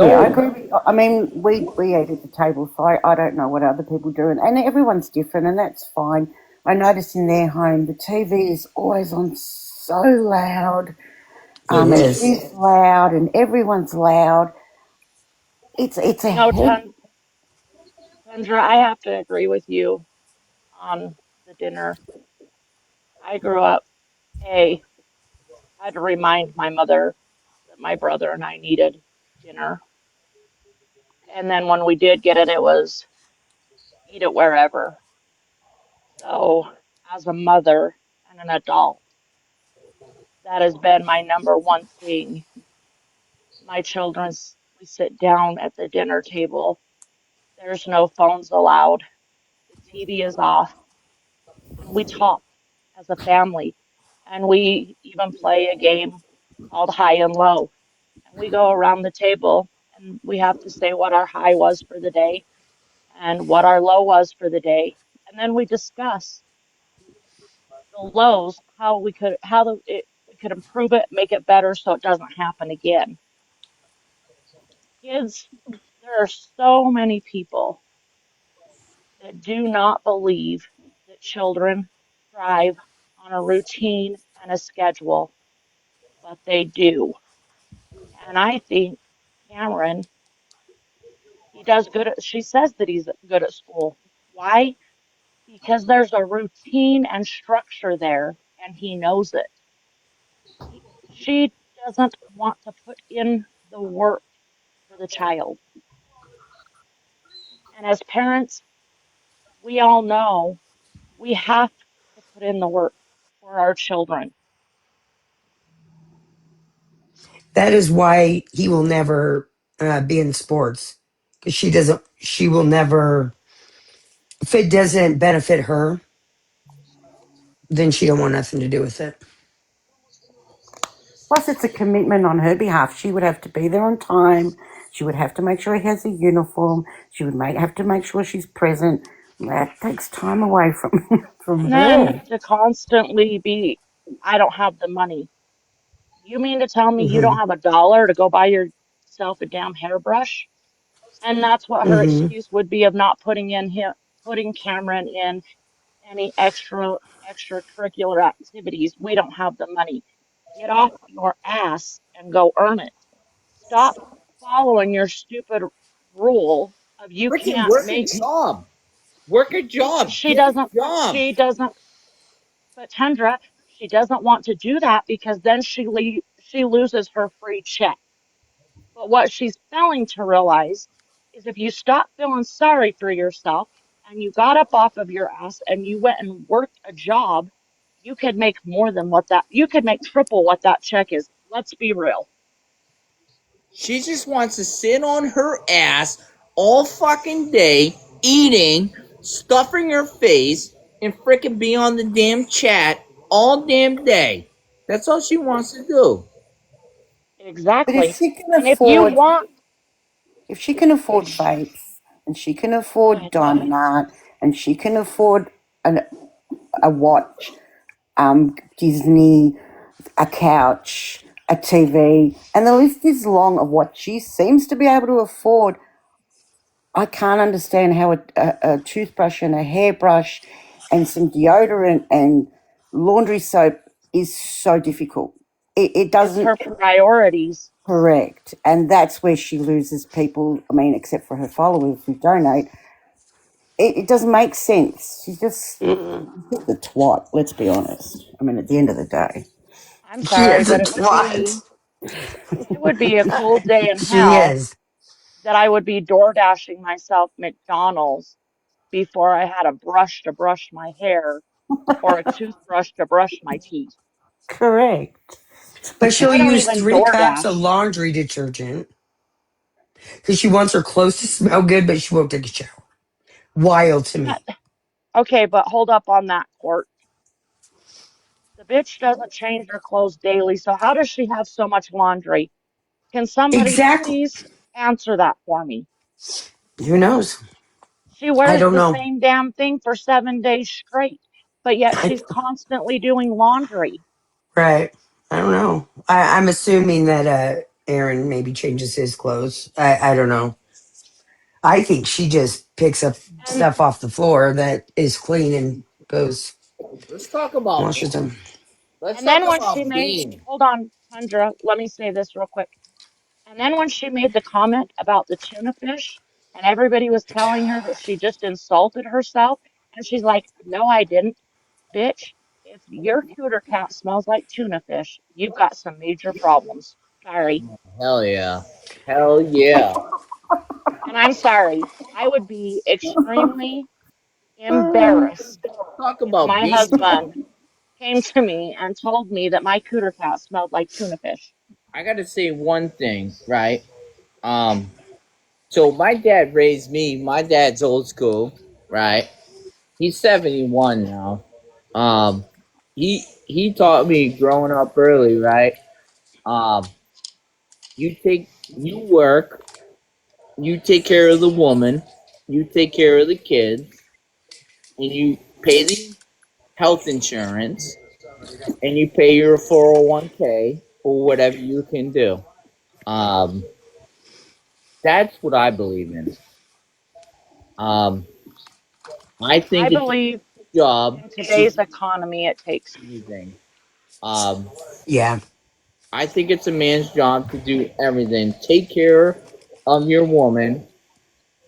Yeah, I No. agree. I mean, we eat at the table, so I don't know what other people do, and everyone's different, and that's fine. I notice in their home the TV is always on so loud. It And is. she's loud, and everyone's loud. It's a You know, head. Tundra, I have to agree with you on the dinner. I grew up, I had to remind my mother that my brother and I needed dinner. And then when we did get it, it was eat it wherever. So, as a mother and an adult, that has been my number one thing. My children's, we sit down at the dinner table. There's no phones allowed. The TV is off, and we talk as a family. And we even play a game called High and Low. And we go around the table and we have to say what our high was for the day and what our low was for the day. And then we discuss the lows, how we could we could improve it, make it better so it doesn't happen again. Kids, there are so many people that do not believe that children drive on a routine and a schedule, but they do. And I think Cameron, he does good at, she says that he's good at school. Why? Because there's a routine and structure there, and he knows it. She doesn't want to put in the work for the child. And as parents, we all know we have to put in the work for our children. That is why he will never be in sports, because she doesn't. She will never. If it doesn't benefit her, then she don't want nothing to do with it. Plus, it's a commitment on her behalf. She would have to be there on time. She would have to make sure he has a uniform. She would have to make sure she's present. That takes time away from from And her. then to constantly be, I don't have the money. You mean to tell me you Hmm. don't have $1 to go buy yourself a damn hairbrush? And that's what her Hmm. excuse would be of not putting Cameron in any extracurricular activities. We don't have the money. Get off your ass and go earn it. Stop following your stupid rule of you Freaking can't work a make job. Work a because job. Get a job. but Tundra, she doesn't want to do that because then she loses her free check. But what she's failing to realize is if you stop feeling sorry for yourself and you got up off of your ass and you went and worked a job, you could make more than you could make triple what that check is. Let's be real. She just wants to sit on her ass all fucking day, eating, stuffing her face, and freaking be on the damn chat all damn day. That's all she wants to do. But if Exactly. she can And if you afford, want, if she can afford vapes, and she can go afford ahead. diamond art, and she can afford a watch, Disney, a couch, a TV, and the list is long of what she seems to be able to afford. I can't understand how a toothbrush and a hairbrush and some deodorant and laundry soap is so difficult. It It's doesn't her priorities. correct. And that's where she loses people. I mean, except for her followers who donate. It doesn't make sense. She's just Mm-mm. the twat, let's be honest. I mean, at the end of the day. I'm She sorry, is a but twat. it would be a cold day in She hell is. that I would be door dashing myself McDonald's before I had a brush to brush my hair or a toothbrush to brush my teeth. Correct. But she'll I don't use even 3 cups of DoorDash. laundry detergent because she wants her clothes to smell good, but she won't take a shower. Wild to And that, me. okay, but hold up on that, Court. The bitch doesn't change her clothes daily, so how does she have so much laundry? Can somebody Exactly. please answer that for me? Who knows? She I wears don't the know. same damn thing for 7 days straight, but yet I, she's constantly doing laundry. right. I don't know. I'm assuming that Aaron maybe changes his clothes. I don't know. I think she just picks up And stuff off the floor that is clean and goes Let's talk about washes them. let's and talk then when she about made, Bean. hold on, Tundra, let me say this real quick. And then when she made the comment about the tuna fish, and everybody was telling her that she just insulted herself, and she's like, "No, I didn't, bitch. If your cooter cat smells like tuna fish, you've got some major problems. Sorry." Hell yeah. Hell yeah. And I'm sorry. I would be extremely embarrassed Talk if about my Bean. husband came to me and told me that my cooter cat smelled like tuna fish. I gotta say one thing, right? Um, so my dad raised me. My dad's old school, right? He's 71 now. Um, he taught me growing up early, right? Um, you work, you take care of the woman, you take care of the kids, and you pay the health insurance, and you pay your 401k or whatever you can do. Um, that's what I believe in. Um, I I think it's believe. job In to today's economy, it takes two. anything. Um, Yeah. I think it's a man's job to do everything. Take care of your woman.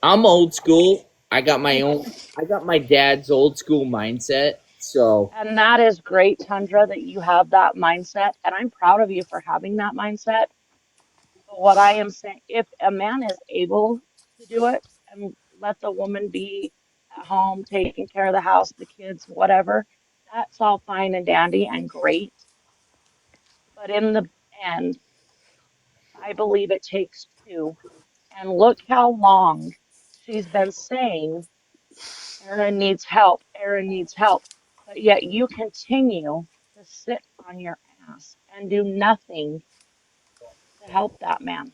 I'm old school. I got my And own. I got my dad's old school mindset. So, and that is great, Tundra, that you have that mindset. And I'm proud of you for having that mindset. But what I am saying, if a man is able to do it and let the woman be at home, taking care of the house, the kids, whatever, that's all fine and dandy and great. But in the end, I believe it takes two. And look how long she's been saying, Aaron needs help, Aaron needs help. But yet you continue to sit on your ass and do nothing to help that man.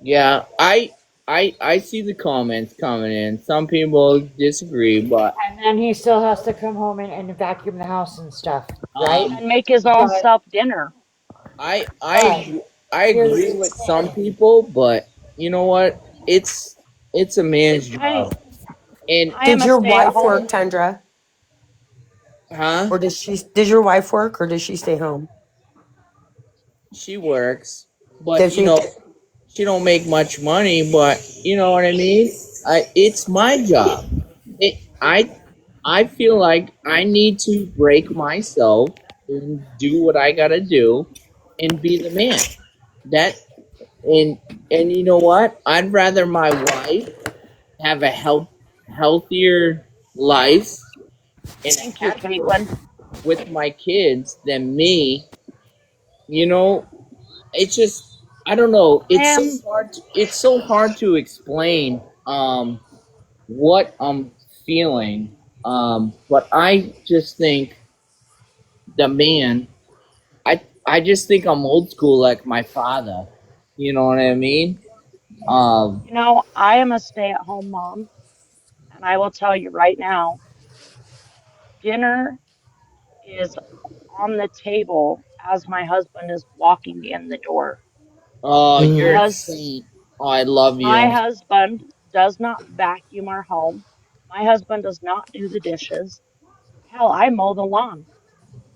yeah, I see the comments coming in. Some people disagree, but And then he still has to come home and vacuum the house and stuff, right? um, And make his own But self dinner. I but I I here's agree with some people, but you know what? It's a man's I job. And I am Did a your wife work, stay-at-home. Tundra? huh? Or does your wife work or does she stay home? She works, but Does you she? know, she don't make much money, but you know what I mean? It's my job. It I feel like I need to break myself and do what I gotta do and be the man. That and and you know what? I'd rather my wife have a healthier life and Thank a you, happy Caitlin. with my kids than me. You know, it's just I don't know. I am, It's so hard to explain what I'm feeling. But I just think the man. I just think I'm old school like my father. You know what I mean? Um, I am a stay-at-home mom, and I will tell you right now, dinner is on the table as my husband is walking in the door. oh, My you're a Mm. hus saint. Oh, I love my you. husband does not vacuum our home. My husband does not do the dishes. Hell, I mow the lawn.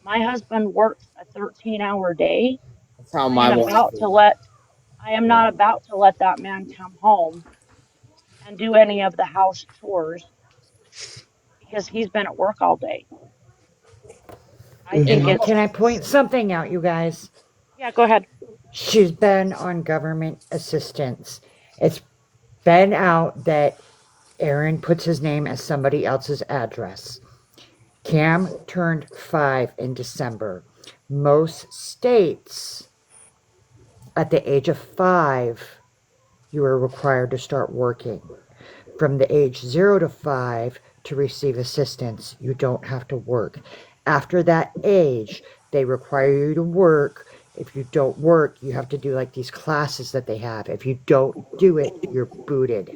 My husband works a 13-hour day. That's how I my am wife about to is. let I am Yeah. not about to let that man come home and do any of the house chores because he's been at work all day. I think Hmm. And it's, can I point something out, you guys? yeah, go ahead. She's been on government assistance. It's been out that Aaron puts his name as somebody else's address. Cam turned 5 in December. Most states, at the age of 5, you are required to start working. From the age 0 to 5, to receive assistance, you don't have to work. After that age, they require you to work. If you don't work, you have to do like these classes that they have. If you don't do it, you're booted.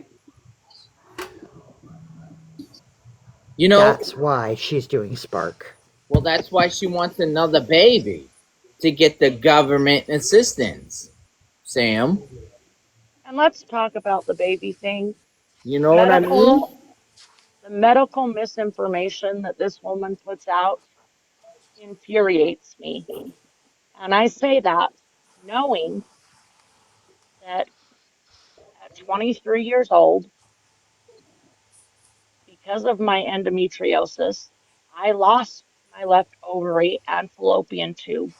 you know, That's why she's doing Spark. well, that's why she wants another baby to get the government assistance. Sam, And let's talk about the baby thing. you The know what I mean? medical, the medical misinformation that this woman puts out infuriates me. And I say that knowing that at 23 years old, because of my endometriosis, I lost my left ovary and fallopian tube,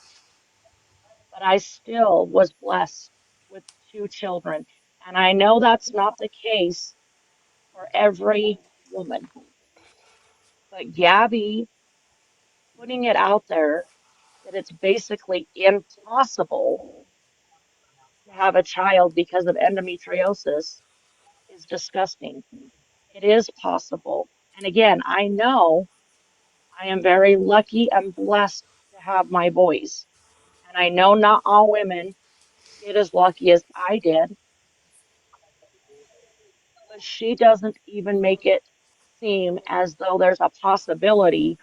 but I still was blessed with two children. And I know that's not the case for every woman, but Gabby putting it out there that it's basically impossible to have a child because of endometriosis is disgusting. It is possible. And again, I know I am very lucky and blessed to have my boys. And I know not all women get as lucky as I did, but she doesn't even make it seem as though there's a possibility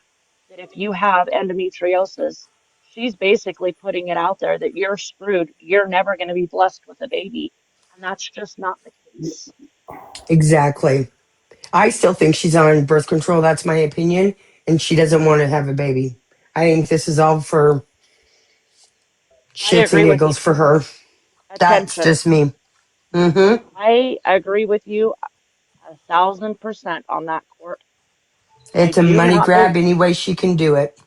that if you have endometriosis, she's basically putting it out there that you're screwed. You're never going to be blessed with a baby. And that's just not the case. Exactly. I still think she's on birth control. That's my opinion. And she doesn't want to have a baby. I think this is all for I shits and agree with you. giggles for her. That's Attention. just me. Mm-hmm. I agree with you 1,000% on that court. I It's a do money not grab believe any way she can do it.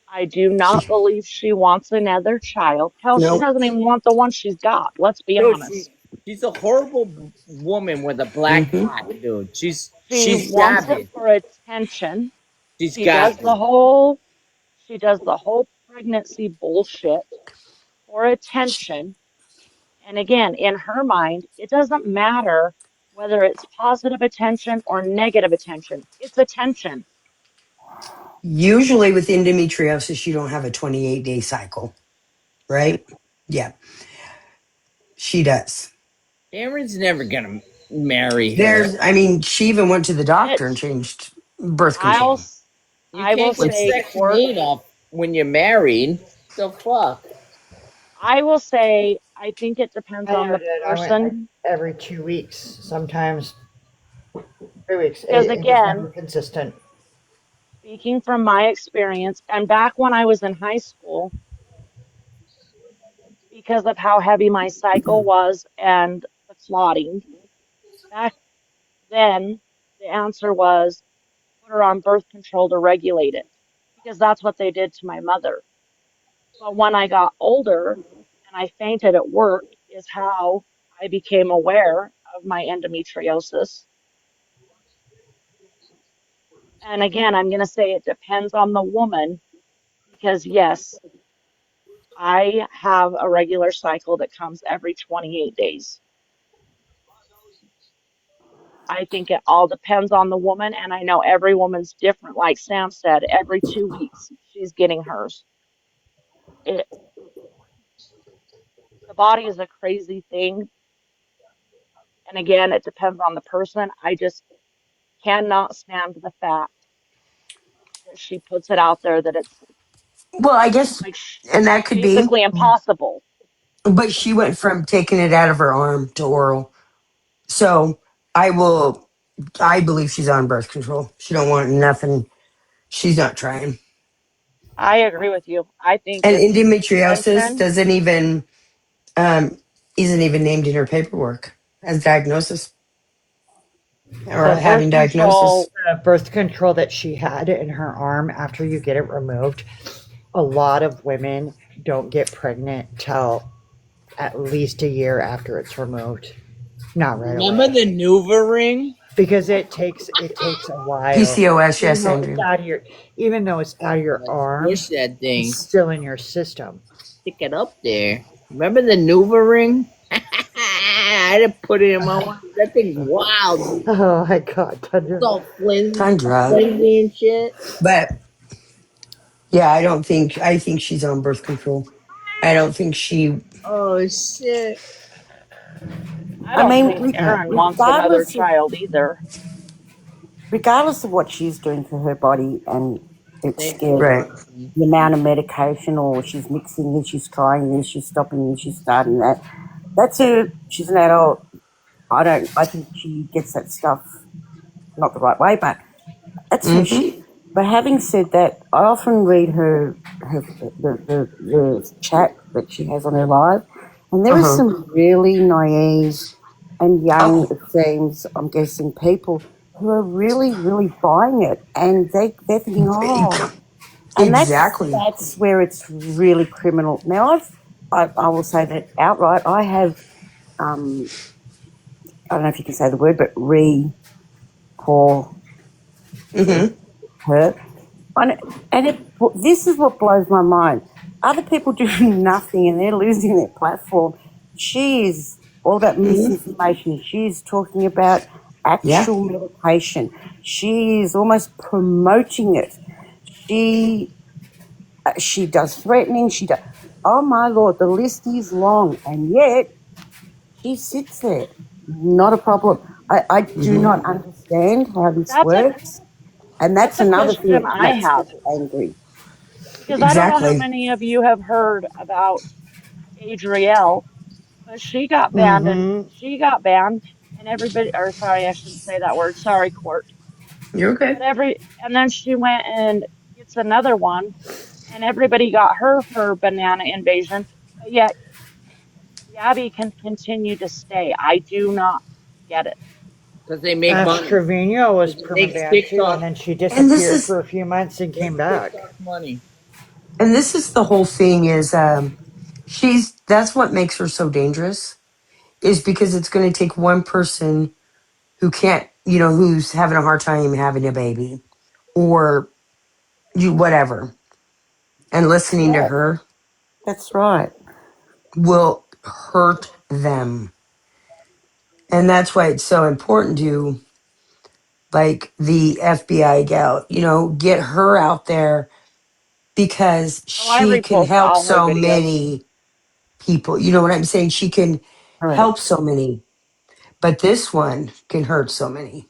I do She, not believe she wants another child. Hell, she nope. doesn't even want the one she's got. Let's be Dude, honest. she's a horrible woman with a black Mm-hmm. eye, dude. She She's wants it savage. for attention. She's She does got the whole she does the whole pregnancy bullshit for attention. And again, in her mind, it doesn't matter whether it's positive attention or negative attention. It's attention. Usually with endometriosis, you don't have a 28-day cycle, right? Yeah, she does. Aaron's never gonna marry her. I mean, she even went to the doctor and It changed birth I'll control. s- You I will can't get With say Section court 8 off when you're married. The fuck? I will say I think it depends I on never the did. I went like person every 2 weeks, sometimes 3 weeks. because It was never again, consistent. speaking from my experience and back when I was in high school, because of how heavy my cycle was and the clotting, back then the answer was put her on birth control to regulate it because that's what they did to my mother. But when I got older and I fainted at work, is how I became aware of my endometriosis. And again, I'm going to say it depends on the woman because, yes, I have a regular cycle that comes every 28 days. I think it all depends on the woman, and I know every woman's different. Like Sam said, every 2 weeks she's getting hers. It, the body is a crazy thing, and again, it depends on the person. I just cannot stand the fact that she puts it out there that it's well, I guess, like and that could be, basically impossible. but she went from taking it out of her arm to oral. So I will, I believe she's on birth control. She don't want nothing. She's not trying. I agree with you. I think And it's endometriosis attention. doesn't even, um, isn't even named in her paperwork as diagnosis or The having diagnosis. birth control that she had in her arm after you get it removed, a lot of women don't get pregnant till at least a year after it's removed. Not right Remember away. the Nuva ring? Because it takes a while. PCOS, Even yes, though it's Andrew. out of your even though it's out of your arm, Push that it's thing. still in your system. Stick it up there. Remember the Nuva ring? I didn't put it in my one. That thing's wild, dude. Oh my god, It's Thunder. all Tundra. flimsy and shit. But yeah, I think she's on birth control. I don't think she, Oh shit. I I don't mean, think Erin wants another child either. regardless of what she's doing to her body, and it's Thank you, scary, right. Darcy. the amount of medication, or she's mixing this, she's trying this, she's stopping this, she's starting that. That's her. She's an adult. I think she gets that stuff not the right way, but that's her Mm-hmm. shit. But having said that, I often read the chat that she has on her live, and there are Uh-huh. some really naive and young, Oh, it seems, I'm guessing, people who are really, really buying it, and they're thinking, oh, and exactly. that's where it's really criminal. Now, I will say that outright. I have, I don't know if you can say the word, but poor Mm-hmm. her. This is what blows my mind. Other people do nothing and they're losing their platform. She is all about Mm-hmm. misinformation. She is talking about Yeah. actual medication. She is almost promoting it. She she does threatening. She does. Oh my lord, the list is long, and yet she sits there. Not a problem. I do Mm-hmm. not understand how this That's a works, and that's that's a another thing question that I makes have people angry. because I don't know how Exactly. many of you have heard about Adrielle, but she got banned and Mm-hmm. she got banned. and everybody, or sorry, I shouldn't say that word. Sorry, court. You're okay. And then she went and gets another one, and everybody got her banana invasion. But yet Gabby can continue to stay. I do not get it. Because they make Ash money. Trevino was Because it makes permabanned too, and TikTok then she And this disappeared is for a few months and came makes back. TikTok money. and this is the whole thing is that's what makes her so dangerous is because it's going to take one person who can't, who's having a hard time having a baby or you whatever and That's listening to right. her That's right. will hurt them. And that's why it's so important to like the FBI gal, get her out there because Oh, I she can repost help all her so videos. many people. You know what I'm saying? She can help Correct. so many, but this one can hurt so many.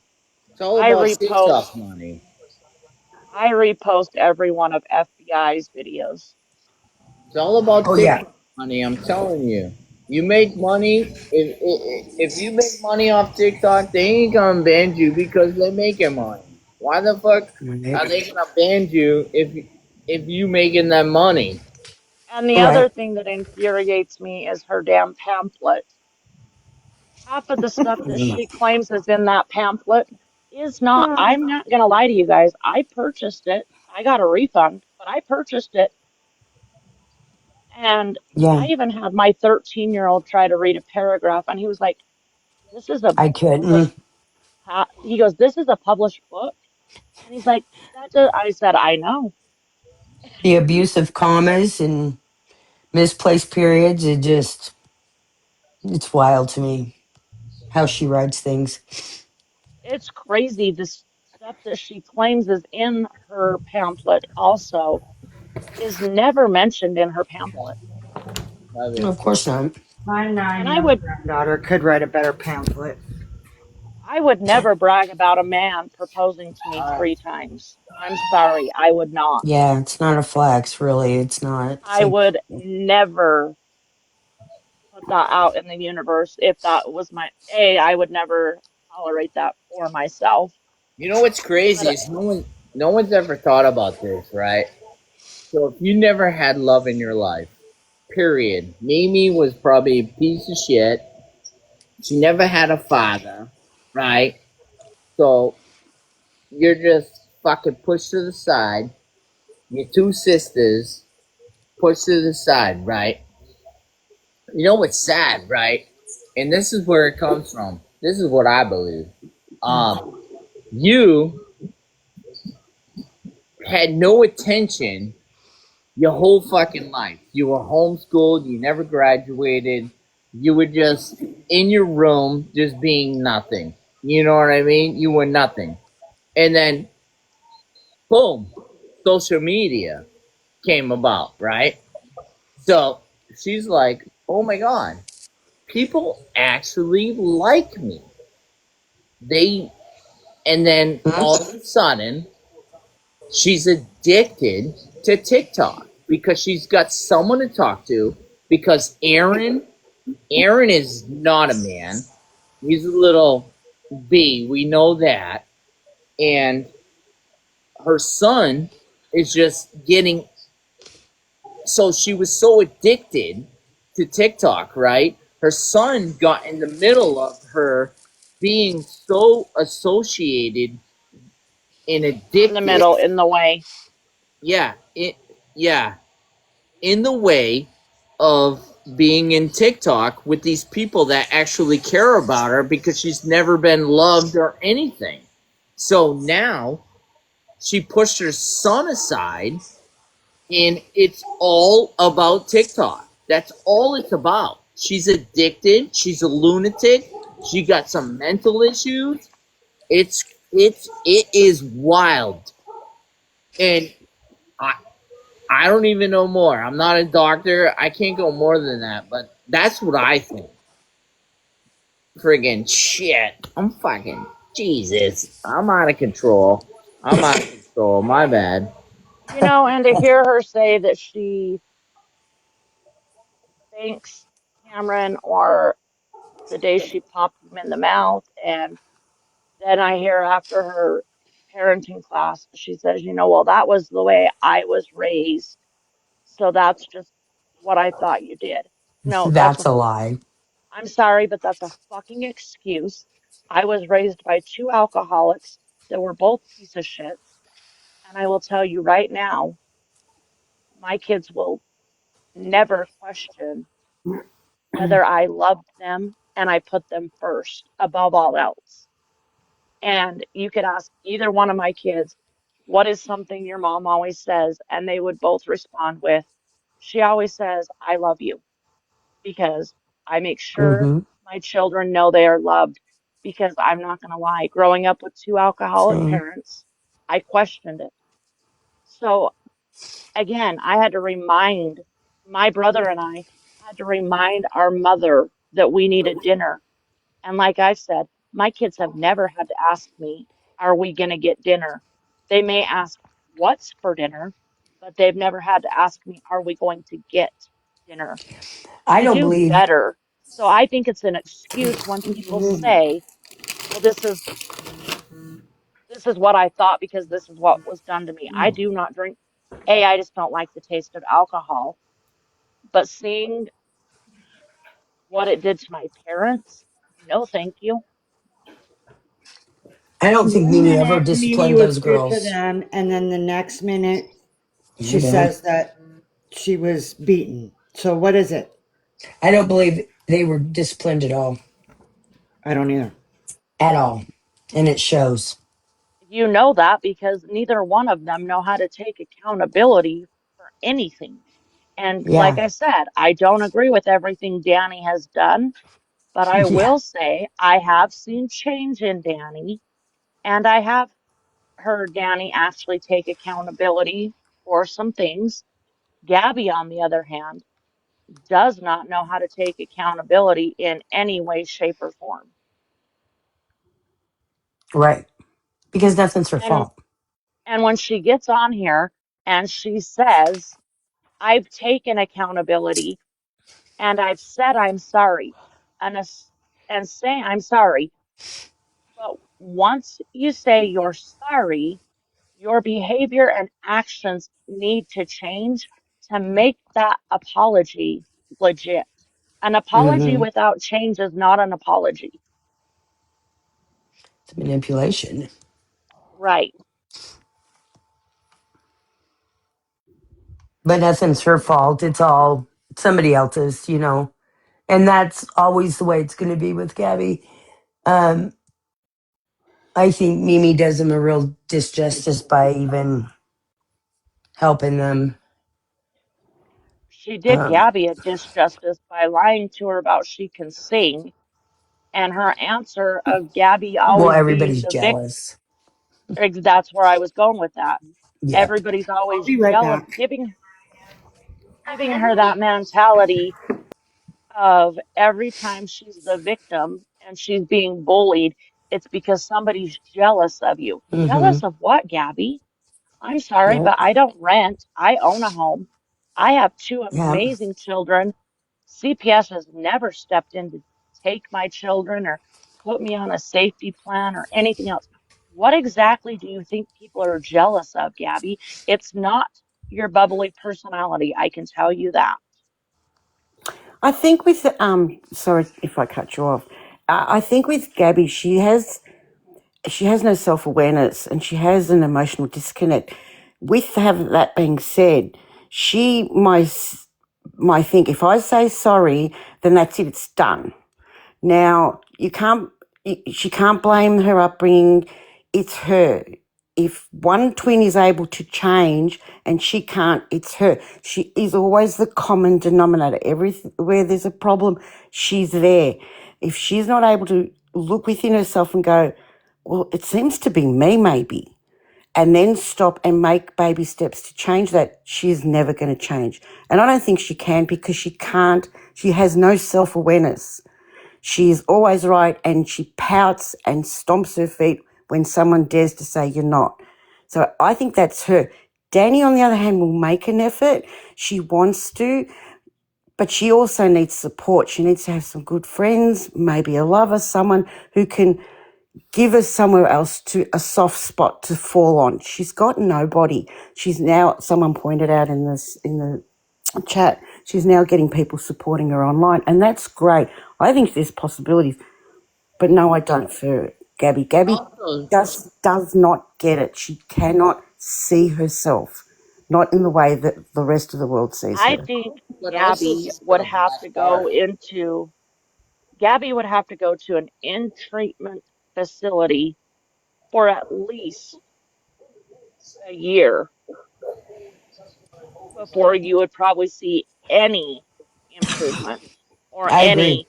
It's all I about TikTok repost money. I repost every one of FBI's videos. It's all about Oh yeah. TikTok money. I'm telling you. You make money. If you make money off TikTok, they ain't gonna ban you because they're making money. Why the fuck Right. are they gonna ban you if you making that money? And the Right. other thing that infuriates me is her damn pamphlet. Half of the stuff that Mhm. she claims is in that pamphlet is not. I'm not going to lie to you guys. I purchased it. I got a refund, but I purchased it. And Yeah, I even had my 13-year-old try to read a paragraph, and he was like, "This is a," I he's like, couldn't. he goes, "This is a published book." And he's like, I said, "I know." The abuse of commas and misplaced periods, it's wild to me how she writes things. It's crazy. This stuff that she claims is in her pamphlet also is never mentioned in her pamphlet. Love No, it. of course not. My And 9 year old granddaughter could write a better pamphlet. I would never brag about a man proposing to me Uh, 3 times. I'm sorry, I would not. Yeah, it's not a flex, really. It's not. It's I like, would never put that out in the universe if that was I would never tolerate that for myself. you know what's crazy But is no one's ever thought about this, right? So if you never had love in your life, period. Mimi was probably a piece of shit. She never had a father, right? So you're just fucking pushed to the side. Your two sisters pushed to the side, right? You know what's sad, right? And this is where it comes from. This is what I believe. You had no attention your whole fucking life. You were homeschooled. You never graduated. You were just in your room, just being nothing. You know what I mean? You were nothing. And then, boom, social media came about, right? So she's like, oh my God, people actually like me. They, and then mm, all of a sudden, she's addicted to TikTok because she's got someone to talk to. Because Aaron is not a man. He's a little B. We know that. And her son is just getting. So she was so addicted to TikTok, right? Her son got in the middle of her being so associated and not in the addicted. middle, in the way. Yeah, yeah, in the way of being in TikTok with these people that actually care about her because she's never been loved or anything. So now she pushed her son aside and it's all about TikTok. That's all it's about. She's addicted, she's a lunatic, she got some mental issues. It is wild. And I I don't even know more. I'm not a doctor. I can't go more than that, but that's what I think. Friggin' shit. I'm fucking Jesus. I'm out of control. I'm out of control. My bad. And to hear her say that she thanks Cameron or the day she popped him in the mouth. And then I hear after her parenting class, she says, well, that was the way I was raised. So that's just what I thought you did. No, That's a lie. I'm sorry, but that's a fucking excuse. I was raised by two alcoholics that were both piece of shits. And I will tell you right now, my kids will never question whether I loved them and I put them first above all else. And you could ask either one of my kids, what is something your mom always says? And they would both respond with, she always says, I love you, because I make sure Mm-hmm. my children know they are loved. Because I'm not going to lie, growing up with two alcoholic Same. parents, I questioned it. So again, I had to remind my brother and I had to remind our mother that we needed dinner. And like I said, my kids have never had to ask me, are we going to get dinner? They may ask, what's for dinner? But they've never had to ask me, are we going to get dinner? I We don't do believe. better. So I think it's an excuse when people say, well, this is what I thought because this is what was done to me. I do not drink. I just don't like the taste of alcohol. But seeing what it did to my parents, no, thank you. I don't think One Mimi ever minute Mimi disciplined was those good to girls. them, and then the next minute I she don't. says that she was beaten. So what is it? I don't believe they were disciplined at all. I don't either. At all. And it shows. You know that because neither one of them know how to take accountability for anything. And like Yeah. I said, I don't agree with everything Danny has done, but I Yeah. will say I have seen change in Danny, and I have heard Danny actually take accountability for some things. Gabby, on the other hand, does not know how to take accountability in any way, shape, or form. Right. Because nothing's her And fault. and when she gets on here and she says, I've taken accountability and I've said I'm sorry, and and saying I'm sorry, but once you say you're sorry, your behavior and actions need to change to make that apology legit. An apology Mm-hmm. without change is not an apology. It's manipulation. Right. But nothing's her fault. It's all somebody else's, And that's always the way it's going to be with Gabby. Um, I think Mimi does them a real disjustice by even helping them. She did Um, Gabby a disjustice by lying to her about she can sing, and her answer of Gabby well, always being everybody's the victim. jealous. That's where I was going with that. Yep. Everybody's I'll always be right jealous, back. giving her that mentality of every time she's the victim and she's being bullied, it's because somebody's jealous of you. Mm-hmm. Jealous of what, Gabby? I'm sorry, Yep. but I don't rent. I own a home. I have two Yep. amazing children. CPS has never stepped in to take my children or put me on a safety plan or anything else. What exactly do you think people are jealous of, Gabby? It's not your bubbly personality. I can tell you that. I think with sorry if I cut you off. I think with Gabby, she has no self awareness and she has an emotional disconnect. With that being said, she might think if I say sorry, then that's it, it's done. Now, she can't blame her upbringing. It's her. If one twin is able to change and she can't, it's her. She is always the common denominator. Everywhere there's a problem, she's there. If she's not able to look within herself and go, well, it seems to be me maybe, and then stop and make baby steps to change that, she's never going to change. And I don't think she can because she can't, she has no self-awareness. She is always right and she pouts and stomps her feet when someone dares to say you're not. So I think that's her. Danny, on the other hand, will make an effort. She wants to, but she also needs support. She needs to have some good friends, maybe a lover, someone who can give her somewhere else, to a soft spot to fall on. She's got nobody. She's now, someone pointed out in the chat, she's now getting people supporting her online, and that's great. I think there's possibilities, but no, I don't for Gabby. Gabby Also, just does not get it. She cannot see herself, not in the way that the rest of the world sees I her. think but also Gabby she's got would a have black to go heart. into Gabby would have to go to an in-treatment facility for at least a year before you would probably see any improvement or I agree. any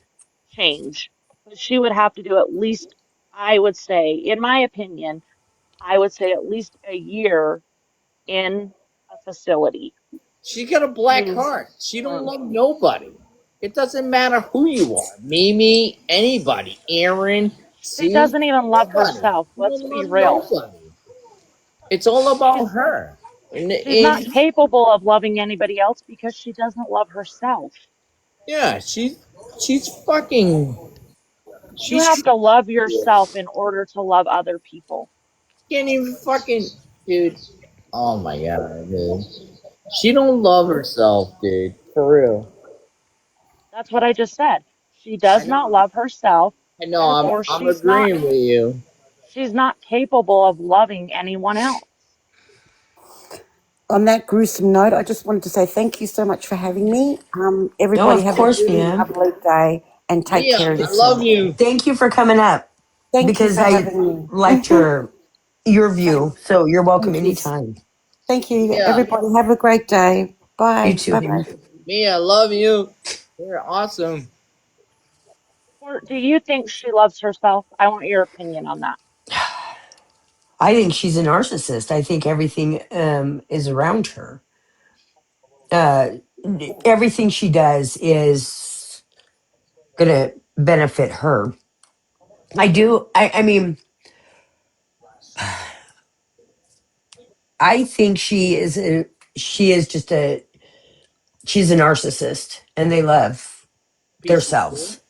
change. But she would have to do at least, I would say, in my opinion, I would say at least a year in a facility She got a black to heart. She don't learn. love nobody. It doesn't matter who you are. Mimi, anybody. Aaron, She see? doesn't even love Nobody. herself, She let's don't be love real. nobody. It's all about She's her. she's not capable of loving anybody else because she doesn't love herself. Yeah, she's fucking You she's have to love yourself in order to love other people. can't even fucking dude. Oh my god, dude. She don't love herself, dude. For real. That's what I just said. She I does not know. love herself, I know. therefore I'm agreeing with you. she's not capable of loving anyone else. On that gruesome note, I just wanted to say thank you so much for having me. No, Everybody of have a course, really man. lovely day and take Mia, care of I love yourself. you. Thank you for coming up Thank you because for I having liked me. your view. So you're welcome Thank you. anytime. Thank you. Mia, Everybody have a great day. You Bye. too, Bye honey. bye. Mia, I love you. You're awesome. Or do you think she loves herself? I want your opinion on that. I think she's a narcissist. I think everything is around her. Uh, Everything she does is going to benefit her. I do. I mean, I think she is just she's a narcissist and they love Piece of themselves. shit.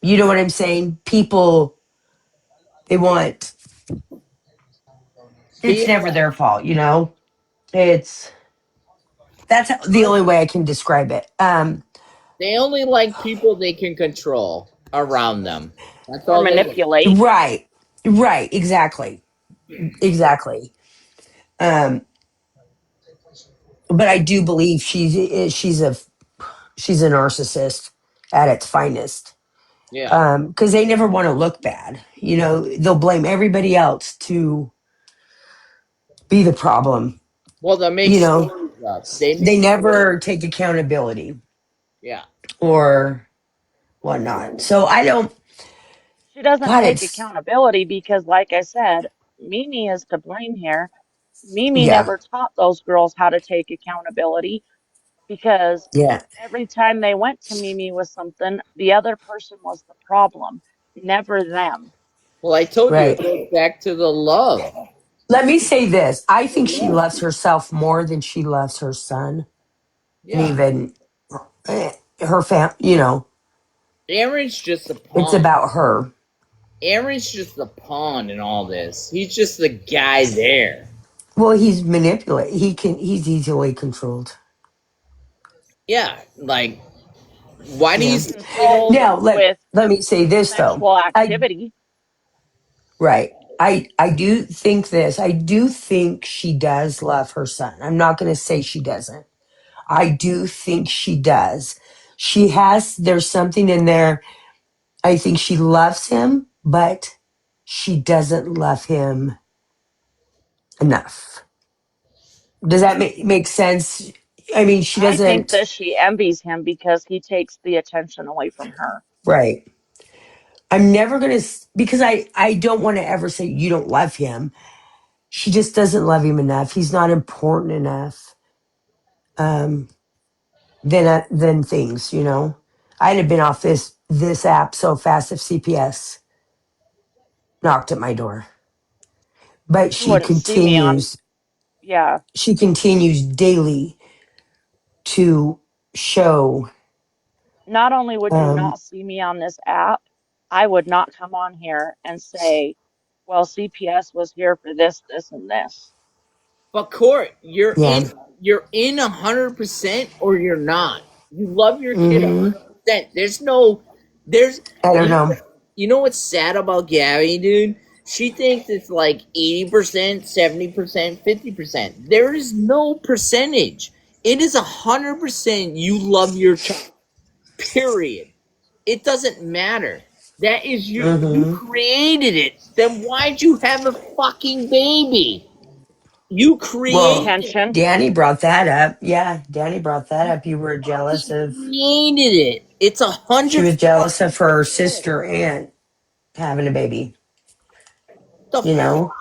You know what I'm saying? People, they want, it's Mia, never their fault, you know? It's, that's the only way I can describe it. they only like people they can control around them. That's Or all they like. manipulate. Right. Right. Exactly. Exactly. Um, but I do believe she's a narcissist at its finest. Yeah. Because they never want to look bad. You know, they'll blame everybody else to be the problem. Well, they make You know, stories up. They they make stories. never take accountability Yeah. or whatnot. So I don't, She doesn't God, take it's, accountability because, like I said, Mimi is to blame here. Mimi yeah, never taught those girls how to take accountability because yeah, every time they went to Mimi with something, the other person was the problem, never them. Well, I told you it right. goes back to the love. Let me say this. I The think she love. loves herself more than she loves her son and Yeah. even her you know, Aaron's just a it's pawn. about her. Aaron's just a pawn in all this. He's just the guy there. Well, he's manipulate. He's easily controlled. Yeah. Like, why do you Yeah. say that? Controlled Now, with let me say this though. sexual I activity. Right. I do think this. I do think she does love her son. I'm not going to say she doesn't. I do think she does. There's something in there. I think she loves him, but she doesn't love him enough. Does that make sense? I mean, she I think doesn't, that she envies him because he takes the attention away from her. right. I'm never going to, because I don't want to ever say you don't love him. She just doesn't love him enough. He's not important enough. Um, than things, you know. I'd have been off this app so fast if CPS knocked at my door. But You wouldn't see me on, yeah. she continues daily to show. not only would you Um, not see me on this app, I would not come on here and say, well, CPS was here for this, this, and this. But Court, yeah. you're in 100% or you're not. You love your kid Hmm. 100%. There's no there's I don't you know. you know what's sad about Gabby, dude? She thinks it's like 80%, 70%, 50%. There is no percentage. It is 100% you love your child. Period. It doesn't matter. That is you Hmm. created it. Then why'd you have a fucking baby? You Well, created Intention. Danny brought that up. Yeah, Danny brought that up. You were jealous of. created it. It's a She hundred was jealous fucking of her percent. sister aunt having a baby. The You fuck? know.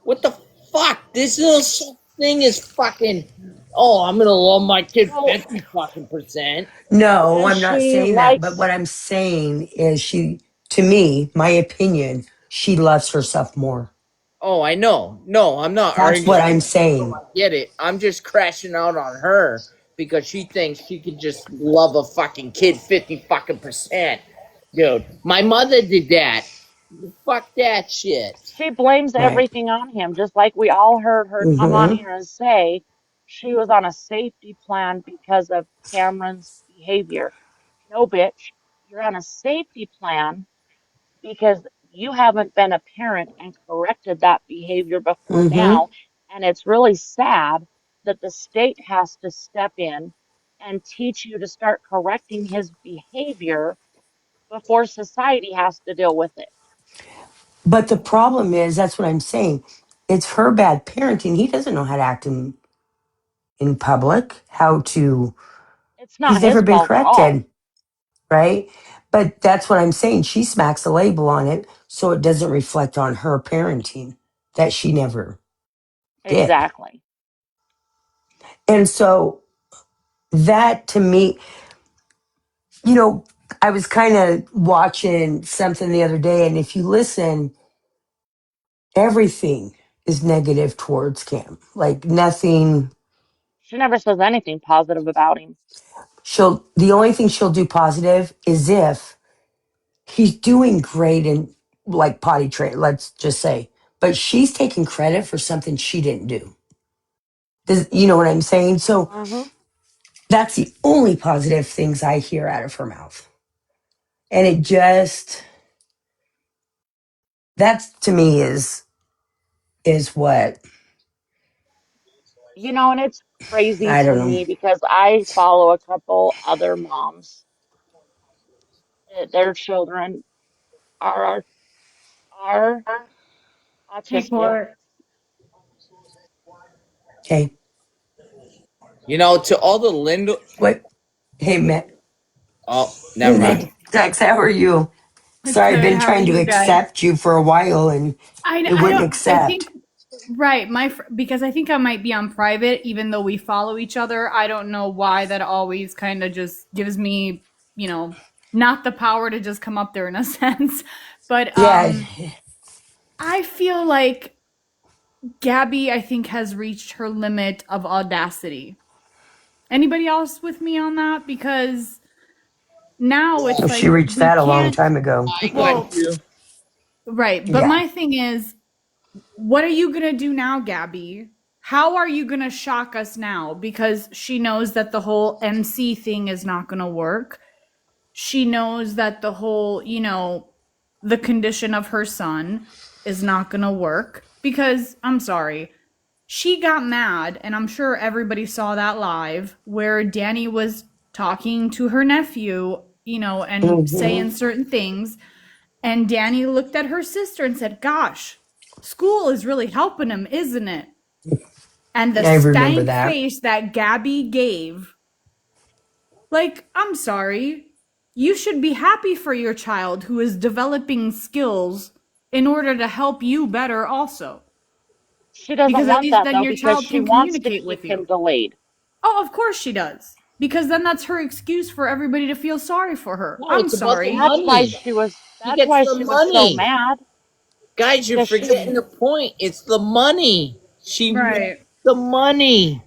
What the fuck? This little thing is fucking. Oh, I'm gonna love my kid Well, 50% No, and I'm not she saying that. But likes, what I'm saying is, to me, my opinion, she loves herself more. Oh, I know. No, I'm not That's arguing. what I'm saying. Get it? I'm just crashing out on her because she thinks she can just love a fucking kid 50% Dude, my mother did that. Fuck that shit. she blames Right. everything on him, just like we all heard her come on Mm-hmm. here and say she was on a safety plan because of Cameron's behavior. No, bitch, you're on a safety plan because you haven't been a parent and corrected that behavior before Mm-hmm. now. And it's really sad that the state has to step in and teach you to start correcting his behavior before society has to deal with it. But the problem is, that's what I'm saying. It's her bad parenting. He doesn't know how to act in public, how to, It's he's not never his been fault at all. corrected, right? But that's what I'm saying. She smacks a label on it so it doesn't reflect on her parenting that she never did. Exactly. And so that to me, you know, I was kind of watching something the other day, and if you listen, everything is negative towards Cam. Like nothing. She never says anything positive about him. The only thing she'll do positive is if he's doing great in like potty train, let's just say. But she's taking credit for something she didn't do. You know what I'm saying? So Hmm. that's the only positive things I hear out of her mouth. And it just, that's to me is what, You know, and it's crazy I to don't know. me because I follow a couple other moms that their children are are Hey, autistic. Court. Okay. To all the Linda. What? Hey, Matt. Oh, Hey, never mind. Dex, how are you? Sorry, I've Good. been How are trying to you guys? accept you for a while and it I wouldn't don't. I think accept. right. Because I think I might be on private, even though we follow each other. I don't know why that always kind of just gives me, not the power to just come up there in a sense. But Yeah. I feel like Gabby, I think, has reached her limit of audacity. Anybody else with me on that? Because now it's She like reached we that a long can't. time ago. I got Well, you. right. But Yeah. my thing is, what are you going to do now, Gabby? How are you going to shock us now? Because she knows that the whole MC thing is not going to work. She knows that the whole, the condition of her son is not going to work. Because, I'm sorry, she got mad, and I'm sure everybody saw that live, where Danny was talking to her nephew, and Hmm. saying certain things, and Danny looked at her sister and said, "Gosh, school is really helping him, isn't it?" And the I remember stank that. face that Gabby gave, like, I'm sorry. You should be happy for your child who is developing skills in order to help you better also. She doesn't Because at want least that then though your because child she can wants to communicate keep with him you. delayed. Oh, of course she does. Because then that's her excuse for everybody to feel sorry for her. No, I'm it's about the sorry. That's why money. she was He that's gets why the she was so money. mad Guys, you're because forgetting the point. It's the money. She wants Right. the money.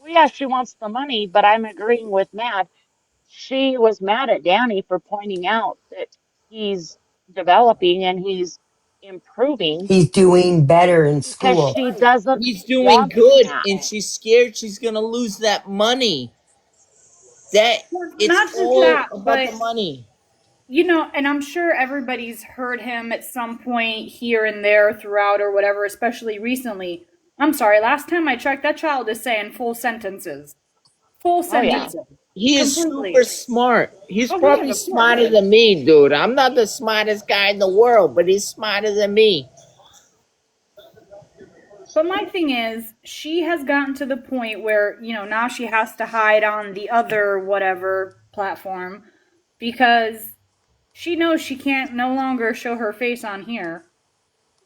Well, yeah, she wants the money, but I'm agreeing with Matt. She was mad at Danny for pointing out that he's developing and he's improving He's doing better in because school. she doesn't He's doing want good, that. and she's scared she's gonna lose that money. That it's Not just all that, about but the money. and I'm sure everybody's heard him at some point here and there throughout or whatever, especially recently. I'm sorry, last time I checked, that child is saying full sentences. Full Oh yeah. sentences. He is Completely. super smart. He's Oh, he is, probably of course. smarter than me, dude. I'm not the smartest guy in the world, but he's smarter than me. But my thing is, she has gotten to the point where, now she has to hide on the other whatever platform because she knows she can't no longer show her face on here,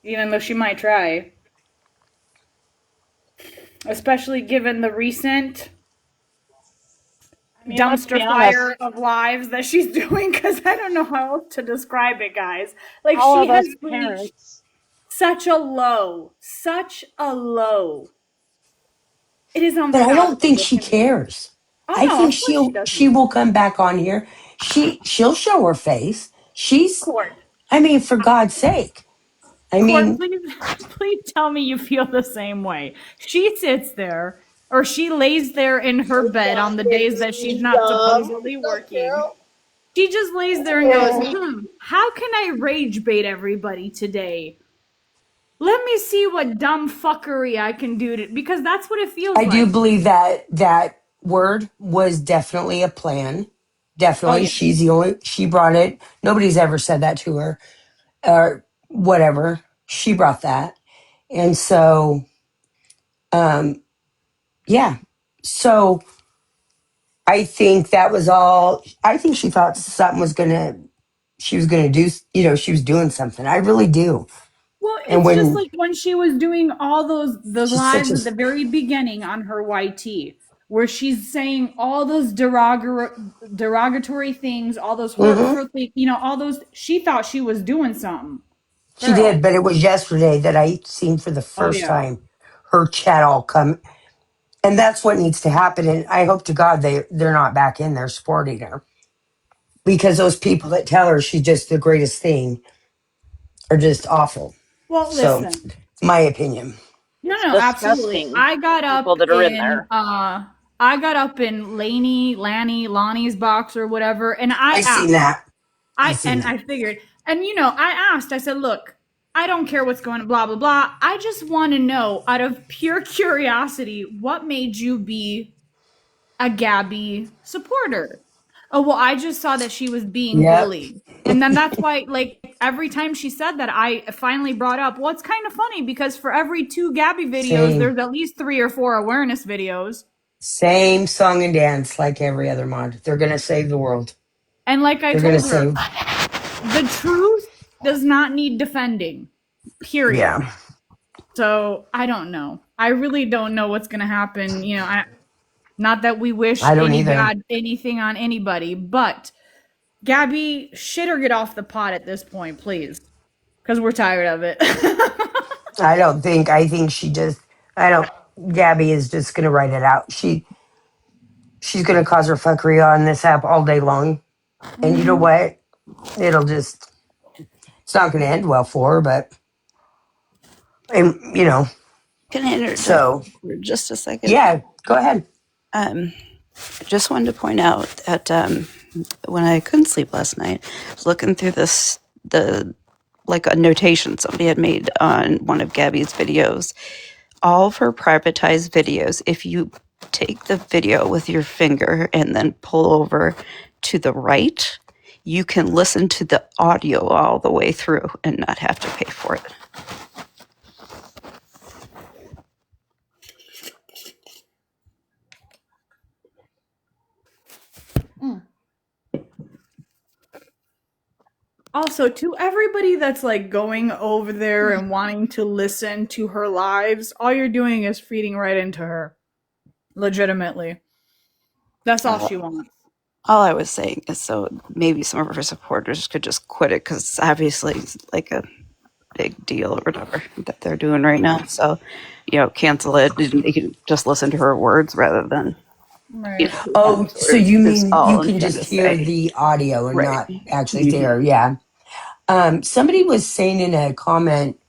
even though she might try. Especially given the recent I mean, let's be dumpster honest. fire of lives that she's doing, because I don't know how else to describe it, guys. Like, All she of has us reached parents. such a low, such a low. It is But I don't think unfathomable she to me. cares. Oh I no, think of course she she doesn't. will come back on here. She'll show her face. She's Court, I mean, for God's sake. I Court, mean, please, please tell me you feel the same way. She sits there, or she lays there in her bed on the days that she's not supposedly working. She just lays there and goes, how can I rage bait everybody today? Let me see what dumb fuckery I can do because that's what it feels I do like. believe that that word was definitely a plan. Oh Definitely. yeah. She brought it. Nobody's ever said that to her or whatever. She brought that. And so, um, yeah. So I think that was all. I think she thought she was going to do, she was doing something. I really do. Well, And it's just when like when she was doing all those she's such lives a, at the very beginning on her YT, where she's saying all those derogatory things, all those Mhm. hurtful things, all those. She thought she was doing something, She did, girl. but it was yesterday that I seen for the Oh first yeah. time her chat all come. And that's what needs to happen. And I hope to God they're not back in there supporting her. Because those people that tell her she's just the greatest thing are just awful. Well, So, listen. my opinion. No, It's no, absolutely. disgusting, the people that are in there. I got up in Lonnie's box or whatever, and I I seen asked. that. I seen I that. figured, and I asked. I said, "Look, I don't care what's going on, blah blah blah. I just want to know, out of pure curiosity, what made you be a Gabby supporter?" Oh well, I just saw that she was being Yep. bullied, and then that's why, like every time she said that, I finally brought up. Well, it's kind of funny because for every two Gabby videos, Same. there's at least 3 or 4 awareness videos, Same song and dance like every other mod. They're gonna save the world. and like I They're gonna told her, save. the truth does not need defending. Period. Yeah. So I don't know. I really don't know what's gonna happen. Not that we wish I don't any either. bad anything on anybody, but Gabby, shit or get off the pot at this point, please, because we're tired of it. I don't think. I think she just. I don't. Gabby is just gonna write it out. She's gonna cause her fuckery on this app all day long. And you know Mhm. what? It'll just. It's not gonna end well for her. But and. Can I interject So for just a second? yeah, go ahead. Um, just wanted to point out that when I couldn't sleep last night, I was looking through the like a notation somebody had made on one of Gabby's videos. All of her privatized videos, if you take the video with your finger and then pull over to the right, you can listen to the audio all the way through and not have to pay for it. Mm. Also, to everybody that's like going over there and wanting to listen to her lives, all you're doing is feeding right into her. Legitimately. That's all Uh, she wants. all I was saying is so maybe some of her supporters could just quit it because it's obviously like big deal or whatever that they're doing right now. So, cancel it. You can just listen to her words rather than Right. Oh, so words you is mean all you I'm can trying just to hear say. the audio and Right. not actually see Mhm. her? Yeah. Somebody was saying in a comment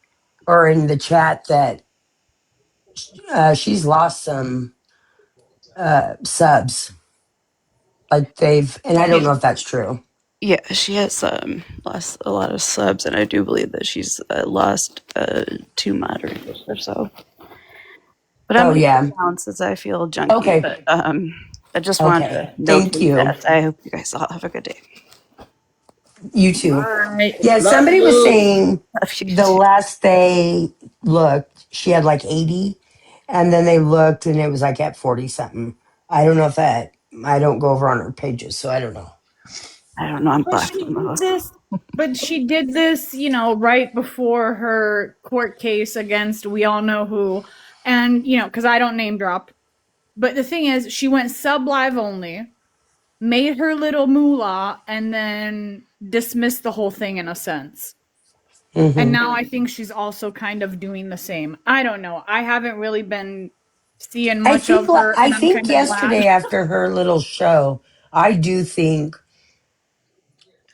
or in the chat that she's lost some subs. Like and I don't know if that's true. Yeah, she has lost a lot of subs, and I do believe that she's lost 2 moderators or so. But I'm Oh, gonna yeah. get down since I feel junky. Okay. But I just wanted Okay. to Thank notate you. that. I hope you guys all have a good day. You too. Bye. Yeah, Love somebody was you. saying Love you the too. last they looked, she had like 80, and then they looked and it was like at 40 something. I don't know if I don't go over on her pages, so I don't know. I don't know. I'm But black she from did most. this. But she did this, right before her court case against we all know who, and because I don't name drop. But the thing is, she went sub live only, made her little moolah, and then dismissed the whole thing in a sense. And Hmm. now I think she's also kind of doing the same. I don't know. I haven't really been seeing much of her, I and I'm think kind of glad. yesterday after her little show, I do think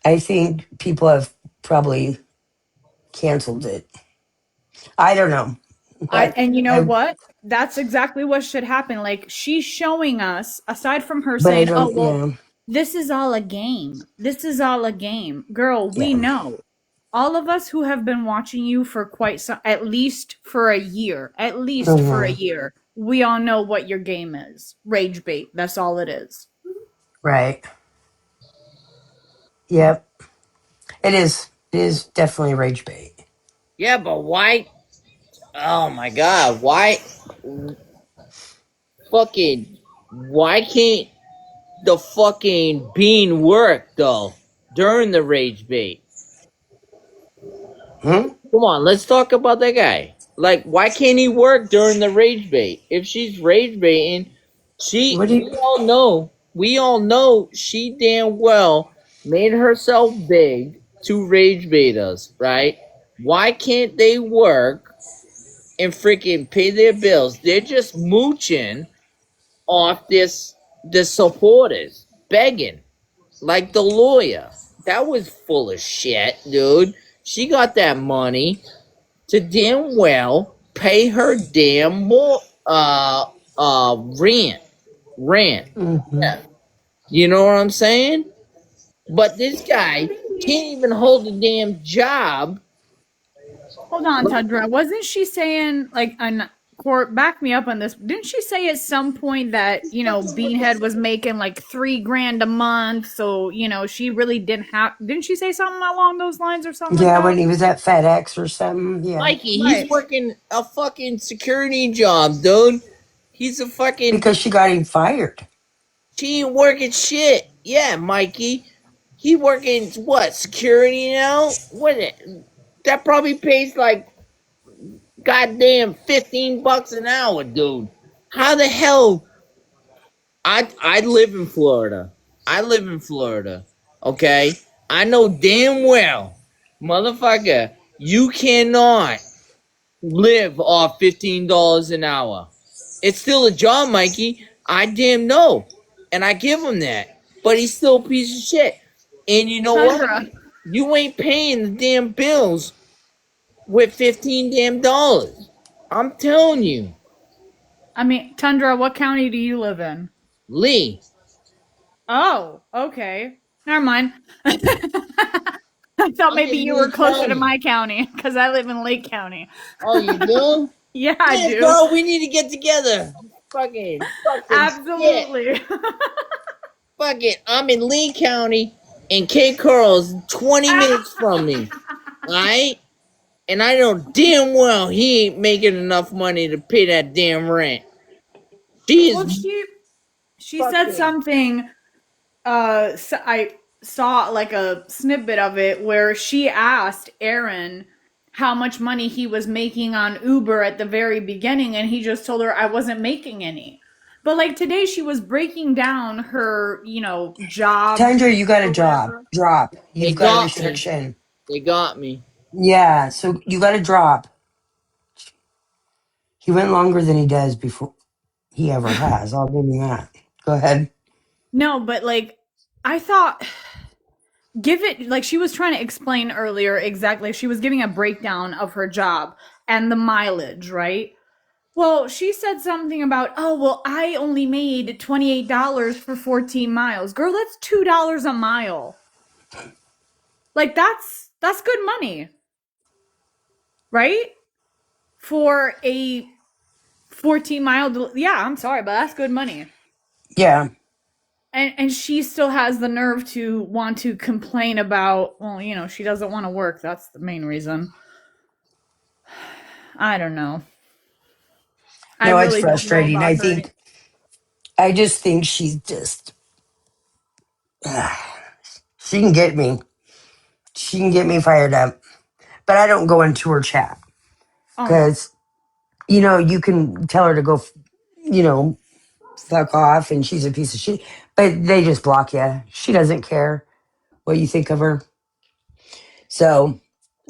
I think people have probably canceled it. I don't know, but And you know I what? That's exactly what should happen. Like she's showing us, aside from her but I saying, "Oh don't. well, Yeah, this is all a game. This is all a game." Girl, we yeah. know. All of us who have been watching you for quite some, at least for a year, Hmm. we all know what your game is. Rage bait. That's all it is. Right. Yep. It is. It is definitely rage bait. Yeah, but why? Oh my god, why? Fucking. Why can't the fucking bean work though during the rage bait? Hmm? Come on, let's talk about that guy. Like, why can't he work during the rage bait? If she's rage baiting, What do you? we all know she damn well made herself big to rage bait us, right? Why can't they work and freaking pay their bills? They're just mooching off this supporters, begging like the lawyer. That was full of shit, dude. She got that money to damn well pay her damn more rent. Hmm. Yeah. You know what I'm saying? But this guy can't even hold a damn job. Hold on, Tundra. Wasn't she saying like an court? Back me up on this. Didn't she say at some point that Beanhead was making like 3 grand a month? So she really didn't have. Didn't she say something along those lines or something like Yeah, that? when he was at FedEx or something. Yeah, Mikey, he's Right. working a fucking security job, dude. He's a fucking because she got him fired. she ain't working shit. Yeah, Mikey. He working what, security now? What it that probably pays like goddamn $15 an hour, dude. How the hell? I live in Florida. I live in Florida. Okay, I know damn well, motherfucker, you cannot live off $15 an hour. It's still a job, Mikey. I damn know, and I give him that. But he's still a piece of shit. And you know what? Tundra. You ain't paying the damn bills with 15 damn dollars. I'm telling you, I mean, Tundra, what county do you live in? Lee. Oh, okay. Never mind. I thought I'm maybe in you were Lee closer to County. my county because I live in Lake County. Oh, you do? Yeah, I Man, do. girl, we need to get together. Fucking shit. Absolutely. Fuck it. I'm in Lee County, and K. Carl's 20 minutes from me. Alright? And I know damn well he ain't making enough money to pay that damn rent. She is Well, she said fucking. something. I saw like a snippet of it where she asked Aaron how much money he was making on Uber at the very beginning, and he just told her I wasn't making any. But like today, she was breaking down her, job Tundra, you got to or drop. whatever. Drop. They You've got a got me. restriction. They got me. Yeah, so you got to drop. He went longer than he does before he ever has. I'll give you that. Go ahead. No, but like, I thought, give it, like, she was trying to explain earlier exactly, she was giving a breakdown of her job and the mileage, right? Well, she said something about, oh, well, I only made $28 for 14 miles. Girl, that's $2 a mile. Like, that's good money, right? For a 14-mile, yeah, I'm sorry, but that's good money. Yeah. And she still has the nerve to want to complain about, well, you know, she doesn't want to work. That's the main reason. I don't know. I No, it's really don't know frustrating. about her. I just think she's just, she can get me. She can get me fired up. But I don't go into her chat Oh no. because, you know, you can tell her to go, you know, fuck off and she's a piece of shit. But they just block you. She doesn't care what you think of her. So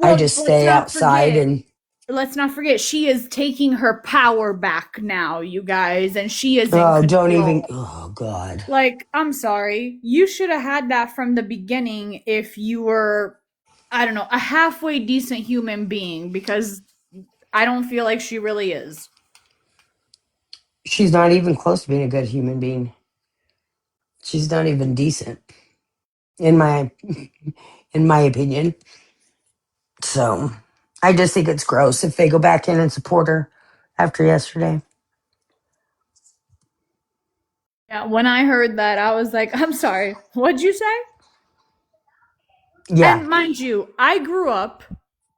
I Well, just stay outside and, let's not forget, she is taking her power back now, you guys, and she is in oh, don't even, control. oh, God. Like, I'm sorry. You should have had that from the beginning if you were, I don't know, a halfway decent human being, because I don't feel like she really is. She's not even close to being a good human being. She's not even decent in my opinion. So I just think it's gross if they go back in and support her after yesterday. Yeah, when I heard that, I was like, I'm sorry, what'd you say? Yeah, And mind you, I grew up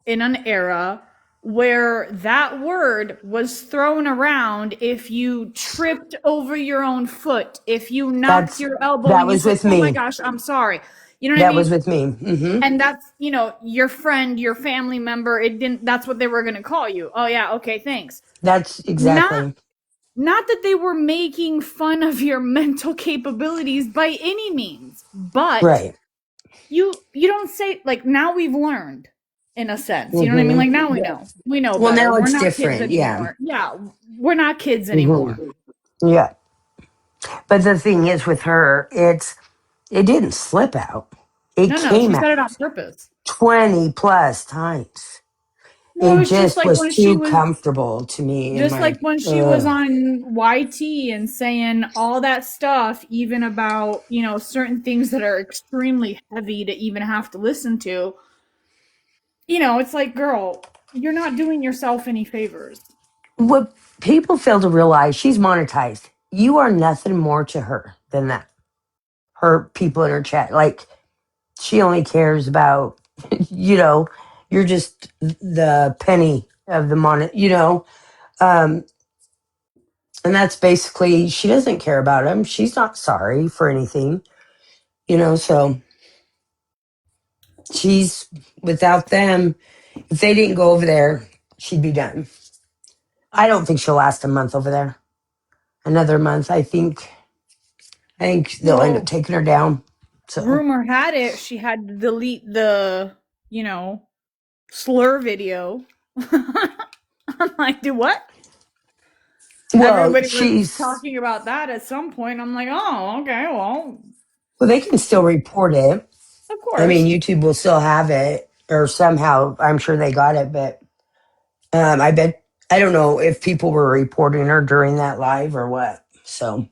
in an era where that word was thrown around if you tripped over your own foot, if you knocked that's your elbow that and you was said, with oh my me. gosh, I'm sorry. You know what I That was mean? with me. Hmm. And that's, you know, your friend, your family member, it didn't, that's what they were going to call you. Oh yeah, okay, thanks. That's Not exactly not that they were making fun of your mental capabilities by any means, but right. you don't say, like, now we've learned, in a sense, you know what I mean? Hmm. Like, now we know Well, better. now We're it's not kids different. Yeah. anymore. Yeah, we're not kids Hmm. anymore. Yeah. But the thing is with her, it didn't slip out. It No, she came said out it on purpose. 20 plus times. Well, It it's just just like was when she too was comfortable to me in just my like when she was on YT and saying all that stuff, even about, you know, certain things that are extremely heavy to even have to listen to. You know, it's like, girl, you're not doing yourself any favors. what people fail to realize, she's monetized. You are nothing more to her than that. Her people in her chat, like she only cares about, you know, you're just the penny of the um, and that's basically, she doesn't care about him. She's not sorry for anything, so she's without them. If they didn't go over there, she'd be done. I don't think she'll last a month over there. Another month, I think they'll end up Well, taking her down. So, rumor had it she had to delete the, you know, slur video. I'm like, do what? well, Everybody was talking about that at some point. I'm like, oh, okay, well, they can still report it. of I mean, course. YouTube will still have it, or somehow. I'm sure they got it, but I don't know if people were reporting her during that live or what. So,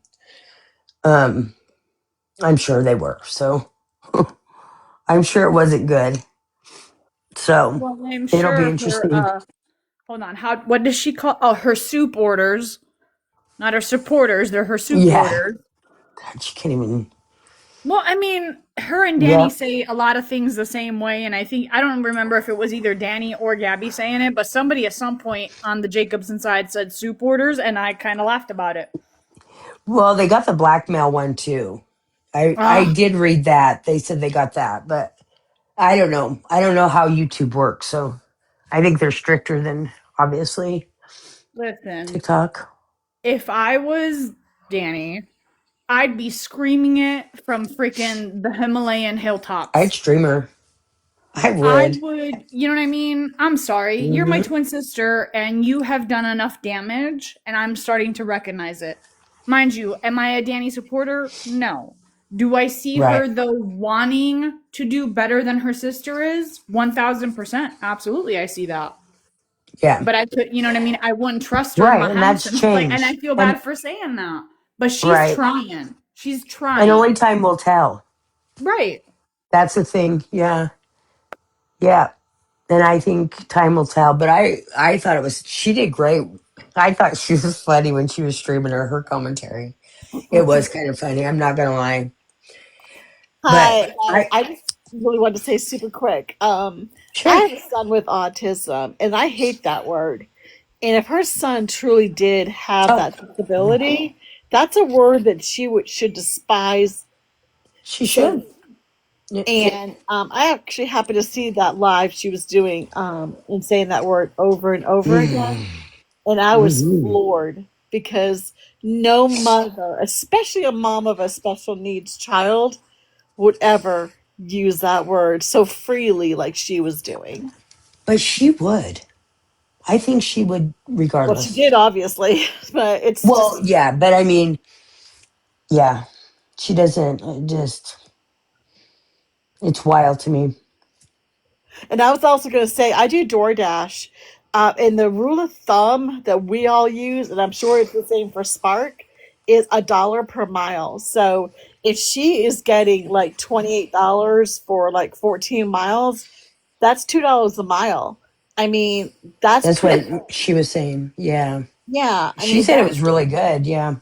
um, I'm sure they were. So, I'm sure it wasn't good. So, Well, I'm it'll be sure her, interesting. hold on, what does she call, oh, her soup orders, not her supporters, they're her soup Yeah, orders. God, she can't even. Well, I mean, her and Danny Yep. say a lot of things the same way, and I don't remember if it was either Danny or Gabby saying it, but somebody at some point on the Jacobson side said soup orders, and I kind of laughed about it. Well, they got the blackmail one too. I Ah, did read that. They said they got that, but I don't know. I don't know how YouTube works. So, I think they're stricter than obviously listen, TikTok. if I was Danny, I'd be screaming it from freaking the Himalayan I'd hilltops. stream her. I I would. would, you know what I mean? I'm sorry. You're my Hmm. twin sister, and you have done enough damage, and I'm starting to recognize it. Mind you, am I a Danny supporter? No. Do I see Right. her, though, wanting to do better than her sister is? 1000%. Absolutely, I see that. Yeah. But I could, you know what I mean? I wouldn't trust her in Right. my And house, that's and like, and I change. feel And bad for saying that. But she's right. trying. She's And only trying. time will tell. Right. That's the thing. Yeah. Yeah. And I think time will tell. But I thought it was, she did great. I thought she was funny when she was streaming her commentary. It was kind of funny. I'm not going to lie. But Hi, I, I just really wanted to say super quick. I sure. have a son with autism, and I hate that word. And if her son truly did have Oh, that disability, that's a word that she should despise she saying. should. Yeah. And I actually happened to see that live she was doing and saying that word over and over again, and I was Mhm. floored because no mother, especially a mom of a special needs child, would ever use that word so freely like she was doing. But she would. I think she would Well, she regardless. did, obviously, but it's Well, just, yeah, but I mean, yeah, she doesn't just, it's wild to me. and I was also going to say, I do DoorDash, and the rule of thumb that we all use, and I'm sure it's the same for Spark, is $1 per mile. So if she is getting like $28 for like 14 miles, that's $2 a mile. I mean, that's That's pretty what good. she was saying. Yeah. Yeah, I She mean, said it that's was really good. Yeah.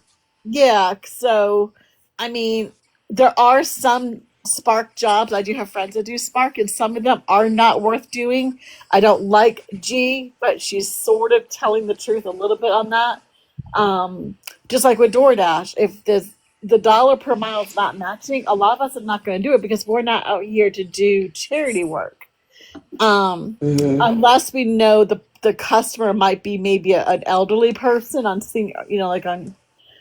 Yeah, so I mean, there are some Spark jobs. I do have friends that do Spark, and some of them are not worth doing. I don't like G, but she's sort of telling the truth a little bit on that. Just like with DoorDash, if the dollar per mile is not matching, a lot of us are not going to do it because we're not out here to do charity work. Hmm. Unless we know the customer might be maybe an elderly person on seeing, like on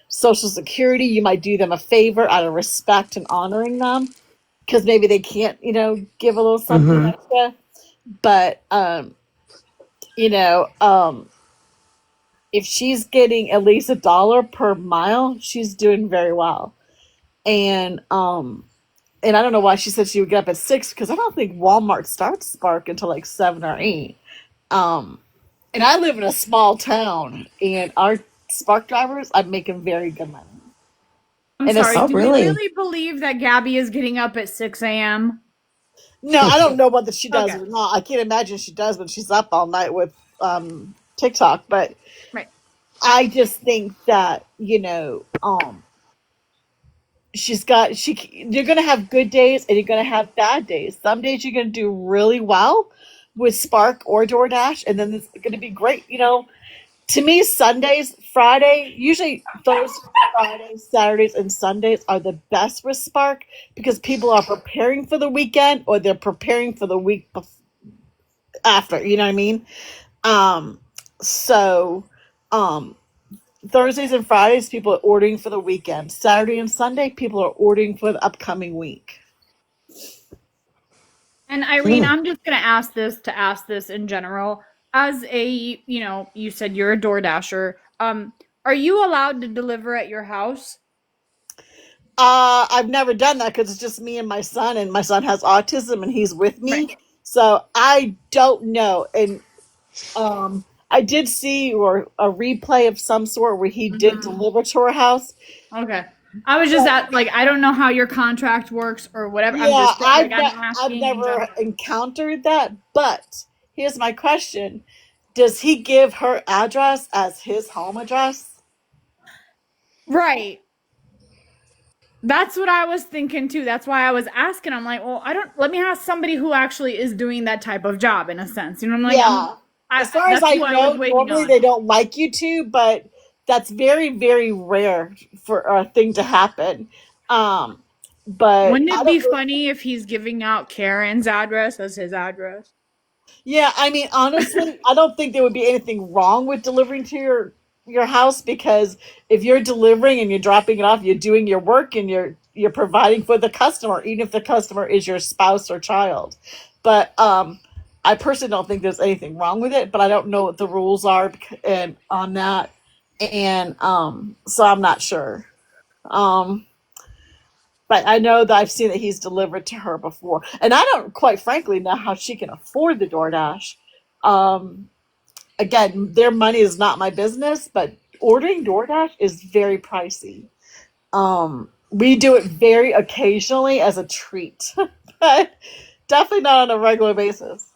Social Security, you might do them a favor out of respect and honoring them because maybe they can't, give a little something Hmm. extra. But you know, if she's getting at least $1 per mile, she's doing very well. And I don't know why she said she would get up at 6 because I don't think Walmart starts Spark until like 7 or 8. Um, and I live in a small town, and our Spark drivers, I'm making very good money. I'm And sorry. it's Oh, Do we really? really believe that Gabby is getting up at 6 a.m.? No, I don't know whether she does Okay. it or not. I can't imagine she does when she's up all night with TikTok. But Right. I just think that you're gonna have good days and you're gonna have bad days. Some days you're gonna do really well with Spark or DoorDash, and then it's gonna be great. To me, Sundays, Friday, usually Thursdays, Fridays, Saturdays, and Sundays are the best with Spark because people are preparing for the weekend or they're preparing for the week after. You know what I mean? Um, so, um, Thursdays and Fridays, people are ordering for the weekend. Saturday and Sunday, people are ordering for the upcoming week. And Irene, Hmm. I'm just going to ask this in general. As you said you're a Door Dasher. Are you allowed to deliver at your house? I've never done that because it's just me and my son has autism, and he's with Right. me. So I don't know. And I did see or a replay of some sort where he did Mhm. deliver to our house. Okay. I was just But at like I don't know how your contract works or whatever. I'm yeah, just like I'm I've asking in never general. encountered that. But here's my question: does he give her address as his home address? Right. That's what I was thinking too. That's why I was asking. I'm like, well, I don't. Let me ask somebody who actually is doing that type of job in a sense. You know, I'm like, Yeah. As far as That's I who I was know, waiting normally on. they don't like you to, but that's very, very rare for a thing to happen. Um, but Wouldn't I it be don't really. funny if he's giving out Karen's address as his address? Yeah, I mean, honestly, I don't think there would be anything wrong with delivering to your house because if you're delivering and you're dropping it off, you're doing your work and you're you're providing for the customer, even if the customer is your spouse or child. But I personally don't think there's anything wrong with it, but I don't know what the rules are and on that, and so I'm not sure. Um, but I know that I've seen that he's delivered to her before, and I don't quite frankly know how she can afford the DoorDash. Um, Again, their money is not my business, but ordering DoorDash is very pricey. We do it very occasionally as a treat, but definitely not on a regular basis.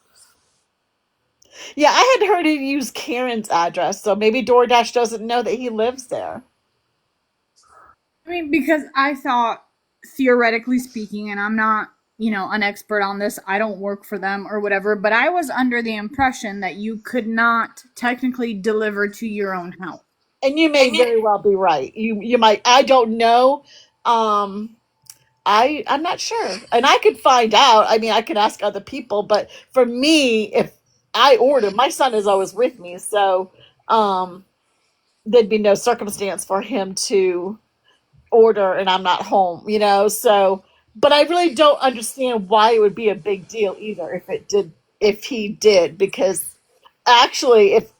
Yeah, I had heard he used Karen's address, so maybe DoorDash doesn't know that he lives there. I mean, because I thought, theoretically speaking, and I'm not, an expert on this, I don't work for them or whatever, but I was under the impression that you could not technically deliver to your own house. And you may very well be right. You might. I don't know. I'm not sure, and I could find out. I mean, I could ask other people, but for me, if I order, my son is always with me, so um, there'd be no circumstance for him to order and I'm not home, So, but I really don't understand why it would be a big deal either if he did, because actually, if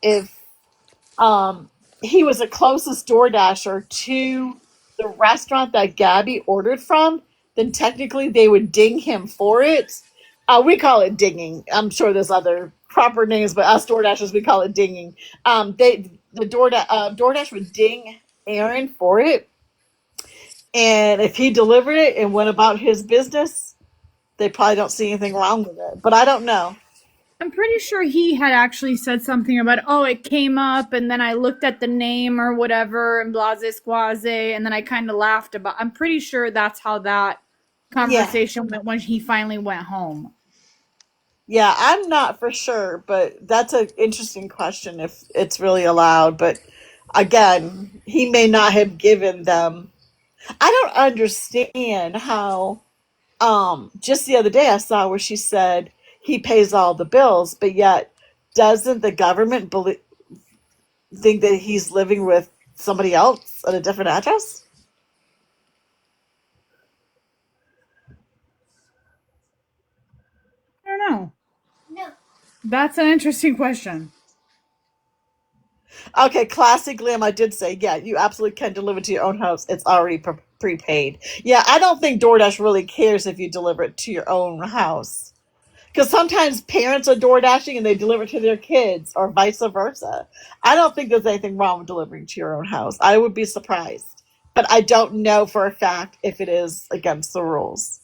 he was the closest door dasher to the restaurant that Gabby ordered from, then technically they would ding him for it. We call it dinging. I'm sure there's other proper names, but us door dashers, we call it dinging. DoorDash would ding Aaron for it, and if he delivered it and went about his business, they probably don't see anything wrong with it. But I don't know. I'm pretty sure he had actually said something about, oh, it came up, and then I looked at the name or whatever, and blase squaze, and then I kind of laughed about. I'm pretty sure that's how that Yeah. conversation went when he finally went home. Yeah, I'm not for sure, but that's an interesting question if it's really allowed. But again, he may not have given them. I don't understand how. Just the other day I saw where she said he pays all the bills, but yet doesn't the government think that he's living with somebody else at a different address? I don't know. No. That's an interesting question. Okay, classic Liam, I did say, yeah, you absolutely can deliver to your own house. It's already prepaid. Yeah, I don't think DoorDash really cares if you deliver it to your own house. Because sometimes parents are door dashing and they deliver to their kids, or vice versa. I don't think there's anything wrong with delivering to your own house. I would be surprised. But I don't know for a fact if it is against the rules.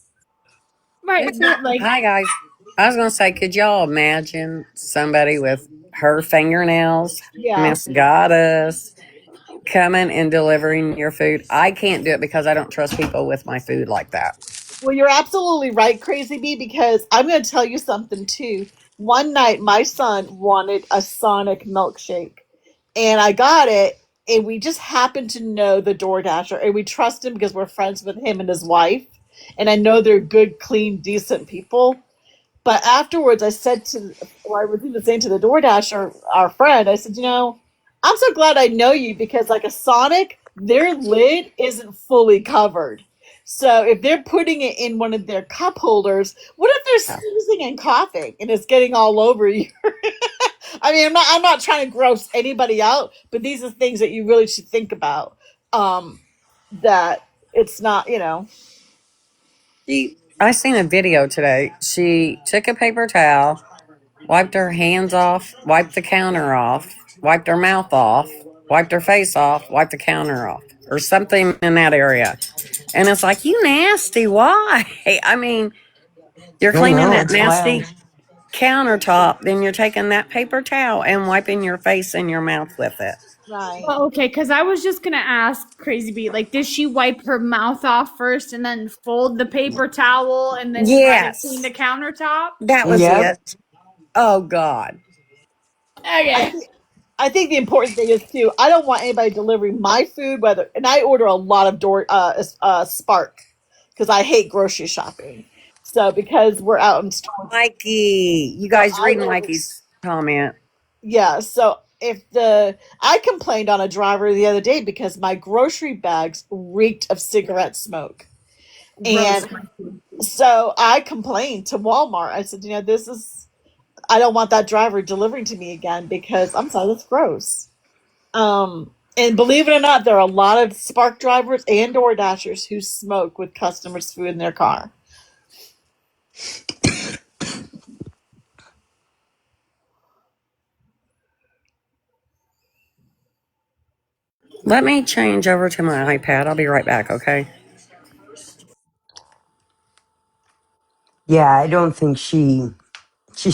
Right, but Hi, guys. I was going to say, could y'all imagine somebody with her fingernails, Yeah. Miss Goddess, coming and delivering your food? I can't do it because I don't trust people with my food like that. Well, you're absolutely right, Crazy Bee, because I'm going to tell you something too. One night, my son wanted a Sonic milkshake, and I got it, and we just happened to know the DoorDasher, and we trust him because we're friends with him and his wife, and I know they're good, clean, decent people. But afterwards, I said to, or I was even saying to the DoorDasher, our friend, I said, I'm so glad I know you because, like a Sonic, their lid isn't fully covered. So if they're putting it in one of their cup holders, what if they're sneezing and coughing and it's getting all over you? I mean, I'm not trying to gross anybody out, but these are things that you really should think about. That it's not. I seen a video today. She took a paper towel, wiped her hands off, wiped the counter off, wiped her mouth off, wiped her face off, wiped the counter off, or something in that area. And it's like, you nasty. Why? I mean, you're I cleaning know, that it's nasty wild. countertop, then you're taking that paper towel and wiping your face and your mouth with it. Right. well, okay, because I was just gonna ask Crazy Bee, like, did she wipe her mouth off first and then fold the paper towel and then try to clean Yes, the countertop? that was Yep. it. Oh, God. I Okay. think I think the important thing is too. I don't want anybody delivering my food, and I order a lot of Spark because I hate grocery shopping. So because we're out in stores, Mikey, you so guys I read order. Mikey's comment. Yeah. So if I complained on a driver the other day because my grocery bags reeked of cigarette smoke. Gross. And so I complained to Walmart. I said, I don't want that driver delivering to me again because I'm sorry, that's gross. And believe it or not, there are a lot of Spark drivers and Door Dashers who smoke with customers' food in their car. Let me change over to my iPad. I'll be right back, okay? Yeah, I don't think she's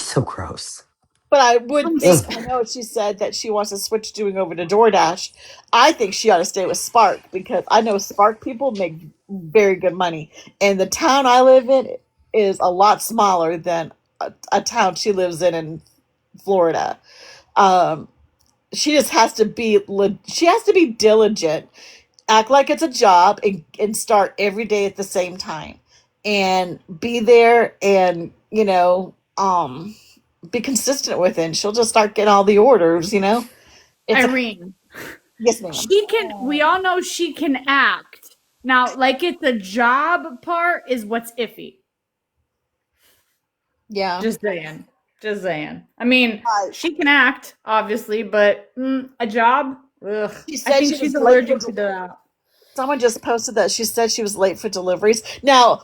so gross. But I would think, Ugh. I know she said that she wants to switch doing over to DoorDash. I think she ought to stay with Spark because I know Spark people make very good money. And the town I live in is a lot smaller than a town she lives in Florida. Um, she just has to be she has to be diligent, act like it's a job, and start every day at the same time, and be there, and be consistent with it. And she'll just start getting all the orders. It's a Irene, yes, ma'am. she can, we all know she can act. Now, like it's the job part is what's iffy. Yeah. Just saying. Just saying. I mean, Uh, she can act, obviously, but a job? Ugh. she I said think she she's was late for. allergic to that. Someone just posted that she said she was late for deliveries. Now,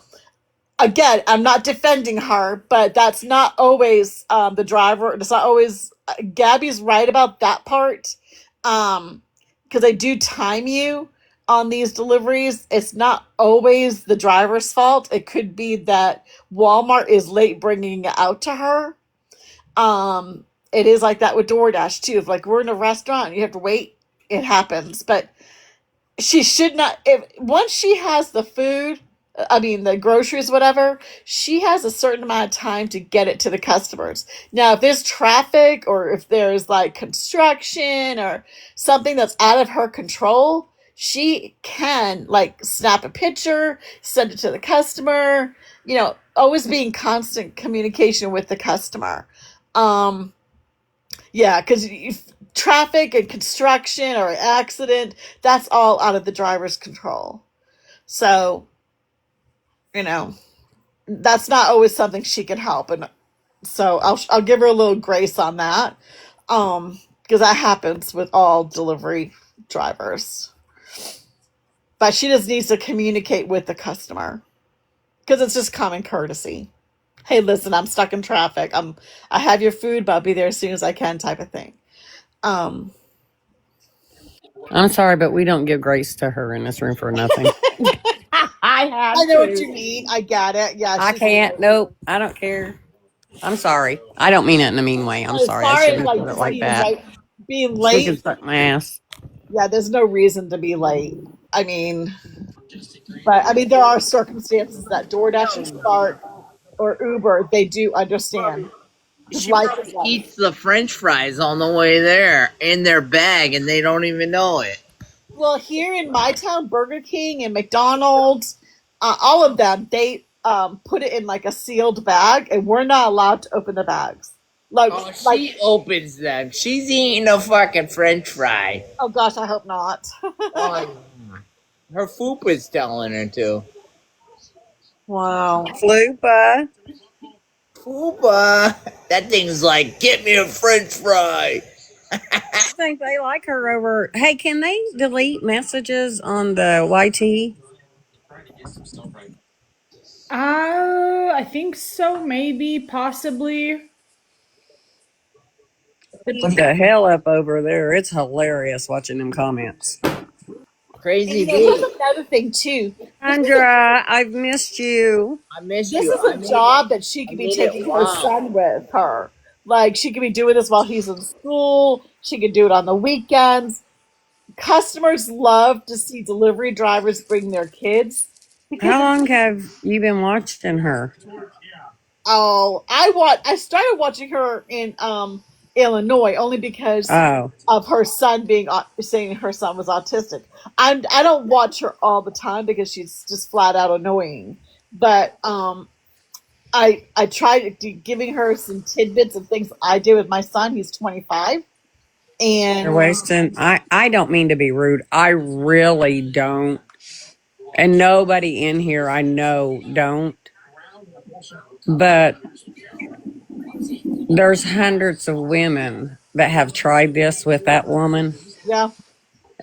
again, I'm not defending her, but that's not always the driver. It's not always. Gabby's right about that part, because they do time you on these deliveries. It's not always the driver's fault. It could be that Walmart is late bringing it out to her. It is like that with DoorDash too. If like we're in a restaurant and you have to wait, it happens. But she should not, if once she has the food, I mean the groceries, whatever, she has a certain amount of time to get it to the customers. Now if there's traffic or if there's like construction or something that's out of her control, she can like snap a picture, send it to the customer, always be in constant communication with the customer. um yeah, because traffic and construction or accident, that's all out of the driver's control. So, you know, that's not always something she can help. And so I'll give her a little grace on that. Because that happens with all delivery drivers. But she just needs to communicate with the customer because it's just common courtesy. Hey, listen, I'm stuck in traffic. I have your food, but I'll be there as soon as I can, type of thing. Um, I'm sorry, but we don't give grace to her in this room for nothing. I I had know what you to. mean. I got it. Yeah, I can't. Nope. I don't care. I'm sorry. I don't mean it in a mean way. I'm as sorry. I far as shouldn't have like said it just like being that. right, being She can late. suck my ass. Yeah, there's no reason to be late. I mean, but I mean, there are circumstances that DoorDash or Spark or Uber, they do understand because She life probably is life. eats the French fries on the way there in their bag, and they don't even know it. Well, here in my town, Burger King and McDonald's, all of them, they put it in like a sealed bag, and we're not allowed to open the bags. Oh, Like, she opens them. She's eating a fucking French fry. oh gosh, I hope not. Oh, yeah. Her foop is telling her to. Wow. Flupa. Foopa. That thing's like, get me a French fry. I think they like her over. Hey, can they delete messages on the YT? I think so, maybe, possibly. Put the hell up over there. It's hilarious watching them comments. And Crazy here's B. another thing too. This is Andra, I've missed you. I miss this you. is a job that she I could be made it taking her wow. son with her. Like she could be doing this while he's in school. She could do it on the weekends. Customers love to see delivery drivers bring their kids because How long have you been watching her? I started watching her in Illinois only because Oh, of her son being saying her son was autistic. I don't watch her all the time because she's just flat out annoying. But I tried giving her some tidbits of things I did with my son. He's 25, you're and wasting. I don't mean to be rude. I really don't. And nobody in here I know don't. But there's hundreds of women that have tried this with that woman, Yeah.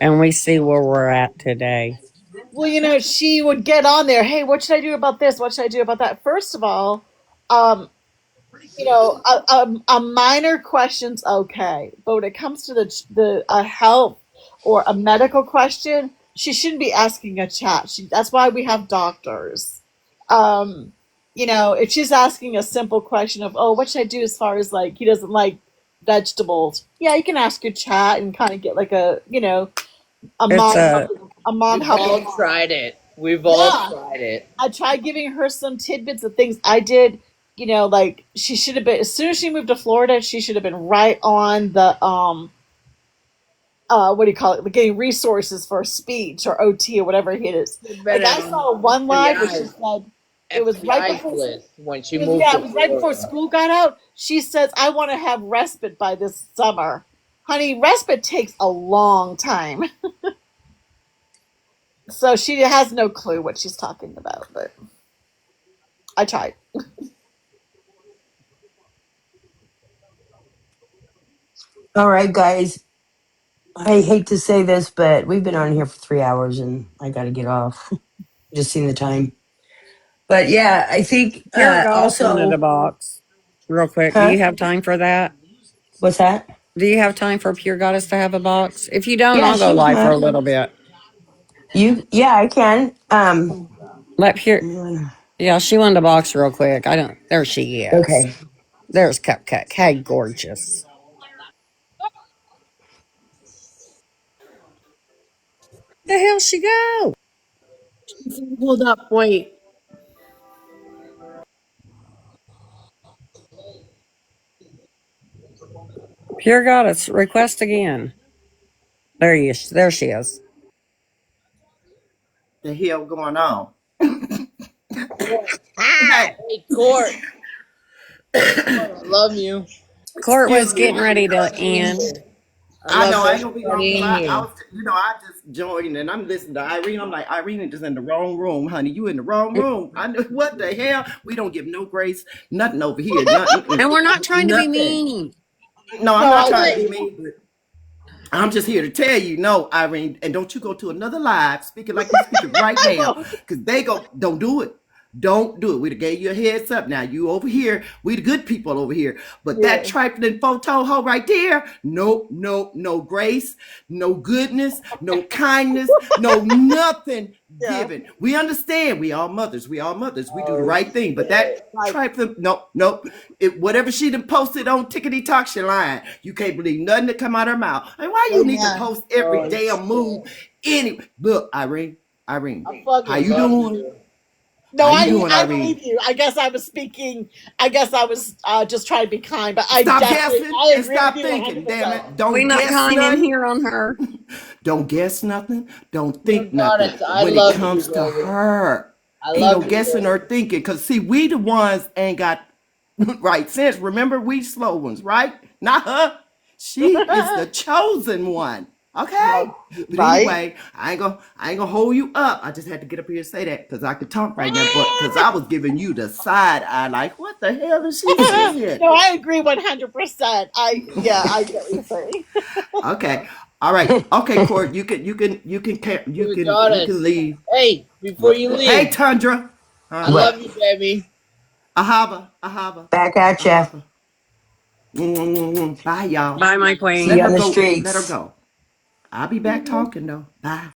and we see where we're at today. Well, she would get on there. Hey, what should I do about this? What should I do about that? First of all, um, a minor question's okay, but when it comes to the a health or a medical question, she shouldn't be asking a chat. That's why we have doctors. Um, if she's asking a simple question of, oh, what should I do as far as like he doesn't like vegetables? Yeah, you can ask your chat and kind of get like a It's mom a helping a mom We've helping. all tried it. We've all Yeah, tried it. I tried giving her some tidbits of things I did. Like she should have been as soon as she moved to Florida, she should have been right on the what do you call it? Like getting resources for speech or OT or whatever it is. She'd Like been I on saw one live where she FBI's said it was right before list when she it was moved yeah, to it was right before Florida. school got out. She says, I want to have respite by this summer. Honey, respite takes a long time. So she has no clue what she's talking about, but I tried. All right, guys. I hate to say this, but we've been on here for 3 hours and I got to get off. Just seen the time. But yeah, I think Pure Goddess wanted a also, box. Real quick. Do huh? you have time for that? What's that? Do you have time for Pure Goddess to have a box? If you don't, Yeah, I'll go she, live for a little bit. yeah, I can. Let Pure. Yeah, she wanted a box real quick. I don't. There she is. Okay. There's Cupcake. Hey, gorgeous. The hell she go? Hold up, wait. Pure Goddess. Request again. There she is. The hell going on? Court. Hey, Hey, Court. Court, I love you. Court was excuse me. getting ready to Everybody in end. here. I I love know I ain't gonna be long everybody because in I here. was, I just joined and I'm listening to Irene. I'm like, Irene is in the wrong room, honey. You in the wrong room. I know what the hell. We don't give no grace, nothing over here, nothing, And we're not trying to be nothing. mean. No, I'm No, not I trying to be agree. mean, but I'm just here to tell you, no, Irene, and don't you go to another live speaking like you're speaking right I now, won't. because they go, don't do it. Don't do it. We gave you a heads up. Now you over here. We the good people over here. But that Yeah. trifling photo hoe right there, no, no, no grace, no goodness, no kindness, no nothing Yeah. given. We understand. We all mothers. We all mothers. We do the Oh, right thing. But that Like, trifling, no, no. Whatever she done posted on Tickety Talk, she lying. You can't believe nothing that come out her mouth. And why you need to amen. post every oh damn move? shit. Anyway, look, Irene, I how fucking you love doing? you. No, How you I doing, I believe Irene? you. I guess I was speaking. I guess I was just trying to be kind, but I Stop definitely guessing I and agree with stop you thinking. Damn it! 100%. We Don't not guess kind in nothing. here on her. Don't guess nothing. Don't Dear think nothing. Goddess, I When it love you, comes to baby. her, I ain't no love you, guessing or baby. thinking. Cause see, we the ones ain't got right sense. Remember, we slow ones, right? Not her. She is the chosen one. Okay. No, But right? anyway, I ain't gonna hold you up. I just had to get up here and say that because I could talk right now, but because I was giving you the side eye, like, what the hell is she saying? No, I agree 100%. I get what you're saying. Okay. All right. Okay, Court. Dear You can Goddess. leave. Hey, before What? you Hey, leave, Tundra. I Huh? What? love you, baby. Ahava. Back at ya. Ahava. Bye, y'all. Bye, my See Let queen. you her on the go. Let her streets. go. I'll be back talking though. Bye.